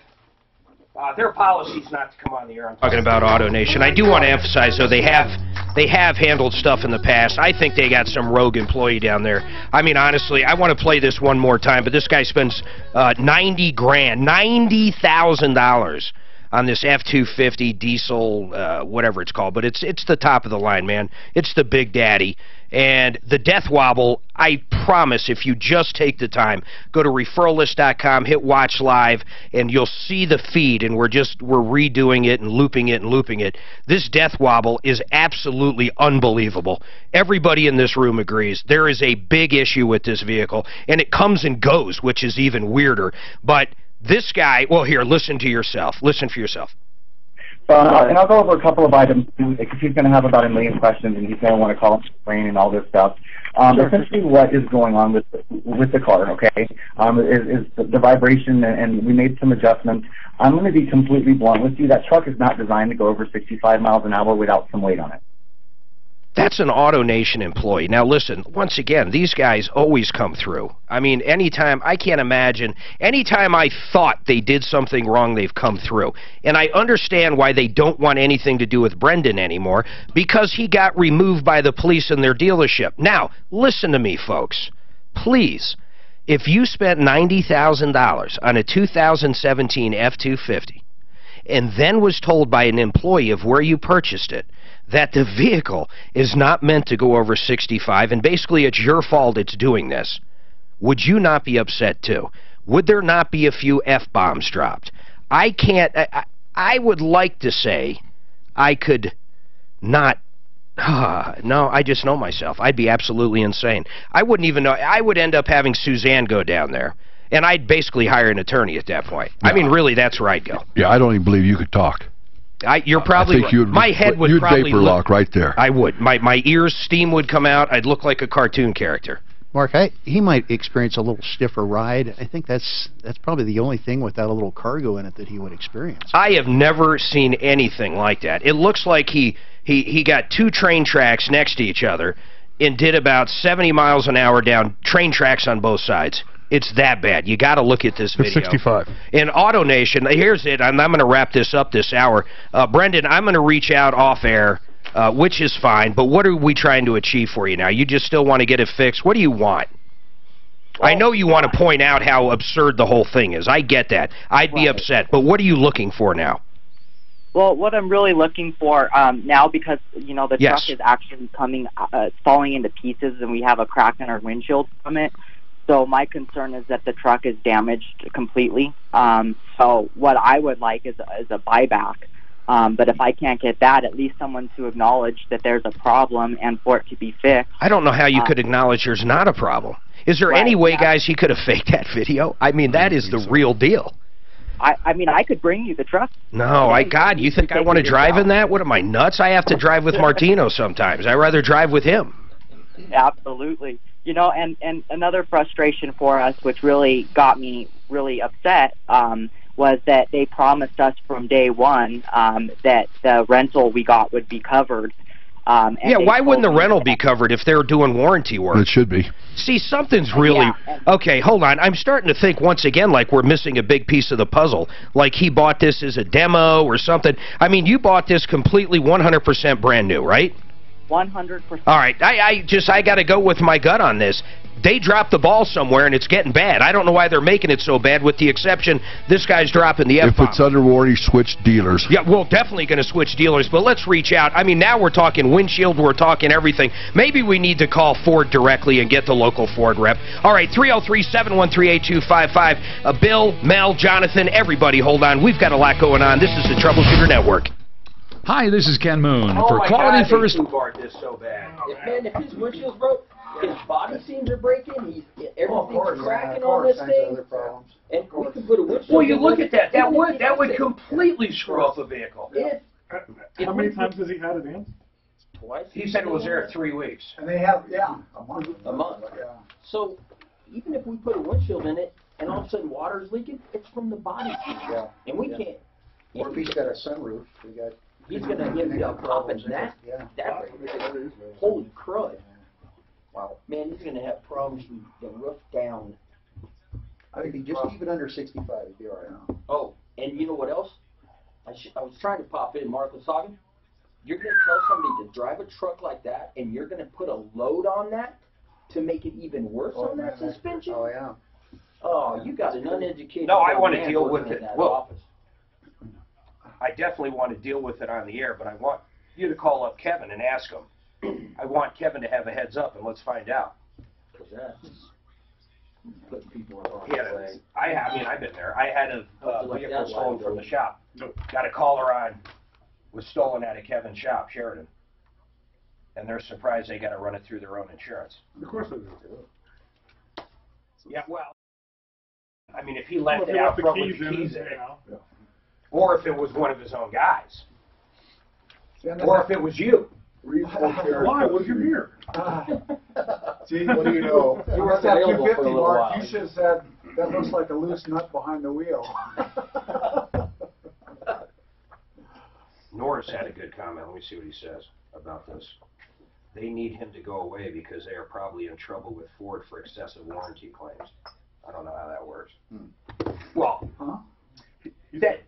Their policy's not to come on the air. Talking about AutoNation, I do want to emphasize, though, they have handled stuff in the past. I think they got some rogue employee down there. I mean, honestly, I want to play this one more time, but this guy spends $90,000, $90,000 on this F-250 diesel, whatever it's called. But it's the top of the line, man. It's the Big Daddy. And the death wobble, I promise, if you just take the time, go to referrallist.com, hit watch live, and you'll see the feed, and we're redoing it and looping it and looping it. This death wobble is absolutely unbelievable. Everybody in this room agrees. There is a big issue with this vehicle, and it comes and goes, which is even weirder. But this guy, well, here, listen to yourself. Listen for yourself. And I'll go over a couple of items, because he's going to have about 1 million questions, and he's going to want to call up Spain and all this stuff. Essentially, what is going on with the car, okay, is the vibration, and we made some adjustments. I'm going to be completely blunt with you. That truck is not designed to go over 65 miles an hour without some weight on it. That's an AutoNation employee. Now, listen, once again, these guys always come through. I mean, anytime, I can't imagine, anytime I thought they did something wrong, they've come through. And I understand why they don't want anything to do with Brendan anymore, because he got removed by the police in their dealership. Now, listen to me, folks. Please, if you spent $90,000 on a 2017 F-250 and then was told by an employee of where you purchased it that the vehicle is not meant to go over 65, and basically it's your fault it's doing this, would you not be upset too? Would there not be a few F-bombs dropped? I can't, I would like to say I could not, no, I just know myself. I'd be absolutely insane. I wouldn't even know, I would end up having Suzanne go down there. And I'd basically hire an attorney at that point. I mean, really, that's where I'd go. Yeah, I don't even believe you could talk. You're probably I think you'd, my head would you'd probably vapor lock right there. I would. My ears, steam would come out. I'd look like a cartoon character. Mark, he might experience a little stiffer ride. I think that's probably the only thing without a little cargo in it that he would experience. I have never seen anything like that. It looks like he got two train tracks next to each other and did about 70 miles an hour down train tracks on both sides. It's that bad. You got to look at this video. It's 65. In AutoNation, here's it. I'm going to wrap this up this hour. Brendan, I'm going to reach out off air which is fine, but what are we trying to achieve for you now? You just still want to get it fixed? What do you want? I know you want to point out how absurd the whole thing is. I get that. I'd be upset, but what are you looking for now? Well, what I'm really looking for now, because, you know, the truck is actually falling into pieces, and we have a crack in our windshield from it. So my concern is that the truck is damaged completely. So what I would like is a buyback. But if I can't get that, at least someone to acknowledge that there's a problem and for it to be fixed. I don't know how you could acknowledge there's not a problem. Is there any way, guys, you could have faked that video? I mean, that is the real deal. I mean, I could bring you the truck. No, God, you think I want to drive in that? What am I, nuts? I have to drive with Martino sometimes. I'd rather drive with him. Absolutely. You know, and another frustration for us, which really got me really upset, was that they promised us from day one that the rental we got would be covered. Yeah, why wouldn't the rental be covered if they're doing warranty work? It should be. See, something's really... Okay, hold on. I'm starting to think once again like we're missing a big piece of the puzzle. Like he bought this as a demo or something. I mean, you bought this completely 100% brand new, right? 100%. All right, I got to go with my gut on this. They dropped the ball somewhere, and it's getting bad. I don't know why they're making it so bad, with the exception this guy's dropping the F-bomb. If it's under warranty, switch dealers. Yeah, we're definitely going to switch dealers, but let's reach out. I mean, now we're talking windshield, we're talking everything. Maybe we need to call Ford directly and get the local Ford rep. All right, 303-713-8255. Bill, Mel, Jonathan, everybody hold on. We've got a lot going on. This is the Troubleshooter Network. Hi, this is Ken Moon. Oh for Quality First. This so bad. If his windshield's broke, his body seams are breaking, everything's cracking on this thing, and we can put a windshield. Well, you look at that. That would completely screw up a vehicle. How many times has he had it in? Twice. He said it was there 3 weeks. And they have, a month. A month. Yeah. So even if we put a windshield in it, and all of a sudden water's leaking, it's from the body. Yeah. And we can't. Or if he's got a sunroof, he's going to end up popping that. That holy crud. Wow. Man, he's going to have problems from the roof down. I think just even under 65, he'd be all right. Oh, and you know what else? I was trying to pop in, Mark was talking. You're going to tell somebody to drive a truck like that, and you're going to put a load on that to make it even worse on that suspension? Oh, yeah. Oh, you got an uneducated... No, I want to deal with it. Well, I definitely want to deal with it on the air, but I want you to call up Kevin and ask him. I want Kevin to have a heads up, and let's find out. Because that's putting people in the wrong way. I mean, I've been there. I had a vehicle stolen from the shop. Got a caller on. Was stolen out of Kevin's shop, Sheridan. And they're surprised they got to run it through their own insurance. Of course they do. Yeah, well, I mean, if he left it out front with the keys in it, or if it was one of his own guys, or if it was you. Why? What's your beer? See, what do you know? You were at 250, Mark. You should have said, that looks like a loose nut behind the wheel. Norris had a good comment. Let me see what he says about this. They need him to go away because they are probably in trouble with Ford for excessive warranty claims. I don't know how that works. Well, that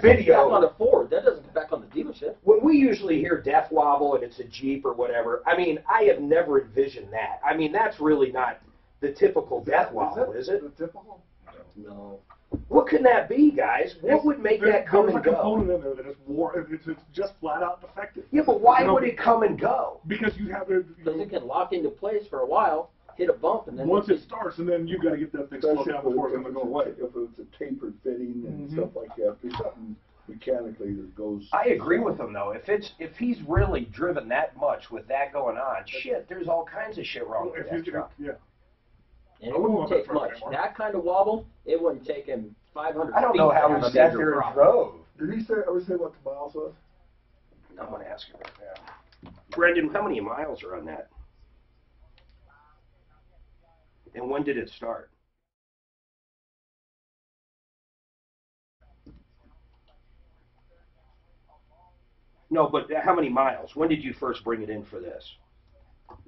video back on a Ford. That doesn't come back on the dealership. When we usually hear death wobble and it's a Jeep or whatever, I mean, I have never envisioned that. I mean, that's really not the typical death wobble, is it? The typical? No. What can that be, guys? What would make that come and go? There's a component in there that is it's just flat out defective. Yeah, but why would it come and go? Because you have it. Because it can lock into place for a while, hit a bump, and then once it starts, and then you got to get that thing slowed down before it's going to go away. If it's a tapered fitting and stuff like that, there's something mechanically that goes. I agree with him though. If he's really driven that much with that going on, shit, there's all kinds of shit wrong with that truck. Yeah. And it wouldn't take much. That kind of wobble, it wouldn't take him 500 I don't know how he sat there and drove. Did he ever say what the miles was? I'm going to ask him right now. Brendan, how many miles are on that? And when did it start? No, but how many miles? When did you first bring it in for this?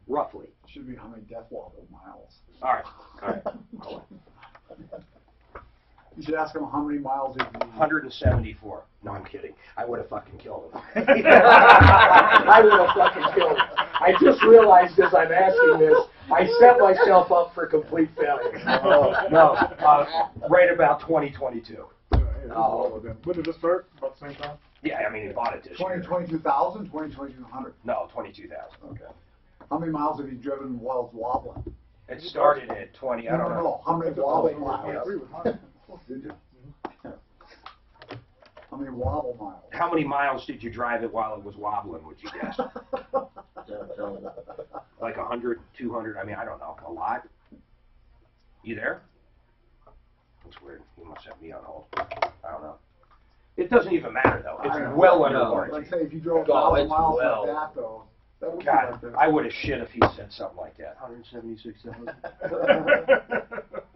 Roughly. Should be how many death wobble miles. All right. You should ask him how many miles he 174. No, I'm kidding. I would have fucking killed him. I would have fucking killed it. I just realized as I'm asking this, I set myself up for complete failure. Right about 2022. When did it start? About the same time? Yeah, I mean, he bought it this year. 22,000, 22,200. No, 22,000. Okay. How many miles have you driven while it's wobbling? It started at 20. I don't know. How many wobble miles? Did you? How many wobble miles? How many miles did you drive it while it was wobbling, would you guess? Like 100, 200? I mean, I don't know. A lot? You there? That's weird. You must have me on hold. I don't know. It doesn't even matter, though. It's well under warranty. Like, say, if you drove 1,000 miles like that, though, that would God, be like I would have shit if he said something like that. 176,000.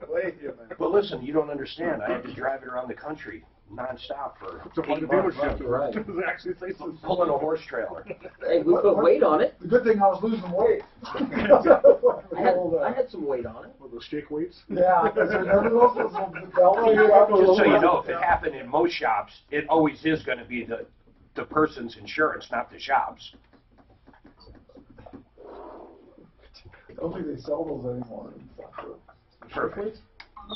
Wait a minute. But listen, you don't understand. I had to drive it around the country nonstop for To find 8 the months. dealership. Right. Does it actually say something? Pulling a horse trailer. Hey, we put weight on it. The good thing I was losing weight. I had some weight on it. With those shake weights? Yeah, because remember those Just so you know, if it happened in most shops, it always is going to be the person's insurance, not the shop's. I don't think they sell those anymore. Perfect.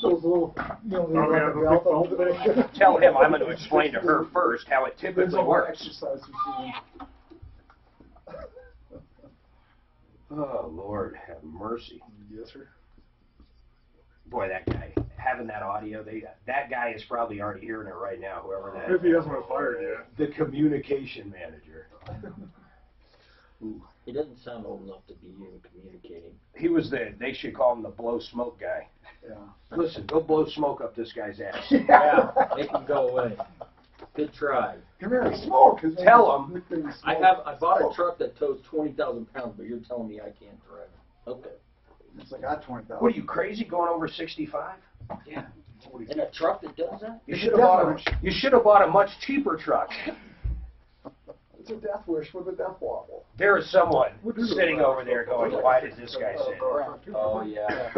Those little, you know, Tell him I'm going to explain to her first how it typically works. Exercise machine. Oh, Lord, have mercy. Yes, sir. Boy, that guy, having that audio, that guy is probably already hearing it right now, whoever that If he hasn't been fired yet. The communication manager. He doesn't sound old enough to be even communicating. He was they should call him the blow smoke guy. Yeah. Listen, go blow smoke up this guy's ass. Yeah, make him go away. Good try. Come here, smoke. Tell him. I bought a truck that tows 20,000 pounds, but you're telling me I can't drive it. Okay. It's like I 20,000. What are you, crazy, going over 65? Yeah. In a truck that does that? You should have bought a much cheaper truck. It's a death wish with a death wobble. There is someone sitting over there going, why did this guy say that? Oh, yeah.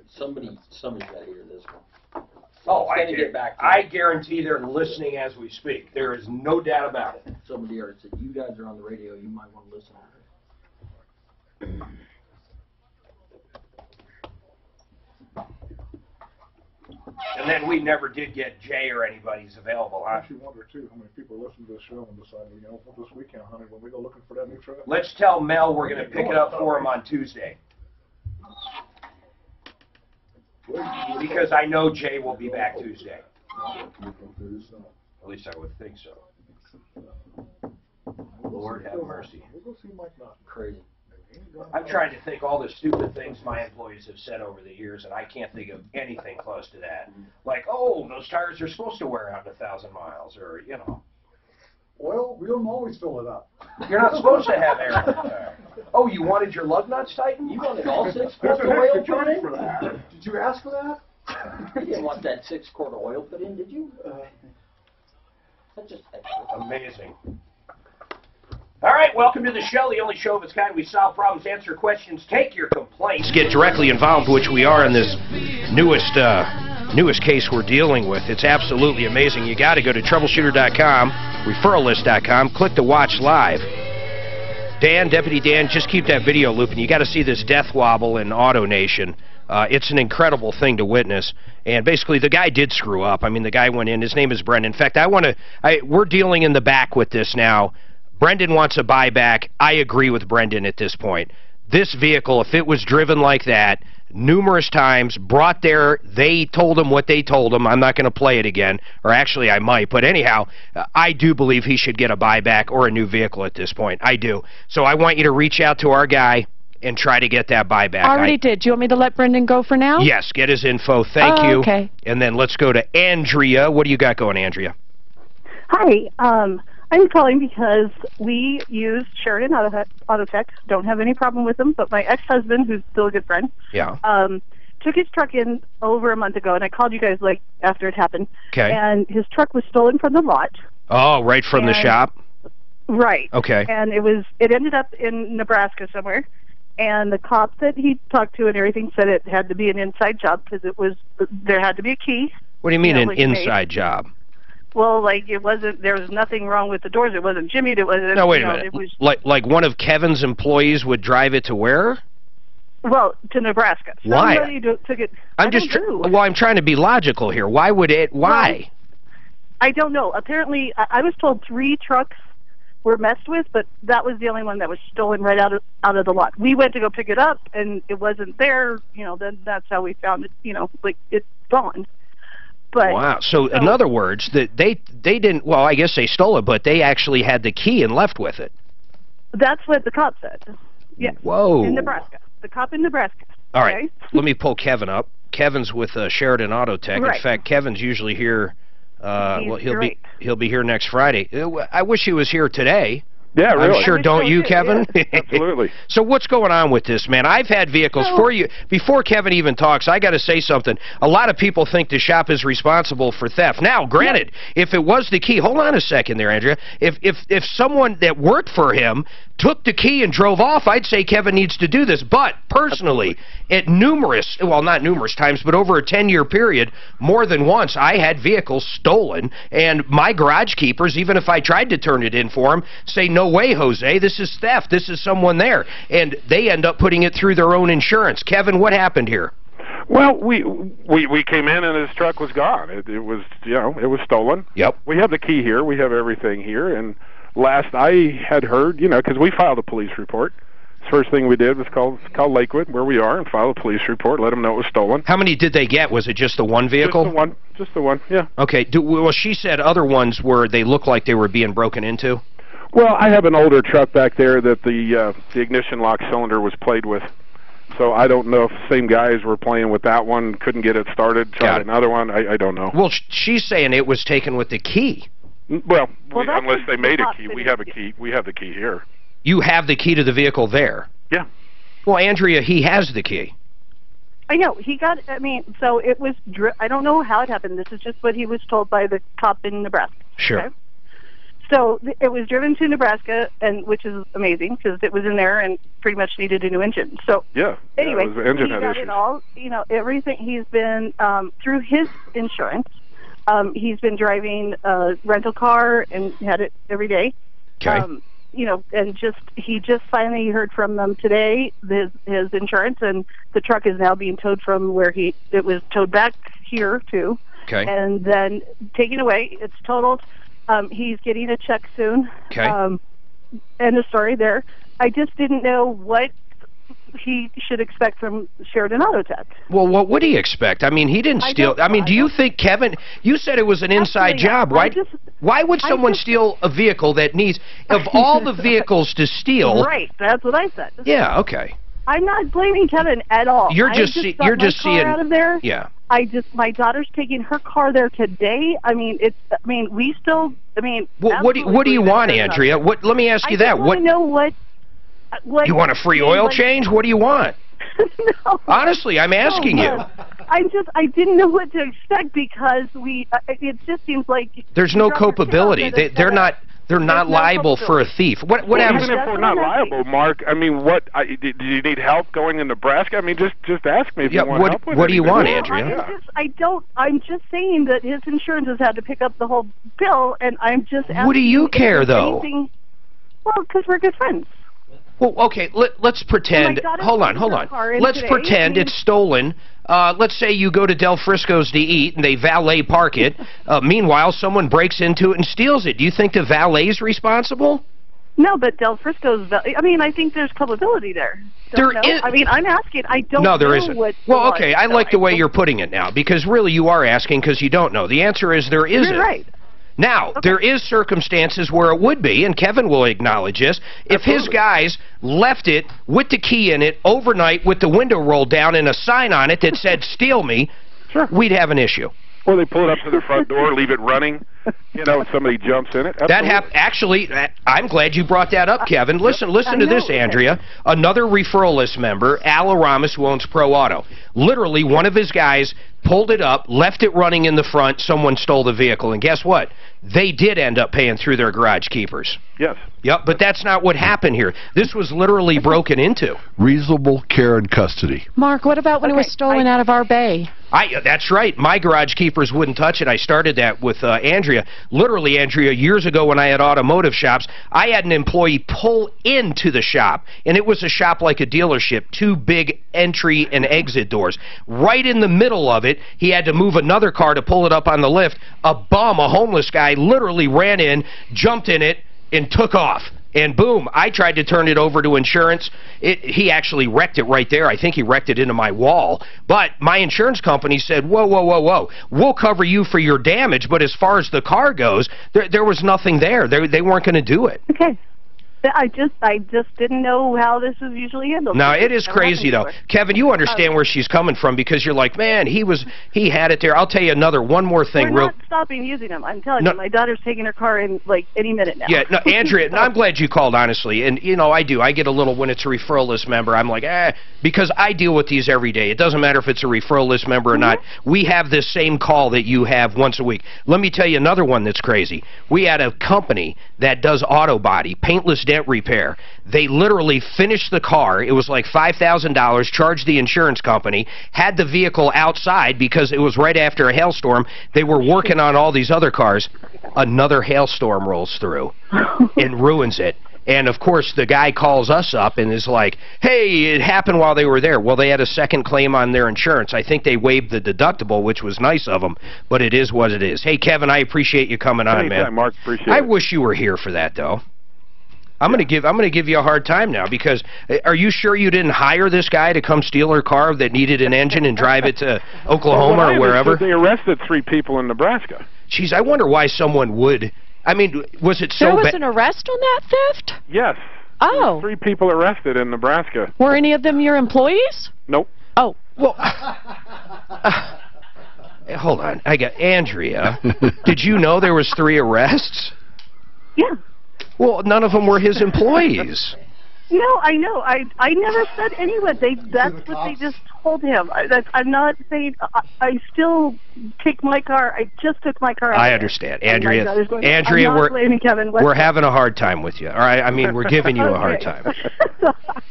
Somebody's got to hear this one. Oh, I guarantee they're listening as we speak. There is no doubt about it. Somebody already said, you guys are on the radio, you might want to listen to it. And then we never did get Jay or anybody's available, I huh? actually wonder, too, how many people listen to this show and decide, you know, this weekend, honey, when we go looking for that new truck. Let's tell Mel we're going to pick it up for him on Tuesday. Because I know Jay will be back Tuesday. At least I would think so. Lord have mercy. We'll go see Mike Knott. Crazy. I'm trying to think all the stupid things my employees have said over the years, and I can't think of anything close to that. Like, oh, those tires are supposed to wear out 1,000 miles, or, you know. Well, we don't always fill it up. You're not supposed to have air in the tire. Oh, you wanted your lug nuts tightened? You wanted all 6 quarts of oil put in? Did you ask for that? You didn't want that 6 quart of oil put in, did you? That's just extra. Amazing. All right, welcome to the show, the only show of its kind. We solve problems, answer questions, take your complaints. Get directly involved, which we are in this newest case we're dealing with. It's absolutely amazing. You got to go to Troubleshooter.com, referrallist.com, click to watch live. Dan, Deputy Dan, just keep that video looping. You got to see this death wobble in Auto Nation. It's an incredible thing to witness. And basically, the guy did screw up. I mean, the guy went in. His name is Brendan. In fact, we're dealing in the back with this now. Brendan wants a buyback. I agree with Brendan at this point. This vehicle, if it was driven like that, numerous times, brought there, they told him what they told him. I'm not going to play it again, or actually I might. But anyhow, I do believe he should get a buyback or a new vehicle at this point. I do. So I want you to reach out to our guy and try to get that buyback. Already did. Do you want me to let Brendan go for now? Yes, get his info. Thank you. Okay. And then let's go to Andrea. What do you got going, Andrea? Hi. I'm calling because we use Sheridan Autotech. Don't have any problem with them, but my ex-husband, who's still a good friend, took his truck in over a month ago, and I called you guys like after it happened. Okay. And his truck was stolen from the lot. Oh, right from the shop? Right. Okay. And it ended up in Nebraska somewhere. And the cop that he talked to and everything said it had to be an inside job because there had to be a key. What do you mean an inside job? Well, like it wasn't. There was nothing wrong with the doors. It wasn't jimmied. It wasn't. No, wait a you know, minute. It was, like one of Kevin's employees would drive it to where? well, to Nebraska. Why? Somebody took it. Well, I'm trying to be logical here. Why would it? Why? I don't know. Apparently, I was told 3 trucks were messed with, but that was the only one that was stolen right out of the lot. We went to go pick it up, and it wasn't there. You know, then that's how we found it. You know, like it's gone. But, wow. So, in other words, that they didn't. Well, I guess they stole it, but they actually had the key and left with it. That's what the cop said. Yes. Whoa. In Nebraska. The cop in Nebraska. All right. Let me pull Kevin up. Kevin's with Sheridan Auto Tech. Right. In fact, Kevin's usually here. Well, he'll be here next Friday. I wish he was here today. Yeah, really. I'm sure, don't you, Kevin? Yeah. Absolutely. So what's going on with this, man? I've had vehicles for you. Before Kevin even talks, I got to say something. A lot of people think the shop is responsible for theft. Now, granted, if it was the key, hold on a second there, Andrea. If someone that worked for him took the key and drove off, I'd say Kevin needs to do this. But personally, at numerous, well, not numerous times, but over a 10-year period, more than once, I had vehicles stolen, and my garage keepers, even if I tried to turn it in for them, say, no way, Jose, this is theft. This is someone there. And they end up putting it through their own insurance. Kevin, what happened here? Well, we came in and his truck was gone. It was, you know, it was stolen. Yep. We have the key here. We have everything here. And last I had heard, you know, because we filed a police report. First thing we did was call Lakewood, where we are, and file a police report, let them know it was stolen. How many did they get? Was it just the one vehicle? Just the one, yeah. Okay. Well, she said other ones were, they looked like they were being broken into? Well, I have an older truck back there that the ignition lock cylinder was played with. So I don't know if the same guys were playing with that one, couldn't get it started, tried another one. I don't know. Well, she's saying it was taken with the key. Well unless they made a key. We have a key. We have the key here. You have the key to the vehicle there? Yeah. Well, Andrea, he has the key. I know. He got, I mean, so it was, I don't know how it happened. This is just what he was told by the cop in Nebraska. Sure. Okay? So it was driven to Nebraska, and which is amazing because it was in there and pretty much needed a new engine. So anyway, the engine he had got issues. it all. You know, everything. He's been through his insurance. He's been driving a rental car and had it every day. Okay. You know, and he just finally heard from them today, his insurance, and the truck is now being towed from where it was towed back here to. Okay. And then taken away. It's totaled. He's getting a check soon. Okay. End of story there. I just didn't know what he should expect from Sheridan Auto Tech. Well, what would he expect? I mean, he didn't steal. I mean, do you think Kevin, you said it was an inside job. Why would someone steal a vehicle that needs, of all the vehicles to steal? Right, that's what I said. Yeah, okay. I'm not blaming Kevin at all. You're just seeing out of there. Yeah. My daughter's taking her car there today. I mean, we still, what do you want, Andrea? Let me ask you that. I want to know what you want a free oil change? What do you want? No. Honestly, I'm asking you. I didn't know what to expect because it just seems like there's no culpability. They're not liable for a thief. What happens? Even if we're not liable, Mark, I mean, do you need help going to Nebraska? I mean, just ask me if you want help with what do you want, anything. Andrea? I'm just saying that his insurance has had to pick up the whole bill, and I'm just asking. What do you care, though? Well, because we're good friends. Well, okay, let's pretend. Hold on. Let's pretend it's stolen. Let's say you go to Del Frisco's to eat, and they valet park it. Meanwhile, someone breaks into it and steals it. Do you think the valet's responsible? No, but Del Frisco's. I think there's culpability there. There is. I mean, I'm asking. I don't know. No, there know isn't. What well, okay, I like the way you're putting it now, because really you are asking because you don't know. The answer is there isn't. You're right. Now, there is circumstances where it would be, and Kevin will acknowledge this, if his guys left it with the key in it overnight with the window rolled down and a sign on it that said, steal me, we'd have an issue. Or they pull it up to their front door, leave it running, and somebody jumps in it. Actually, I'm glad you brought that up, Kevin. Listen to this, Andrea. Another referral list member, Al Aramis, who owns Pro Auto. Literally, one of his guys pulled it up, left it running in the front, someone stole the vehicle, and guess what? They did end up paying through their garage keepers. Yes. Yep, but that's not what happened here. This was literally broken into. Reasonable care and custody. Mark, what about when it was stolen out of our bay? That's right. My garage keepers wouldn't touch it. I started that with Andrea. Literally, Andrea, years ago when I had automotive shops, I had an employee pull into the shop, and it was a shop like a dealership, 2 big entry and exit doors. Right in the middle of it, he had to move another car to pull it up on the lift. A bum, a homeless guy, literally ran in, jumped in it, and took off. And boom, I tried to turn it over to insurance. He actually wrecked it right there. I think he wrecked it into my wall. But my insurance company said, whoa, whoa, whoa, whoa. We'll cover you for your damage, but as far as the car goes, there was nothing there. They weren't going to do it. Okay. I just didn't know how this was usually handled. No, it is crazy, though. Kevin, you understand where she's coming from because you're like, man, he had it there. I'll tell you one more thing. We're not stopping using them. I'm telling you, my daughter's taking her car in, like, any minute now. Yeah, no, Andrea, no, I'm glad you called, honestly. And, you know, I do. I get a little, when it's a referral list member, I'm like, because I deal with these every day. It doesn't matter if it's a referral list member or not. We have this same call that you have once a week. Let me tell you another one that's crazy. We had a company that does auto body, paintless dent repair. They literally finished the car. It was like $5,000, charged the insurance company, had the vehicle outside because it was right after a hailstorm. They were working on all these other cars. Another hailstorm rolls through and ruins it. And, of course, the guy calls us up and is like, hey, it happened while they were there. Well, they had a second claim on their insurance. I think they waived the deductible, which was nice of them, but it is what it is. Hey, Kevin, I appreciate you coming on, man. Mark, appreciate it. I wish you were here for that, though. I'm going to give you a hard time now because are you sure you didn't hire this guy to come steal her car that needed an engine and drive it to Oklahoma or wherever? They arrested 3 people in Nebraska. Jeez, I wonder why someone would. I mean, was it so bad? There was an arrest on that theft? Yes. Oh. 3 people arrested in Nebraska. Were any of them your employees? Nope. Oh. Well, hold on. I got Andrea. Did you know there was 3 arrests? Yeah. Well, none of them were his employees. No, I know. I never said anyone. That's what they just told him. I'm not saying. I still take my car. I just took my car out. I understand, Andrea. Andrea, we're having a hard time with you. All right. I mean, we're giving you a hard time.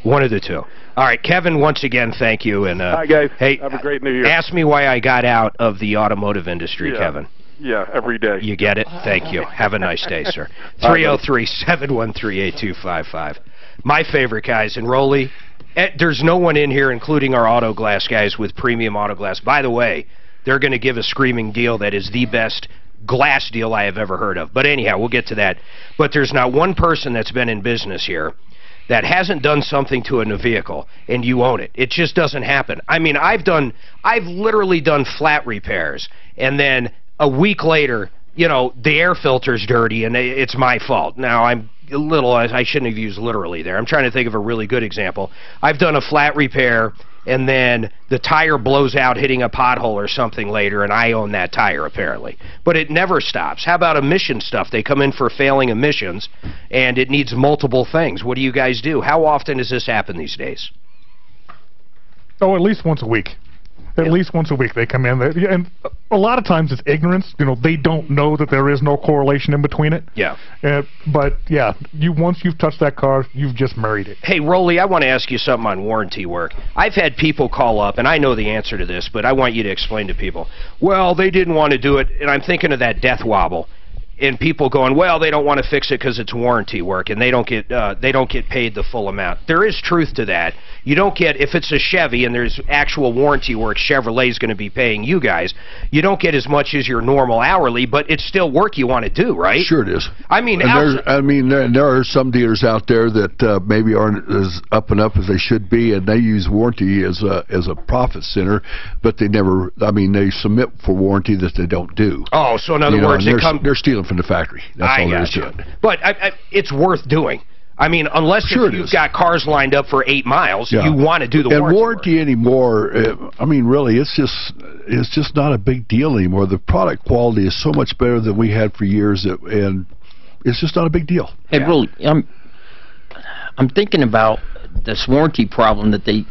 One of the two. All right, Kevin. Once again, thank you. And hi, guys. Hey, have a great New Year. Ask me why I got out of the automotive industry, Kevin. Yeah, every day. You get it? Thank you. Have a nice day, sir. 303-713-8255. My favorite guys, and Rolly, there's no one in here, including our auto glass guys, with premium auto glass. By the way, they're going to give a screaming deal that is the best glass deal I have ever heard of. But anyhow, we'll get to that. But there's not one person that's been in business here that hasn't done something to a vehicle, and you own it. It just doesn't happen. I mean, I've literally done flat repairs, and then a week later, you know, the air filter's dirty, and it's my fault. Now, I shouldn't have used literally there. I'm trying to think of a really good example. I've done a flat repair, and then the tire blows out hitting a pothole or something later, and I own that tire, apparently. But it never stops. How about emission stuff? They come in for failing emissions, and it needs multiple things. What do you guys do? How often does this happen these days? Oh, at least once a week. At least once a week they come in. And a lot of times it's ignorance. You know, they don't know that there is no correlation in between it. Yeah. But, yeah, once you've touched that car, you've just married it. Hey, Rolly, I want to ask you something on warranty work. I've had people call up, and I know the answer to this, but I want you to explain to people. Well, they didn't want to do it, and I'm thinking of that death wobble. And people going, well, they don't want to fix it because it's warranty work, and they don't get paid the full amount. There is truth to that. You don't get, if it's a Chevy and there's actual warranty work, Chevrolet's going to be paying you guys. You don't get as much as your normal hourly, but it's still work you want to do, right? Sure it is. I mean, there are some dealers out there that maybe aren't as up and up as they should be, and they use warranty as a profit center, but they never. I mean, they submit for warranty that they don't do. Oh, so in other words, they're stealing from the factory. That's all there is to it. But it's worth doing. I mean, unless you've got cars lined up for 8 miles, you want to do the warranty. And warranty anymore, I mean, really, it's just not a big deal anymore. The product quality is so much better than we had for years, and it's just not a big deal. Hey, really, I'm thinking about this warranty problem that the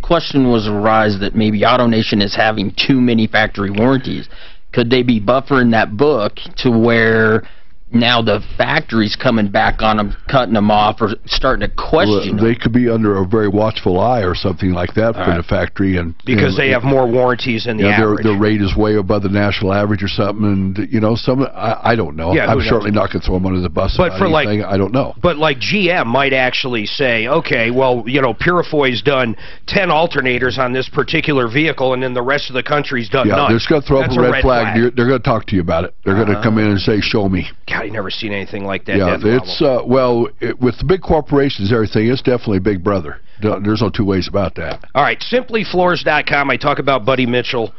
question was arise that maybe AutoNation is having too many factory warranties. Could they be buffering that book to where now the factory's coming back on them, cutting them off, or starting to question them. They could be under a very watchful eye or something like that for the factory, and because they have more warranties than the average. Their rate is way above the national average or something, and you know, I don't know. I'm certainly not going to throw them under the bus. But for anything. I don't know. But like GM might actually say, okay, well, you know, Purifoy's done 10 alternators on this particular vehicle, and then the rest of the country's done none. They're just going to throw up a red flag. They're going to talk to you about it. They're going to come in and say, "Show me." God, I never seen anything like that. Yeah, it's with the big corporations, everything, it's definitely Big Brother. There's no two ways about that. All right, simplyfloors.com. I talk about Buddy Mitchell.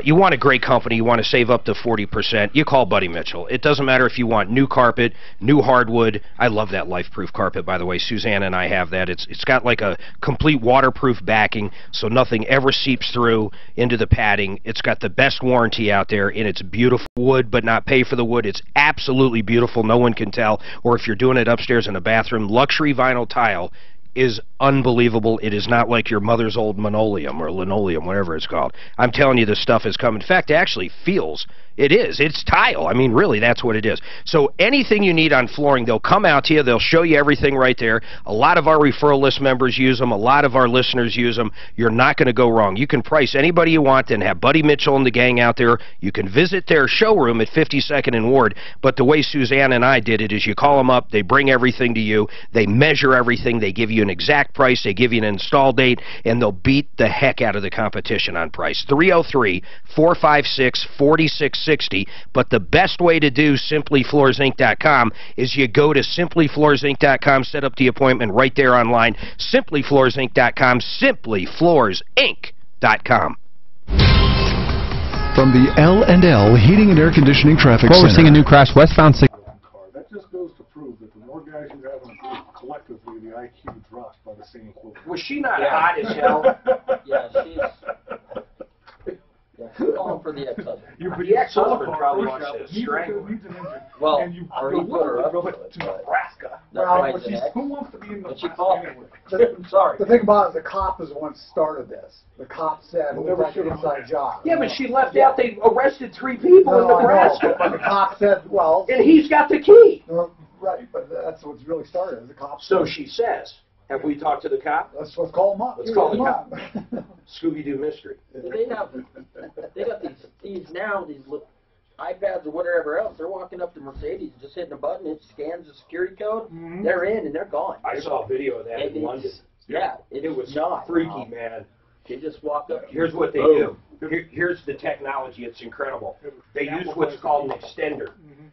You want a great company, you want to save up to 40%, you call Buddy Mitchell. It doesn't matter if you want new carpet, new hardwood. I love that LifeProof carpet, by the way. Suzanne and I have that. It's got like a complete waterproof backing, so nothing ever seeps through into the padding. It's got the best warranty out there, and it's beautiful wood, but not pay for the wood. It's absolutely beautiful. No one can tell. Or if you're doing it upstairs in a bathroom, luxury vinyl tile is unbelievable. It is not like your mother's old linoleum or linoleum, whatever it's called. I'm telling you, this stuff has come. In fact, it actually feels, it's tile. I mean, really, that's what it is. So anything you need on flooring, they'll come out to you. They'll show you everything right there. A lot of our referral list members use them. A lot of our listeners use them. You're not going to go wrong. You can price anybody you want and have Buddy Mitchell and the gang out there. You can visit their showroom at 52nd and Ward. But the way Suzanne and I did it is you call them up. They bring everything to you. They measure everything. They give you an exact price. They give you an install date, and they'll beat the heck out of the competition on price. 303-456-4660. But the best way to do simplyfloorsinc.com is you go to simplyfloorsinc.com, set up the appointment right there online. Simplyfloorsinc.com, simplyfloorsinc.com. From the L&L Heating and Air Conditioning Traffic Center. We're seeing a new crash westbound. That just goes to prove that the more guys you have in a group, collectively, the IQ drops by the same quote. Was she not hot as hell? Yeah, she's calling for the ex-husband. The ex-husband probably wants to strangle her. Well, or he put her up to it. Nebraska. Who wants to be in the anyway? Sorry. The thing about it, the cop is the one started this. The cop said, "We'll never shoot inside job." Yeah, but she left out. They arrested 3 people in Nebraska. But the cop said, "Well," and he's got the key. Right, but that's what's really started. The cop. So she says, "Have we talked to the cop?" Let's call him up. Let's call the cop. Scooby-Doo mystery. They got these iPads or whatever else. They're walking up to Mercedes, just hitting a button. It scans the security code. They're in and they're gone. I saw a video of that in London. Yeah, it was not freaky, man. They just walk up. Here's what they do. Here's the technology. It's incredible. They use what's called an extender.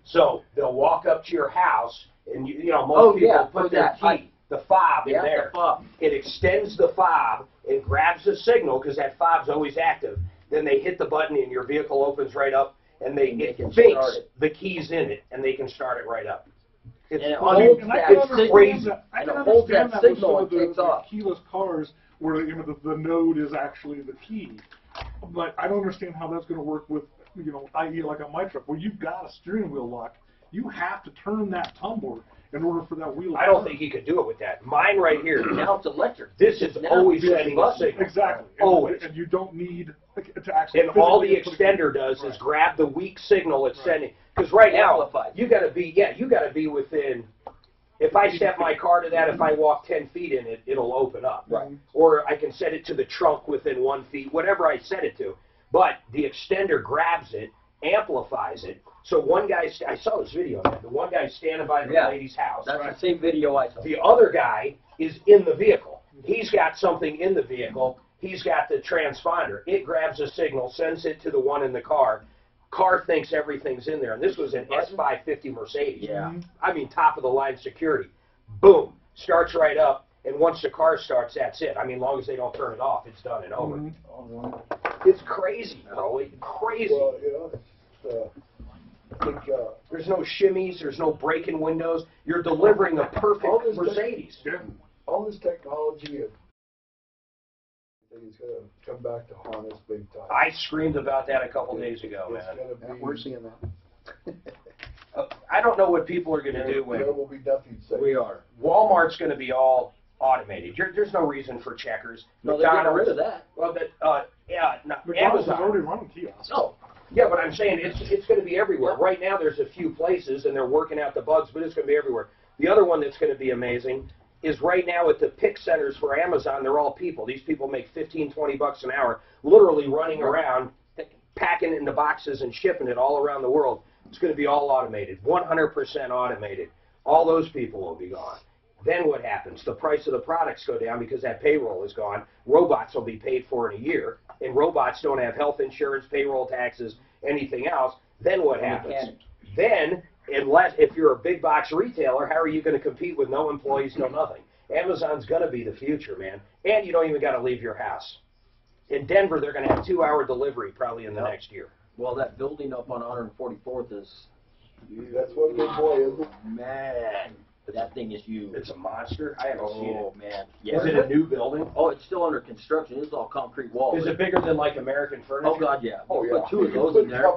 So they'll walk up to your house, and you know most people put their key, the fob, in there. It extends the fob. It grabs the signal because that fob's always active. Then they hit the button, and your vehicle opens right up, and it thinks the key's in it, and they can start it right up. It's crazy. And it holds that signal and takes off. Keyless cars where the node is actually the key. But I don't understand how that's going to work with, i.e. like on my truck, where you've got a steering wheel lock. You have to turn that tumbler in order for that wheel to I don't think you could do it with that. Mine right here. Now it's electric. This is always setting the signal. Exactly. Always. And you don't need to actually... And all the extender does is grab the weak signal it's sending. Because right now, you got to be within... If I step my car to that, if I walk 10 feet in it, it'll open up. Right. Or I can set it to the trunk within 1 feet, whatever I set it to. But the extender grabs it, amplifies it. So one guy, I saw this video, man. The one guy's standing by the lady's house. That's the same video I saw. The other guy is in the vehicle. He's got something in the vehicle. He's got the transponder. It grabs a signal, sends it to the one in the car. Car thinks everything's in there. And this was an S550 Mercedes. Yeah. I mean, top-of-the-line security. Boom. Starts right up. And once the car starts, that's it. I mean, as long as they don't turn it off, it's done and over. It's crazy, bro. It's crazy. Well, there's no shimmies. There's no breaking windows. You're delivering a perfect Mercedes. All this technology is going to come back to haunt us big time. I screamed about that a couple days ago, man. We're seeing that. I don't know what people are going to do when there will be nothing safe. we are. Walmart's going to be all automated. There's no reason for checkers. No, they're getting rid of that. Well, McDonald's is already running kiosks. No. Yeah, but I'm saying it's going to be everywhere. Right now there's a few places, and they're working out the bugs, but it's going to be everywhere. The other one that's going to be amazing is right now at the pick centers for Amazon, they're all people. These people make $15, $20 an hour, literally running around, packing it into boxes and shipping it all around the world. It's going to be all automated, 100% automated. All those people will be gone. Then what happens? The price of the products go down because that payroll is gone. Robots will be paid for in a year, and robots don't have health insurance, payroll taxes, anything else. Then what happens? Then, unless if you're a big box retailer, how are you going to compete with no employees, no nothing? Amazon's going to be the future, man. And you don't even got to leave your house. In Denver, they're going to have 2-hour delivery probably in the next year. Well, that building up on 144th is... That's what big boy is. Man, that thing is huge. It's a monster. I haven't seen it. Oh, man. Yeah. Is it a new building? Oh, it's still under construction. It's all concrete walls. Is it bigger than, like, American Furniture? Oh, God, yeah. Oh, yeah. Put two of those in there.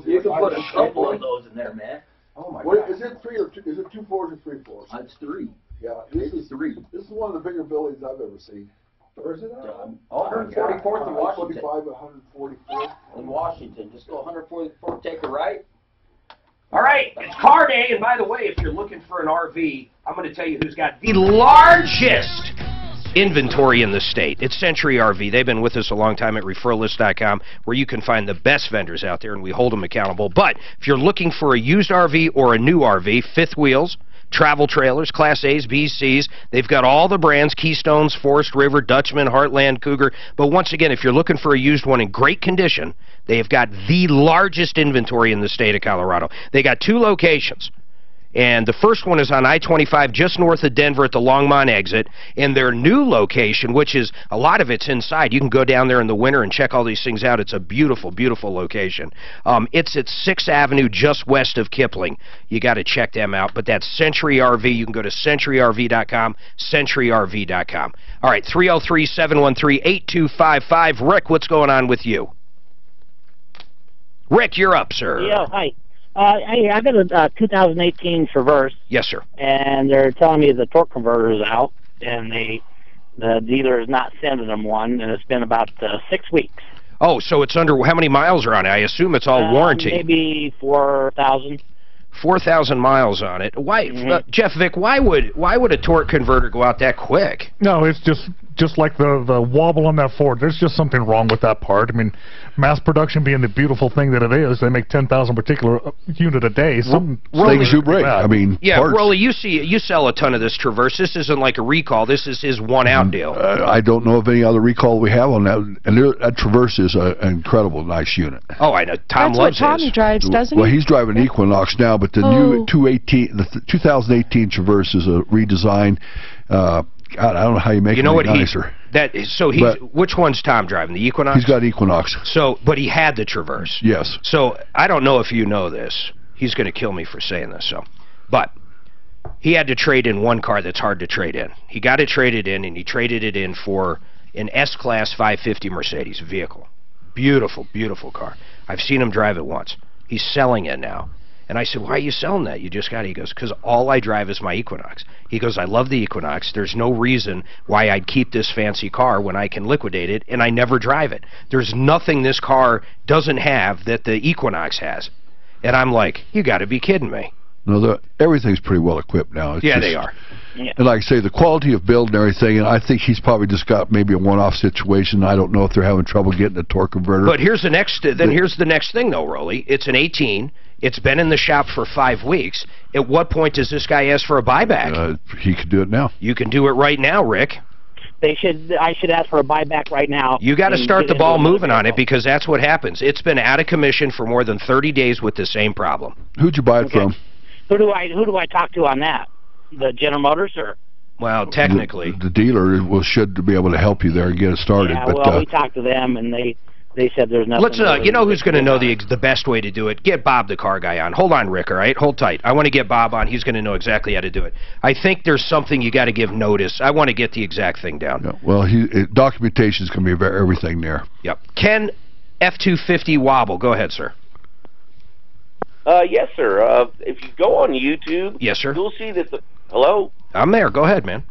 You can put a couple of those in there, man. Oh, my What, God. is it 3 or 2? Is it 2 floors or 3 floors? It's 3. Yeah, this Maybe is 3. This is one of the bigger buildings I've ever seen. Where is it at? 144th in Washington. 144th. In Washington. Just go 144th, take a right. All right, it's car day, and by the way, if you're looking for an RV, I'm going to tell you who's got the largest inventory in the state. It's Century RV. They've been with us a long time at referralist.com, where you can find the best vendors out there, and we hold them accountable. But if you're looking for a used RV or a new RV, fifth wheels, travel trailers, Class A's, B's, C's. They've got all the brands, Keystones, Forest River, Dutchman, Heartland, Cougar. But once again, if you're looking for a used one in great condition, they have got the largest inventory in the state of Colorado. They got 2 locations. And the first one is on I-25 just north of Denver at the Longmont exit. And their new location, which is a lot of it's inside. You can go down there in the winter and check all these things out. It's a beautiful, beautiful location. It's at 6th Avenue just west of Kipling. You got to check them out. But that's Century RV. You can go to CenturyRV.com, CenturyRV.com. All right, 303-713-8255. Rick, what's going on with you? Rick, you're up, sir. Yeah, hi. Hey, I got a 2018 Traverse. Yes, sir. And they're telling me the torque converter is out, and the dealer is not sending them one, and it's been about 6 weeks. Oh, so it's under, how many miles are on it? I assume it's all warranty. Maybe 4,000. 4,000 miles on it. Why, Jeff Vick? Why would a torque converter go out that quick? No, it's just like the wobble on that Ford. There's just something wrong with that part. I mean, mass production being the beautiful thing that it is, they make 10,000 particular unit a day. Things do break. I mean, yeah, parts. Rolly, you sell a ton of this Traverse. This isn't like a recall. This is his one-out deal. I don't know of any other recall we have on that. And that Traverse is an incredible, nice unit. Oh, I know. Tom loves That's what Tommy drives, doesn't he? Well, he's driving Equinox now, but the new 2018 Traverse is a redesign. God, I don't know how you make it nicer. Which one's Tom driving? The Equinox? He's got Equinox. So, but he had the Traverse. Yes. So, I don't know if you know this. He's going to kill me for saying this, but he had to trade in one car that's hard to trade in. He got it traded in, and he traded it in for an S-Class 550 Mercedes vehicle. Beautiful, beautiful car. I've seen him drive it once. He's selling it now. And I said, why are you selling that? You just got it. He goes, because all I drive is my Equinox. He goes, I love the Equinox. There's no reason why I'd keep this fancy car when I can liquidate it, and I never drive it. There's nothing this car doesn't have that the Equinox has. And I'm like, you got to be kidding me. No, everything's pretty well equipped now. Yeah, they are. Yeah. And like I say, the quality of build and everything, and I think he's probably just got maybe a one-off situation. I don't know if they're having trouble getting a torque converter. But here's the next thing, though, Rolly. It's an 18. It's been in the shop for 5 weeks. At what point does this guy ask for a buyback? He could do it now. You can do it right now, Rick. I should ask for a buyback right now. You got to start the ball moving on it, because that's what happens. It's been out of commission for more than 30 days with the same problem. Who'd you buy it from? Who do I talk to on that? The General Motors or? Well, technically, the dealer should be able to help you there and get it started. Yeah, but, well, we talked to them, and they said there's nothing. Let's you know who's going to know the best way to do it? Get Bob, the car guy, on. Hold on, Rick. All right, hold tight. I want to get Bob on. He's going to know exactly how to do it. I think there's something you got to give notice. I want to get the exact thing down. Yeah, well, documentation is going to be everything there. Yep. Ken, F250 Wobble. Go ahead, sir. Yes, sir. If you go on YouTube, yes, sir, you'll see that hello? I'm there. Go ahead, man.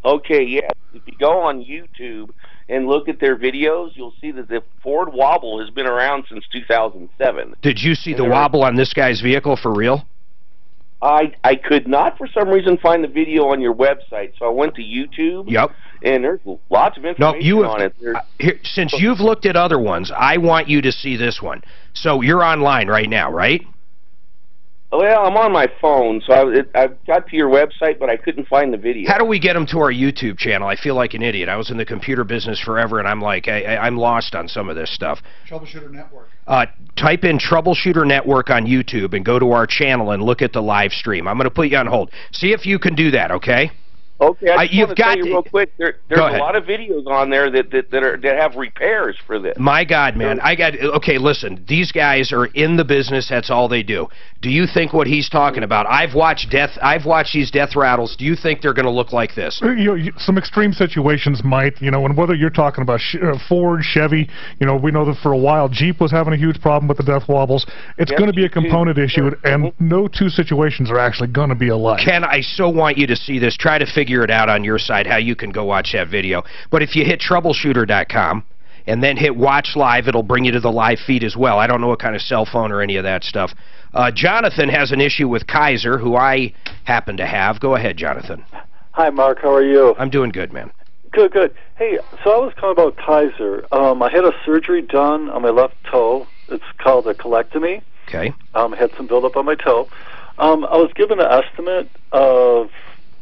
Okay, yeah. If you go on YouTube, and look at their videos, you'll see that the Ford Wobble has been around since 2007. Did you see the wobble on this guy's vehicle for real? I could not, for some reason, find the video on your website, so I went to YouTube. Yep. And there's lots of information on it. Since you've looked at other ones, I want you to see this one. So you're online right now, right? Well, I'm on my phone, so I got to your website, but I couldn't find the video. How do we get them to our YouTube channel? I feel like an idiot. I was in the computer business forever, and I'm like, I'm lost on some of this stuff. Troubleshooter Network. Type in Troubleshooter Network on YouTube and go to our channel and look at the live stream. I'm going to put you on hold. See if you can do that, okay? Okay, I just want to tell you real quick, there's a lot of videos on there that have repairs for this. My God, man. Okay, listen, these guys are in the business, that's all they do. Do you think what he's talking about, I've watched these death rattles, do you think they're going to look like this? Some extreme situations might, and whether you're talking about Ford, Chevy, we know that for a while Jeep was having a huge problem with the death wobbles. It's going to be a component issue, and no two situations are actually going to be alike. Ken, I so want you to see this. Try to figure it out on your side how you can go watch that video. But if you hit troubleshooter.com and then hit watch live, it'll bring you to the live feed as well. I don't know what kind of cell phone or any of that stuff. Jonathan has an issue with Kaiser, who I happen to have. Go ahead, Jonathan. Hi, Mark. How are you? I'm doing good, man. Good, good. Hey, so I was calling about Kaiser. I had a surgery done on my left toe. It's called a colectomy. Okay. Had some buildup on my toe. I was given an estimate of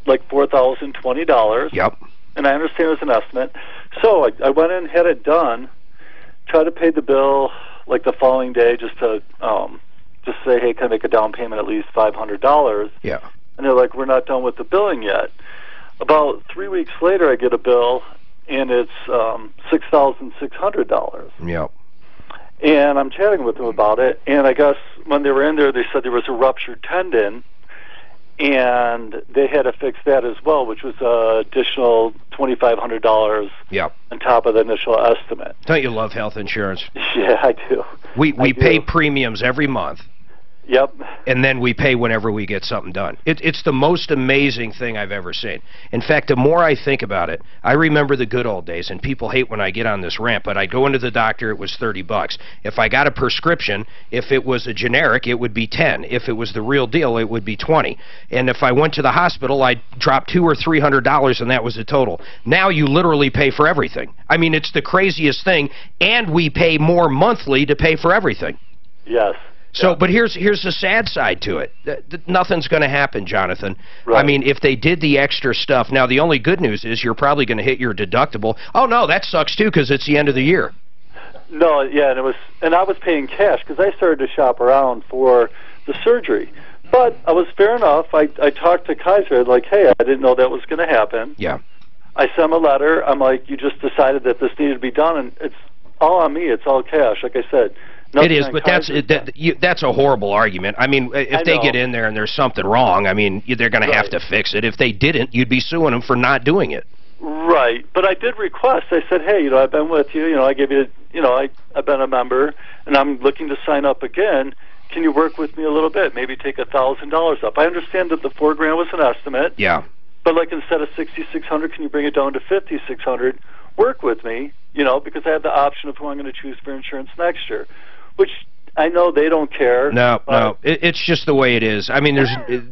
like $4,020. Yep. And I understand it's an estimate. So I went in, had it done, tried to pay the bill like the following day just to say, hey, can I make a down payment at least $500? Yeah. And they're like, we're not done with the billing yet. About 3 weeks later, I get a bill, and it's $6,600. Yep. And I'm chatting with them about it, and I guess when they were in there, they said there was a ruptured tendon, and they had to fix that as well, which was additional $2,500 on top of the initial estimate. Don't you love health insurance? Yeah, I do. We pay premiums every month. Yep. And then we pay whenever we get something done. It's the most amazing thing I've ever seen. In fact, the more I think about it, I remember the good old days, and people hate when I get on this rant, but I'd go into the doctor, it was $30. If I got a prescription, if it was a generic, it would be $10. If it was the real deal, it would be $20. And if I went to the hospital, I'd drop $200 or $300, and that was the total. Now you literally pay for everything. I mean, it's the craziest thing, and we pay more monthly to pay for everything. Yes. So, but here's the sad side to it. Nothing's going to happen, Jonathan. Right. I mean, if they did the extra stuff, now the only good news is you're probably going to hit your deductible. Oh, no, that sucks, too, because it's the end of the year. No, yeah, and I was paying cash because I started to shop around for the surgery. But I was fair enough. I talked to Kaiser, like, hey, I didn't know that was going to happen. Yeah. I sent him a letter. I'm like, you just decided that this needed to be done, and it's all on me. It's all cash, like I said. It is, but that's a horrible argument. I mean, if they get in there and there's something wrong, I mean, they're going to have to fix it. If they didn't, you'd be suing them for not doing it. Right, but I did request. I said, hey, I've been with you. I gave you, I've been a member, and I'm looking to sign up again. Can you work with me a little bit? Maybe take $1,000 up. I understand that the $4,000 was an estimate. Yeah. But like instead of $6,600, can you bring it down to $5,600? Work with me, because I have the option of who I'm going to choose for insurance next year. Which I know they don't care. No, it's just the way it is. I mean,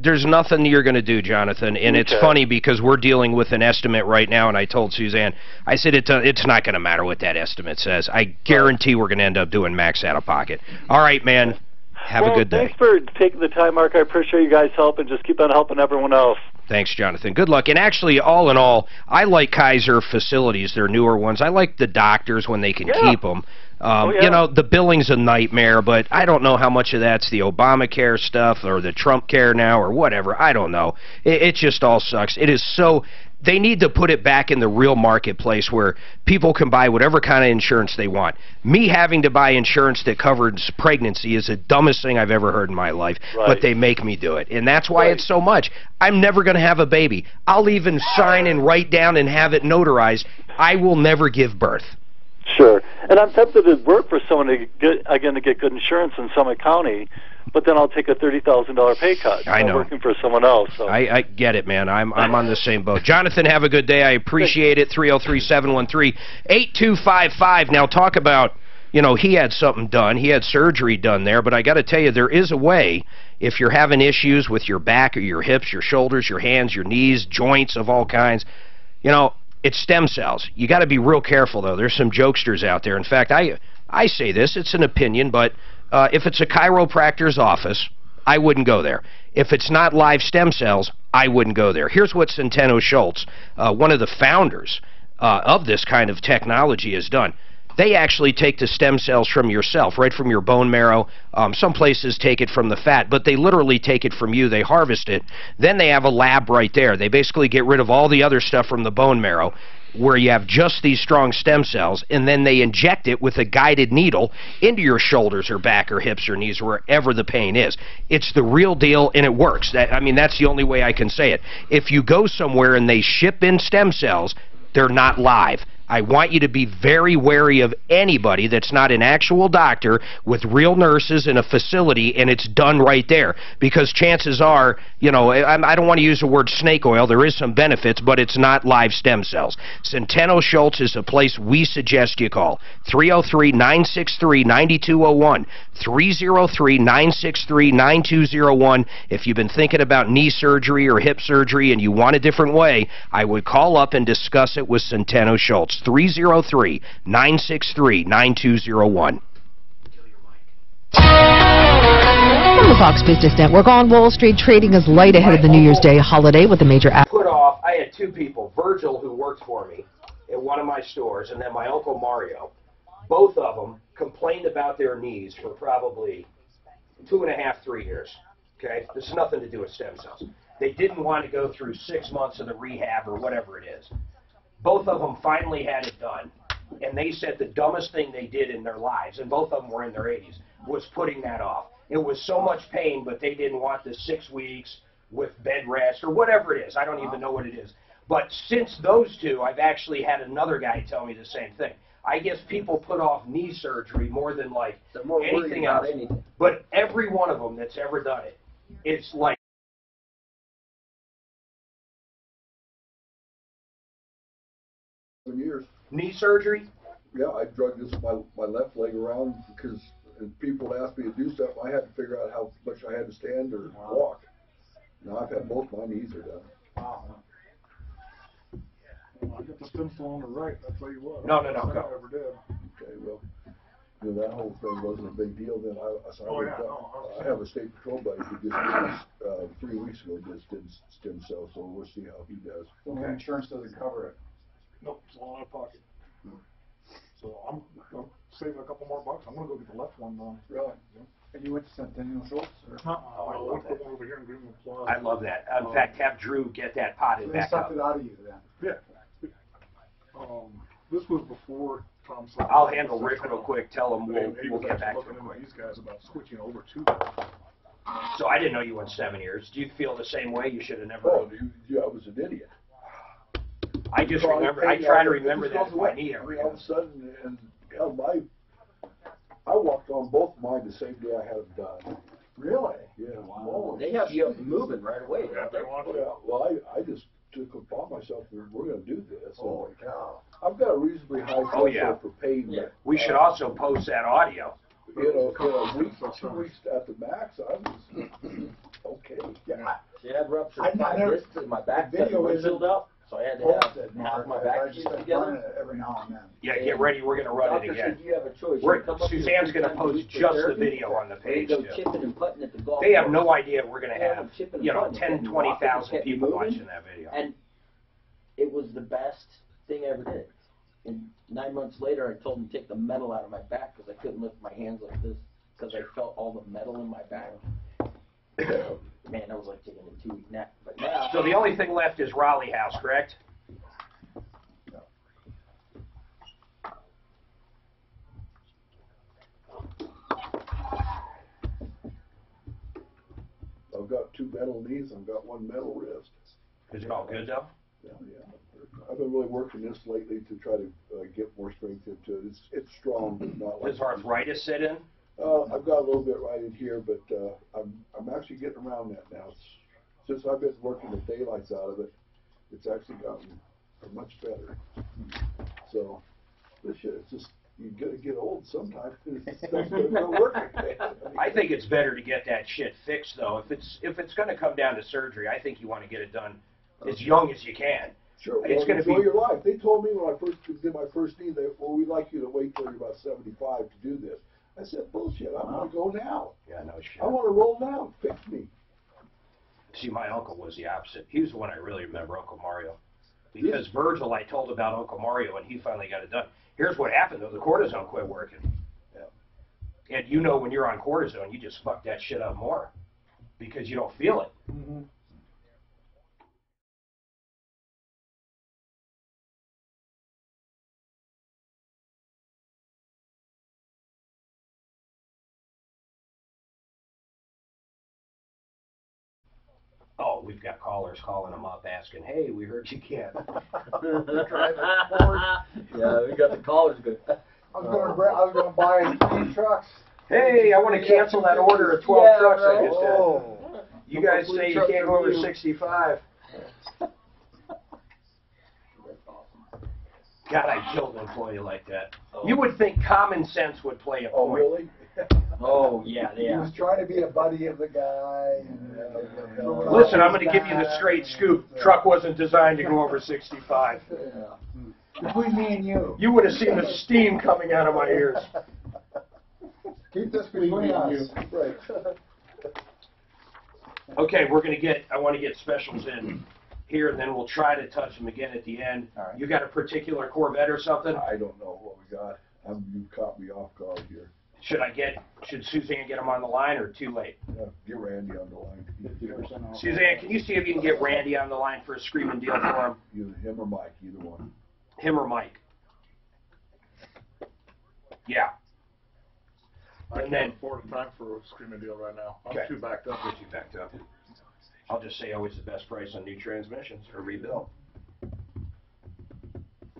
there's nothing you're going to do, Jonathan, and it's funny because we're dealing with an estimate right now, and I told Suzanne, I said it's not going to matter what that estimate says. I guarantee we're going to end up doing max out-of-pocket. All right, man. Have a good day. Thanks for taking the time, Mark. I appreciate you guys' help, and just keep on helping everyone else. Thanks, Jonathan. Good luck. And actually, all in all, I like Kaiser facilities, their newer ones. I like the doctors when they can keep them. The billing's a nightmare, but I don't know how much of that's the Obamacare stuff or the Trump care now or whatever. I don't know. It just all sucks. It is so... They need to put it back in the real marketplace where people can buy whatever kind of insurance they want. Me having to buy insurance that covers pregnancy is the dumbest thing I've ever heard in my life, but they make me do it. And that's why it's so much. I'm never going to have a baby. I'll even sign and write down and have it notarized. I will never give birth. Sure. And I'm tempted to work for someone to get good insurance in Summit County, but then I'll take a $30,000 pay cut. I know. Working for someone else. So. I get it, man. I'm on the same boat. Jonathan, have a good day. I appreciate it. 303-713-8255. Now, talk about, you know, he had something done. He had surgery done there, but I got to tell you, there is a way. If you're having issues with your back or your hips, your shoulders, your hands, your knees, joints of all kinds, you know, it's stem cells. You got to be real careful, though. There's some jokesters out there. In fact, I say this, it's an opinion, but if it's a chiropractor's office, I wouldn't go there. If it's not live stem cells, I wouldn't go there. Here's what Centeno Schultz, one of the founders of this kind of technology, has done. They actually take the stem cells from yourself, right from your bone marrow. Some places take it from the fat, but they literally take it from you. They harvest it. Then they have a lab right there. They basically get rid of all the other stuff from the bone marrow, where you have just these strong stem cells, and then they inject it with a guided needle into your shoulders or back or hips or knees, wherever the pain is. It's the real deal, and it works. I mean, that's the only way I can say it. If you go somewhere and they ship in stem cells, they're not live. I want you to be very wary of anybody that's not an actual doctor with real nurses in a facility and it's done right there. Because chances are, you know, I don't want to use the word snake oil. There is some benefits, but it's not live stem cells. Centeno Schultz is a place we suggest you call. 303-963-9201. 303-963-9201. If you've been thinking about knee surgery or hip surgery and you want a different way, I would call up and discuss it with Centeno Schultz. 303-963-9201. From the Fox Business Network on Wall Street, trading is light ahead of the New Year's Day holiday with a major Put off. I had two people, Virgil, who worked for me at one of my stores, and then my Uncle Mario. Both of them complained about their knees for probably 2.5, 3 years. Okay? This has nothing to do with stem cells. They didn't want to go through 6 months of the rehab or whatever it is. Both of them finally had it done, and they said the dumbest thing they did in their lives, and both of them were in their 80s, was putting that off. It was so much pain, but they didn't want the 6 weeks with bed rest or whatever it is. I don't even know what it is. But since those two, I've actually had another guy tell me the same thing. I guess people put off knee surgery more than like anything else. But every one of them that's ever done it, it's like years. Knee surgery? Yeah, I drug this my left leg around because people asked me to do stuff. I had to figure out how much I had to stand or walk. Now I've had both my knees are done. Wow. Well, I got the stem cell on the right. I'll tell you what. No, go. I never did. Okay, well, you know, that whole thing wasn't a big deal then. I have a state patrol buddy who just did 3 weeks ago just did stem cells, so we'll see how he does. Okay. Insurance doesn't cover it. Nope, it's all out of pocket. So I'm saving a couple more bucks. I'm going to go get the left one done. Really? Yeah. And you went to Centennial Schultz? I love that. Over here in Greenwood Plaza. I love that. In fact, have Drew get that potted back up. They sucked it out of you then. Yeah. This was before Tom said. I'll handle Rick real quick. Tell him we'll get back to him quick. These guys about switching over to that. So I didn't know you went 7 years. Do you feel the same way? You should have never. Oh, yeah, I was an idiot. I just remember. I try to remember that with my knee. I mean, all of a sudden, and you know, I walked on both of mine the same day I had them done. Really? Yeah. Wow. They have you moving right away. Yeah, they want to. Yeah. Well, I just took upon myself. We're going to do this. Holy cow! I've got a reasonably high threshold for pain. Yeah. We should also post that audio. You know, in a week, 2 weeks at the max, I was okay. Yeah. She had ruptured my discs in my back. Video is filled up. So I had to have half my back piece together. Every now and then. Yeah, get ready. We're going to run it again. Said you have a choice. Suzanne's going to post just the video on the page. Go chipping and putting at the golf They have course. no idea we're going to have, 10, 20,000 people watching that video. And it was the best thing I ever did. And 9 months later, I told him to take the metal out of my back because I couldn't lift my hands like this because I felt all the metal in my back. Man, that was like taking a 2-week nap. But now, so the only thing left is Raleigh House, correct? I've got 2 metal knees. I've got 1 metal wrist. Is it all good though? Yeah. I've been really working this lately to try to get more strength into it. It's strong, but not like. Does arthritis set in? I've got a little bit right in here, but I'm actually getting around that now. Since I've been working the daylights out of it, it's actually gotten much better. So, this shit, it's just, you gotta get old sometimes. I think it's better to get that shit fixed, though. If it's going to come down to surgery, I think you want to get it done as young as you can. Sure. It's well, going to be your life. They told me when I first did my first knee, we'd like you to wait till you're about 75 to do this. I said, bullshit. I want to go now. Yeah, no shit. I want to roll now. Fix me. See, my uncle was the opposite. He was the one I really remember, Uncle Mario. Because Virgil, I told about Uncle Mario, and he finally got it done. Here's what happened, though. The cortisone quit working. Yeah. And you know when you're on cortisone, you just fuck that shit up more because you don't feel it. Mm-hmm. Oh, we've got callers calling them up asking, hey, we heard you can't. Yeah, we got the callers good. I was going to buy 3 trucks. Hey, I want to cancel that order of 12 trucks I just did. You guys say you can't go over 65. God, I killed an employee like that. Oh. You would think common sense would play a point. Oh, really? Oh, yeah, He was trying to be a buddy of the guy. Listen, I'm going to give you the straight scoop. Truck wasn't designed to go over 65. Between me and you. You would have seen the steam coming out of my ears. Keep this between us. Right. Okay, I want to get specials in here, and then we'll try to touch them again at the end. All right. You got a particular Corvette or something? I don't know what we got. You caught me off guard here. Should Suzanne get him on the line or too late? Get Randy on the line. 50% off. Suzanne, can you see if you can get Randy on the line for a screaming deal for him? Either him or Mike, either one. Him or Mike? Yeah. I can't afford a time for a screaming deal right now. I'm too backed up. Get you backed up. I'll just say always the best price on new transmissions or rebuild.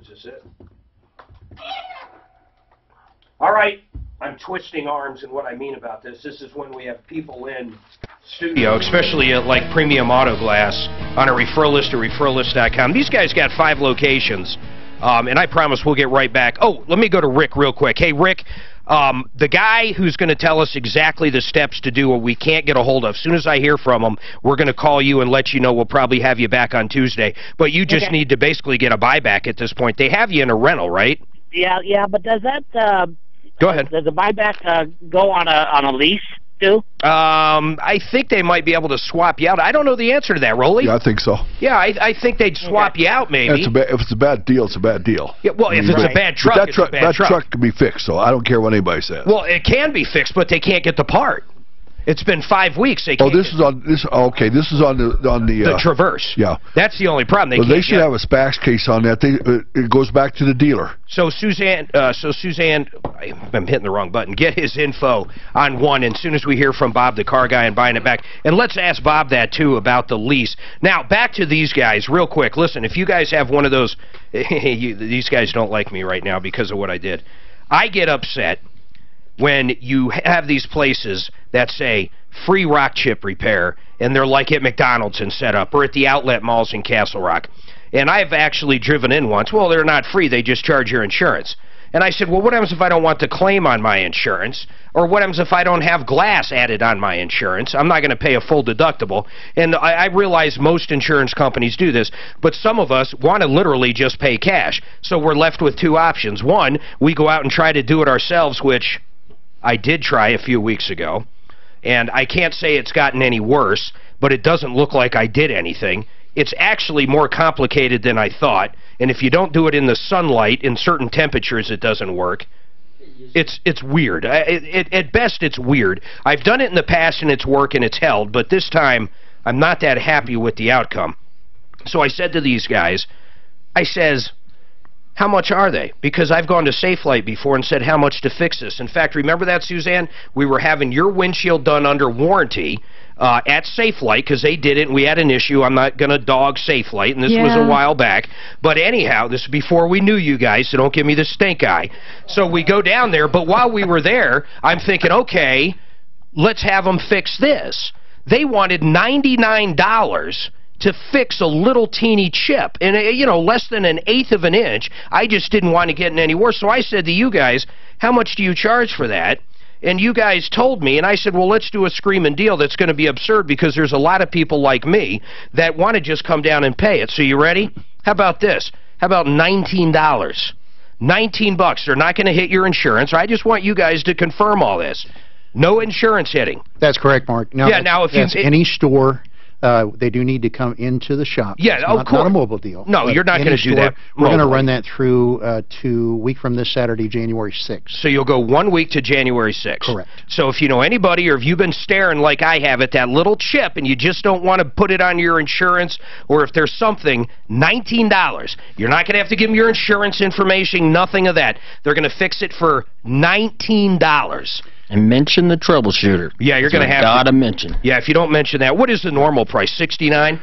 Is this it? All right. I'm twisting arms, and what I mean about this is when we have people in studio, especially at like Premium Auto Glass, on a referral list or referrallist.com. These guys got 5 locations, and I promise we'll get right back. Oh, let me go to Rick real quick. Hey, Rick, the guy who's going to tell us exactly the steps to do what we can't get a hold of, as soon as I hear from him, we're going to call you and let you know. We'll probably have you back on Tuesday. But you just need to basically get a buyback at this point. They have you in a rental, right? Yeah, but does that... Go ahead. Does the buyback go on a lease too? I think they might be able to swap you out. I don't know the answer to that, Rolly. Yeah, I think so. Yeah, I think they'd swap you out, maybe. If it's a bad deal, it's a bad deal. Yeah, well, if it's a bad truck, it's a bad truck. That truck can be fixed, so I don't care what anybody says. Well, it can be fixed, but they can't get the part. It's been 5 weeks. They can't this is on the Traverse. Yeah, that's the only problem. They should have a SPAX case on that. It goes back to the dealer. So Suzanne, I'm hitting the wrong button. Get his info on one, and as soon as we hear from Bob, the car guy, and buying it back, and let's ask Bob that too about the lease. Now back to these guys, real quick. Listen, if you guys have one of those, these guys don't like me right now because of what I did. I get upset when you have these places that say free rock chip repair, and they're like at McDonald's and set up, or at the outlet malls in Castle Rock. And I've actually driven in once. Well, they're not free. They just charge your insurance. And I said, well, what happens if I don't want to claim on my insurance? Or what happens if I don't have glass added on my insurance? I'm not going to pay a full deductible. And I realize most insurance companies do this, but some of us want to literally just pay cash. So we're left with 2 options. One, we go out and try to do it ourselves, which I did try a few weeks ago, and I can't say it's gotten any worse, but it doesn't look like I did anything. It's actually more complicated than I thought, and if you don't do it in the sunlight, in certain temperatures, it doesn't work. It's weird. At best, it's weird. I've done it in the past, and it's worked, and it's held, but this time, I'm not that happy with the outcome. So I said to these guys, I says, how much are they? Because I've gone to Safelite before and said how much to fix this. In fact, remember that, Suzanne? We were having your windshield done under warranty. at Safelite, because they did it, and we had an issue. I'm not going to dog Safelite, and this was a while back. But anyhow, this is before we knew you guys, so don't give me the stink eye. So we go down there, but while we were there, I'm thinking, okay, let's have them fix this. They wanted $99 to fix a little teeny chip, and you know, less than 1/8 of an inch. I just didn't want to get in any worse, so I said to you guys, how much do you charge for that? And you guys told me, and I said, well, let's do a screaming deal that's going to be absurd, because there's a lot of people like me that want to just come down and pay it. So you ready? How about this? How about $19? $19. They're not going to hit your insurance. I just want you guys to confirm all this. No insurance hitting. That's correct, Mark. Now, yeah, now if you... any store... they do need to come into the shop. Yeah, of course. Not a mobile deal. No, you're not going to do that. We're going to run that through to a week from this Saturday, January 6th. So you'll go 1 week to January 6th. Correct. So if you know anybody, or if you've been staring like I have at that little chip and you just don't want to put it on your insurance, or if there's something, $19. You're not going to have to give them your insurance information, nothing of that. They're going to fix it for $19. And mention the Troubleshooter. Yeah, you're going to have to mention. Yeah, if you don't mention that, what is the normal price? $69?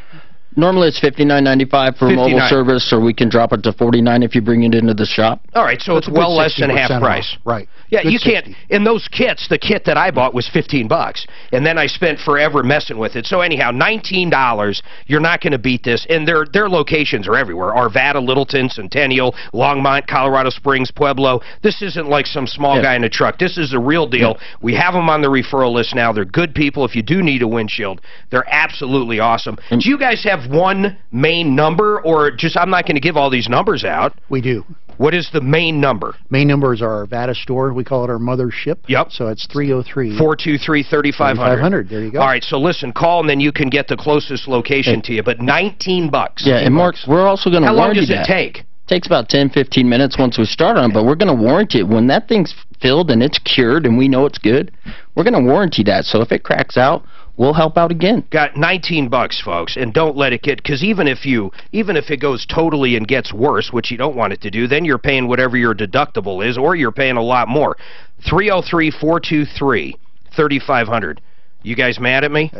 Normally it's $59.95 for mobile service, or we can drop it to $49 if you bring it into the shop. All right, so it's well less than half price. Right. Yeah, good you can't. 60. In those kits, the kit that I bought was $15, and then I spent forever messing with it. So anyhow, $19. You're not going to beat this, and their locations are everywhere: Arvada, Littleton, Centennial, Longmont, Colorado Springs, Pueblo. This isn't like some small guy in a truck. This is a real deal. Yeah. We have them on the referral list now. They're good people. If you do need a windshield, they're absolutely awesome. Do you guys have one main number, or just, I'm not going to give all these numbers out? We do. What is the main number? Main number is our Arvada store. We call it our mothership. Yep. So it's 303 423-3500. 3500. There you go. All right, so listen, call, and then you can get the closest location to you. But $19. Yeah, and Mark, we're also going to warranty that. How long does it take? Takes about 10-15 minutes once we start on it, but we're going to warranty it. When that thing's filled and it's cured and we know it's good, we're going to warranty that. So if it cracks out, we'll help out again. Got $19, folks, and don't let it get, because even if it goes totally and gets worse, which you don't want it to do, then you're paying whatever your deductible is, or you're paying a lot more. 303-423-3500. You guys mad at me?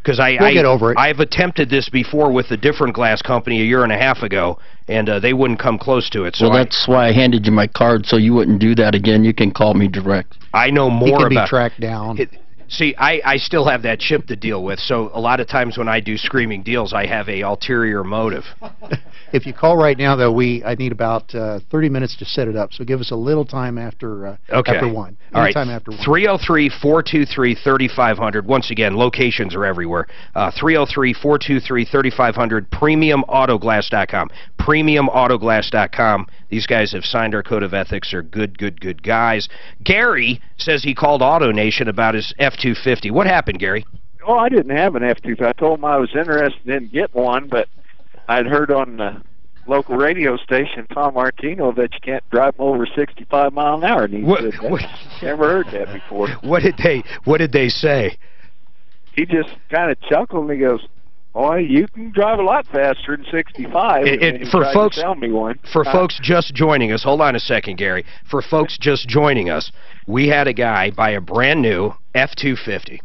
Because we'll get over it. I've attempted this before with a different glass company a year and a half ago, and they wouldn't come close to it. So well, that's why I handed you my card, so you wouldn't do that again. You can call me direct. I know more about... He can be tracked down. See, I still have that chip to deal with, so a lot of times when I do screaming deals, I have a ulterior motive. If you call right now, though, I need about 30 minutes to set it up, so give us a little time after after 1. All right, time after 1. 303-423-3500. Once again, locations are everywhere. 303-423-3500, premiumautoglass.com. Premiumautoglass.com. These guys have signed our code of ethics. They're good, good, good guys. Gary says he called AutoNation about his F-250. What happened, Gary? Oh, I didn't have an F-250. I told him I was interested in getting one, but I'd heard on the local radio station, Tom Martino, that you can't drive them over 65 miles an hour. And he said, never heard that before. What did they say? He just kind of chuckled and he goes, "Boy, you can drive a lot faster than 65." For folks just joining us, hold on a second, Gary. For folks just joining us, we had a guy buy a brand new F-250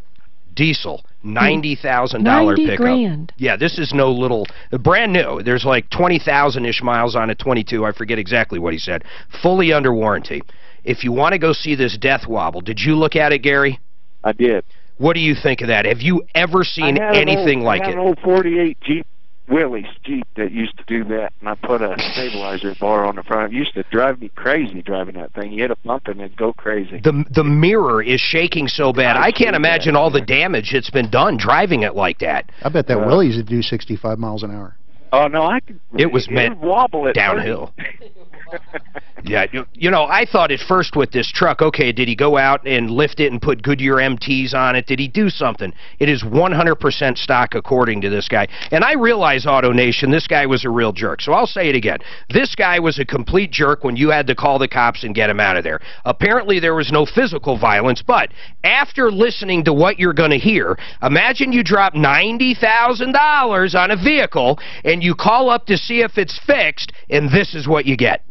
diesel, $90,000 pickup. $90,000. Yeah, this is no little, brand new. There's like 20,000-ish miles on it, 22. I forget exactly what he said. Fully under warranty. If you want to go see this death wobble, did you look at it, Gary? I did. What do you think of that? Have you ever seen anything like it? I had an old 48 Willys Jeep that used to do that, and I put a stabilizer bar on the front. It used to drive me crazy driving that thing. You hit a bump and it'd go crazy. The mirror is shaking so bad. I can't imagine all the damage that's been done driving it like that. I bet that Willys would do 65 miles an hour. Oh, no, I could. It was meant wobble it downhill. Yeah, you know, I thought at first with this truck, okay, did he go out and lift it and put Goodyear MTs on it? Did he do something? It is 100% stock according to this guy. And I realize, AutoNation, this guy was a real jerk. So I'll say it again. This guy was a complete jerk when you had to call the cops and get him out of there. Apparently there was no physical violence, but after listening to what you're going to hear, imagine you drop $90,000 on a vehicle and you call up to see if it's fixed, and this is what you get.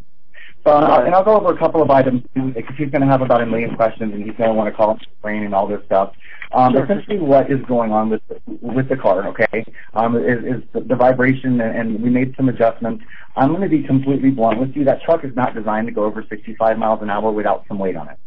And I'll go over a couple of items because he's going to have about 1 million questions and he's going to want to call up brain and all this stuff. Essentially, what is going on with the car? Okay, is the vibration, and we made some adjustments. I'm going to be completely blunt with you. That truck is not designed to go over 65 miles an hour without some weight on it.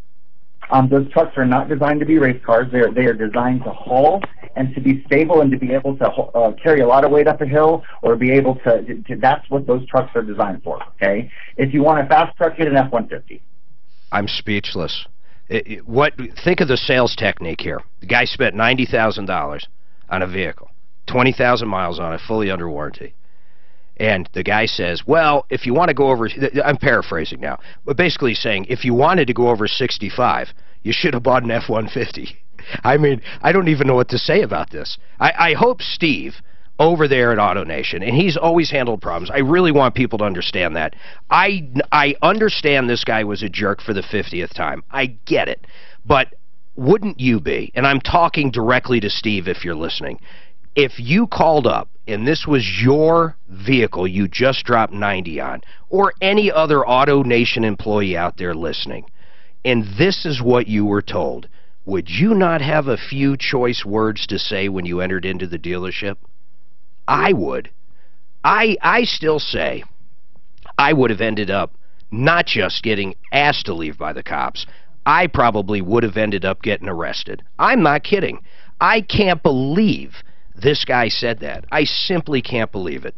Those trucks are not designed to be race cars. They are designed to haul and to be stable and to be able to carry a lot of weight up a hill or be able to that's what those trucks are designed for, okay? If you want a fast truck, get an F-150. I'm speechless. Think of the sales technique here. The guy spent $90,000 on a vehicle, 20,000 miles on it, fully under warranty. And the guy says, well, if you want to go over, I'm paraphrasing now, but basically saying, if you wanted to go over 65, you should have bought an F-150. I mean, I don't even know what to say about this. I hope Steve over there at AutoNation, and he's always handled problems. I really want people to understand that. I understand this guy was a jerk for the 50th time. I get it. But wouldn't you be, and I'm talking directly to Steve if you're listening, if you called up and this was your vehicle you just dropped 90 on, or any other AutoNation employee out there listening, and this is what you were told, would you not have a few choice words to say when you entered into the dealership? I would. I still say I would have ended up not just getting asked to leave by the cops, I probably would have ended up getting arrested. I'm not kidding. I can't believe this guy said that. I simply can't believe it.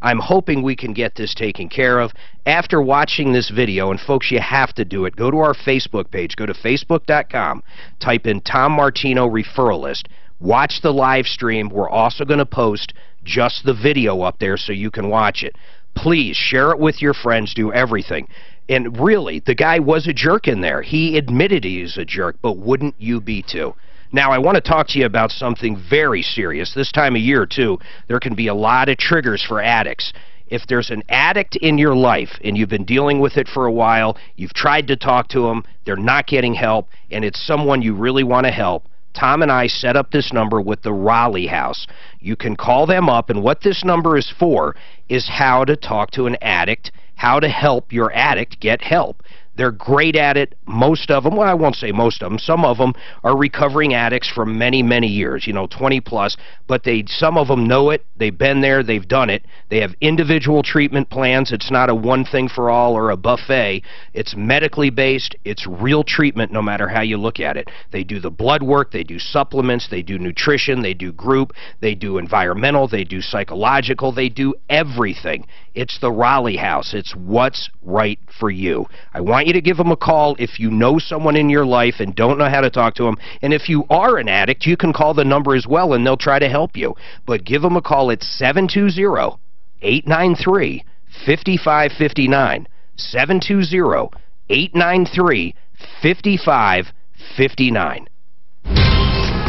I'm hoping we can get this taken care of. After watching this video, and folks, you have to do it, go to our Facebook page. Go to facebook.com, type in Tom Martino Referral List. Watch the live stream. We're also going to post just the video up there so you can watch it. Please share it with your friends. Do everything. And really, the guy was a jerk in there. He admitted he was a jerk, but wouldn't you be too? Now, I want to talk to you about something very serious. This time of year, too, there can be a lot of triggers for addicts. If there's an addict in your life and you've been dealing with it for a while, you've tried to talk to them, they're not getting help, and it's someone you really want to help, Tom and I set up this number with the Raleigh House. You can call them up, and what this number is for is how to talk to an addict, how to help your addict get help. They're great at it. Most of them, well, I won't say most of them, some of them are recovering addicts for many, many years, 20 plus, but some of them know it. They've been there. They've done it. They have individual treatment plans. It's not a one thing for all or a buffet. It's medically based. It's real treatment no matter how you look at it. They do the blood work. They do supplements. They do nutrition. They do group. They do environmental. They do psychological. They do everything. It's the Raleigh House. It's what's right for you. I want you to give them a call if you know someone in your life and don't know how to talk to them. And if you are an addict, you can call the number as well, and they'll try to help you. But give them a call at 720-893-5559. 720-893-5559.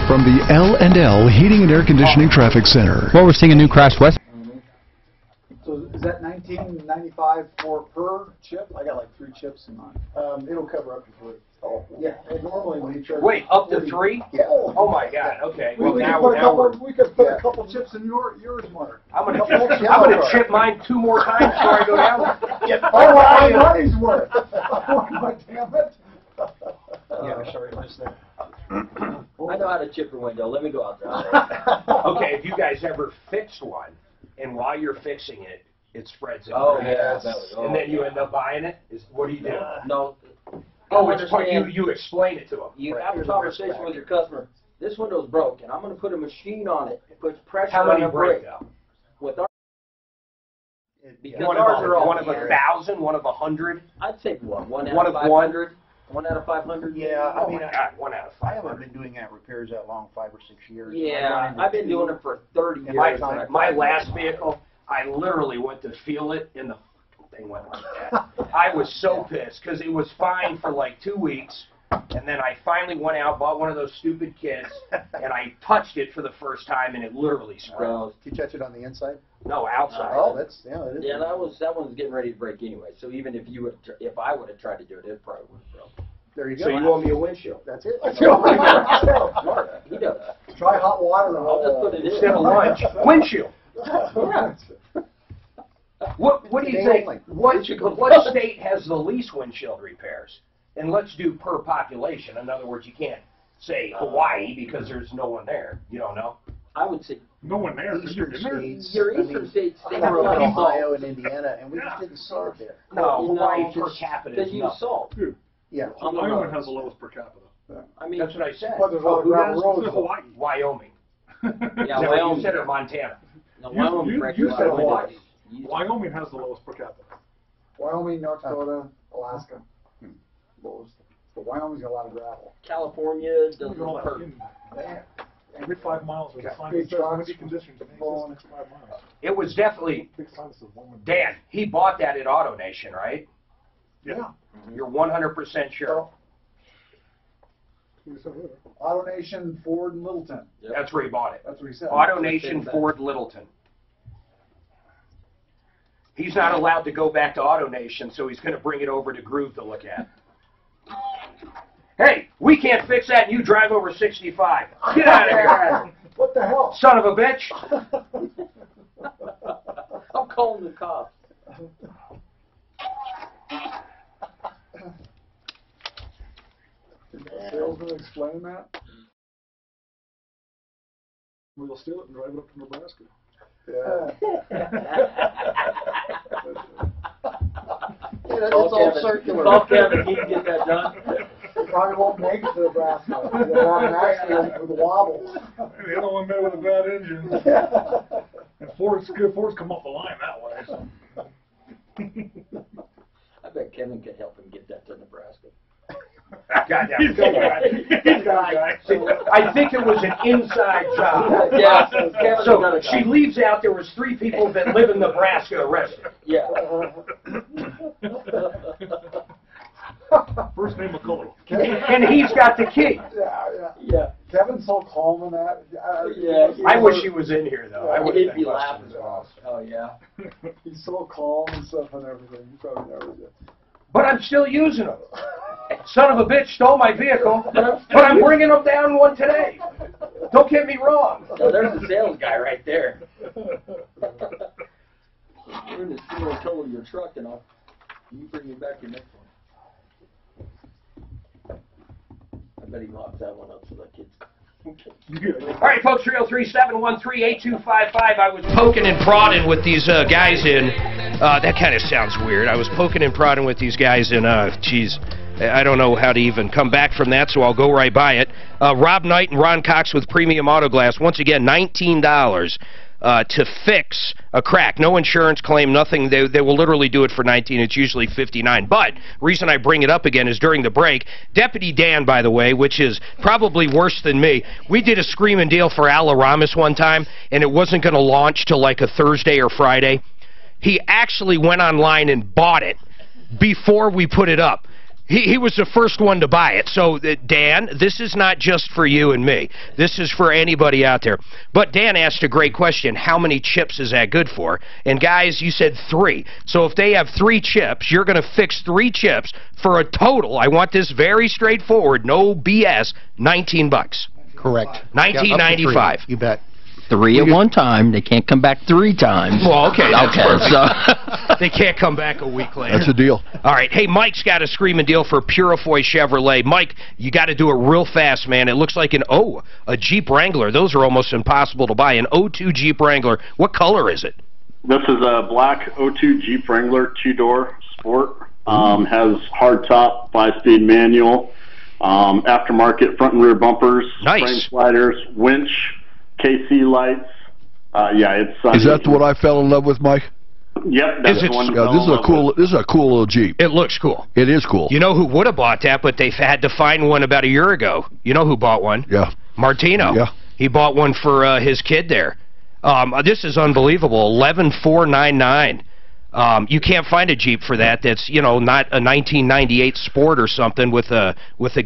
From the L&L Heating and Air Conditioning Traffic Center. Well, we're seeing a new crash west. So is that $19.95 per chip? I got like 3 chips in mine. It'll cover up to 3. Oh, yeah. And normally when you charge... Wait, up to 3? Yeah. Oh my God. Okay. Well, we could put a couple chips in yours, Mark. I'm gonna chip mine 2 more times before I go down. I want my money's worth. God damn it. Yeah, sorry, I missed that. I know how to chip a window. Let me go out there. Okay, if you guys ever fixed one, and while you're fixing it, it spreads out. Oh, yeah. And then you end up buying it? What do you do? No. Oh, it's you explain it to them. You have a conversation with your customer. This window's broke, and I'm going to put a machine on it. It puts pressure on the brake. How many break up? With our... Because one of 1,000, one of 100? I'd say one out of 500. 1 out of 500? Yeah, I mean, 1 out of 500. I haven't been doing that repairs that long, 5 or 6 years. Yeah, I've been doing it for 30 years. My last vehicle, I literally went to feel it, and the thing went like that. I was so pissed, because it was fine for like 2 weeks, and then I finally went out, bought one of those stupid kits, and I touched it for the first time, and it literally sprung. Did you touch it on the inside? No, outside. Oh, that's, yeah, it is. Yeah, that one's getting ready to break anyway. So even if I would have tried to do it, it probably would have broke. There you go. So you owe me a windshield. That's it. Smart. He does. Try hot water. I'll just put it in. Instead of lunch, windshield. Yeah. What do you think? What state has the least windshield repairs? And let's do per population. In other words, you can't say Hawaii because there's no one there. You don't know? I would say no one there. Eastern states. Your eastern states. I grew up in Ohio and Indiana, and we just didn't salt there. No, Hawaii per capita is use salt. Yeah, Wyoming has the lowest per capita. I mean, that's what I said. But there's a lot of gravel roads. Hawaii. Wyoming. Yeah, Wyoming. You said or Montana. No, Wyoming. You said Hawaii. Wyoming has the lowest per capita. Wyoming, North Dakota, Alaska. Lowest. But Wyoming's got a lot of gravel. California doesn't hurt. Every 5 miles there's a sign that says windy conditions. It was definitely, Dan, he bought that at AutoNation, right? Yeah. You're 100% sure. AutoNation, Ford, and Littleton. Yep. That's where he bought it. That's what he said. AutoNation, Ford, Littleton. He's not allowed to go back to AutoNation, so he's going to bring it over to Groove to look at. Hey, we can't fix that, and you drive over 65. Get out of here. What the hell? Son of a bitch. I'm calling the cops. Did the salesman explain that? We'll steal it and drive it up to Nebraska. It's all circular. Call Kevin, he can get that done. You probably won't make it to Nebraska. You'll have an accident with wobbles. The other one there with a bad engine. And Ford's come off the line that way. So. I bet Kevin could help him get that to Nebraska. Goddamn. I think it was an inside job. Yeah. So she leaves out, there was 3 people that live in Nebraska arrested. Yeah. First name McCullough. And he's got the key. Yeah. Kevin's so calm in that. I wish he was in here, though. I would He'd be laughing. Oh, yeah. He's so calm and stuff and everything. You probably never did. But I'm still using them. Son of a bitch stole my vehicle, but I'm bringing them down one today. Don't get me wrong. No, there's the sales guy right there. You're going to steal and total your truck, and you bring me back your next one. I bet he locks that one up so that kid's... All right, folks, 303-713-8255. I was poking and prodding with these guys in, that kind of sounds weird. I was poking and prodding with these guys in, geez, I don't know how to even come back from that, so I'll go right by it. Rob Knight and Ron Cox with Premium Auto Glass. Once again, $19 to fix a crack. No insurance claim, nothing. They will literally do it for $19. It's usually $59. But reason I bring it up again is during the break, Deputy Dan, by the way, which is probably worse than me, we did a screaming deal for Alaramis one time, and it wasn't going to launch till like a Thursday or Friday. He actually went online and bought it before we put it up. He was the first one to buy it. So, Dan, this is not just for you and me. This is for anybody out there. But Dan asked a great question. How many chips is that good for? And, guys, you said 3. So if they have 3 chips, you're going to fix 3 chips for a total, I want this very straightforward, no BS, $19. Correct. $19.95. You bet. 3 at one time. They can't come back 3 times. Well, okay. So they can't come back a week later. That's a deal. All right. Hey, Mike's got a screaming deal for Purifoy Chevrolet. Mike, you got to do it real fast, man. It looks like a Jeep Wrangler. Those are almost impossible to buy. An 02 Jeep Wrangler. What color is it? This is a black 02 Jeep Wrangler 2-door Sport. Has hard top, 5-speed manual, aftermarket front and rear bumpers, frame sliders, winch, KC lights. Yeah, it's sunny. Is that what I fell in love with, Mike? Yep, that's the one. Yeah, this is a cool little Jeep. It looks cool. It is cool. You know who would have bought that, but they had to find one about a year ago. You know who bought one? Yeah. Martino. Yeah. He bought one for his kid there. This is unbelievable. $11,499. You can't find a Jeep for that that's, you know, not a 1998 Sport or something with a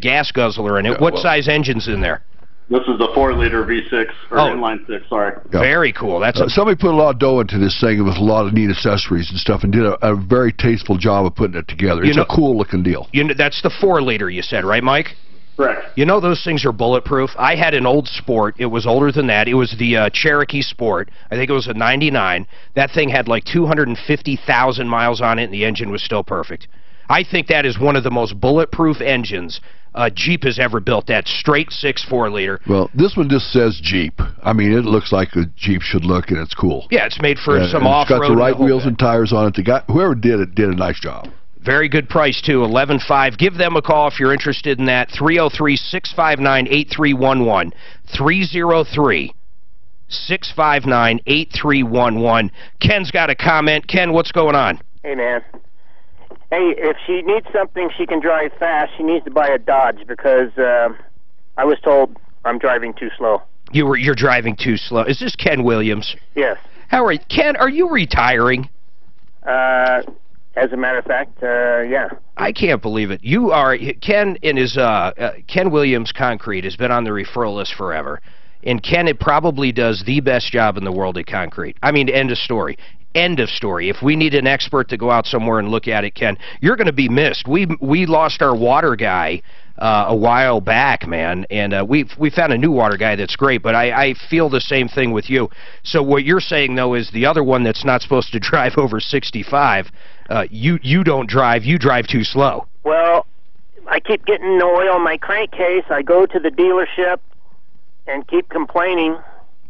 gas guzzler in it. What size engine's in there? This is a 4-liter V6, or inline 6, sorry. Yeah. Very cool. That's somebody put a lot of dough into this thing with a lot of neat accessories and stuff and did a very tasteful job of putting it together. It's a cool-looking deal. That's the 4-liter you said, right, Mike? Correct. You know those things are bulletproof? I had an old Sport. It was older than that. It was the Cherokee Sport. I think it was a 99. That thing had like 250,000 miles on it, and the engine was still perfect. I think that is one of the most bulletproof engines Jeep has ever built, that straight 6.4 liter. Well, this one just says Jeep. I mean, it looks like a Jeep should look, and it's cool. Yeah, it's made for some off-road. It's got the right wheels and tires on it. The guy, whoever did it, did a nice job. Very good price, too, $11,500. Give them a call if you're interested in that, 303-659-8311, 303-659-8311. Ken's got a comment. Ken, what's going on? Hey, man. Hey, if she needs something she can drive fast, she needs to buy a Dodge because I was told I'm driving too slow. You're driving too slow. Is this Ken Williams? Yes. How are you? Ken, are you retiring? As a matter of fact, yeah. I can't believe it. You are. Ken in his Ken Williams Concrete has been on the referral list forever, and Ken probably does the best job in the world at concrete. I mean, end of story. End of story. If we need an expert to go out somewhere and look at it, Ken, you're going to be missed. We lost our water guy a while back, man, and we found a new water guy that's great, but I feel the same thing with you. So what you're saying, though, is the other one that's not supposed to drive over 65, you don't drive, you drive too slow. Well, I keep getting the oil in my crankcase. I go to the dealership and keep complaining.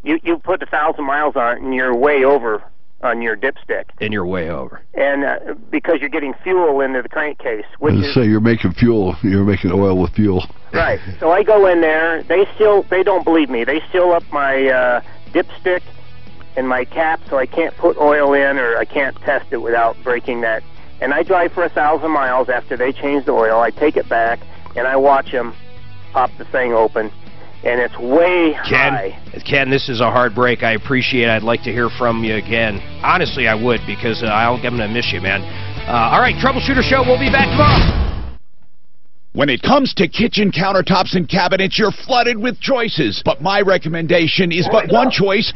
You put 1,000 miles on it, and you're way over on your dipstick. And you're way over. And because you're getting fuel into the crankcase, which is... So you're making fuel, you're making oil with fuel. Right. So I go in there, they don't believe me. They seal up my dipstick and my cap so I can't put oil in or I can't test it without breaking that. And I drive for 1,000 miles after they change the oil. I take it back and I watch them pop the thing open. And it's way high. Ken, this is a hard break. I appreciate it. I'd like to hear from you again. Honestly, I would, because I'm going to miss you, man. All right, Troubleshooter Show. We'll be back tomorrow. When it comes to kitchen countertops and cabinets, you're flooded with choices. But my recommendation is but one choice.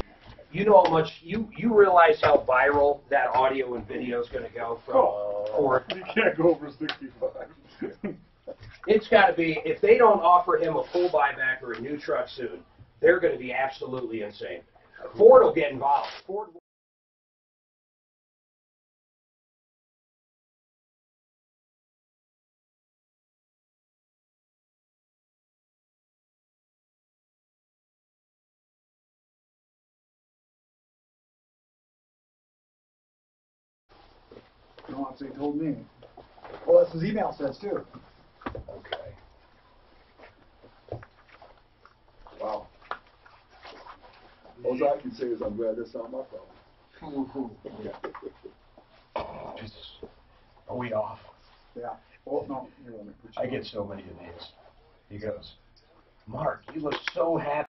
You know how much, you realize how viral that audio and video is going to go from Ford? You can't go over 65. It's got to be, if they don't offer him a full buyback or a new truck soon, they're going to be absolutely insane. Ford will get involved. Ford will No, that's what he told me. Well, that's his email says, too. Okay. Wow. All I can say is I'm glad that's not my problem. Jesus. Are we off? Yeah. Well, no. I get so many of these. He goes, Mark, you look so happy.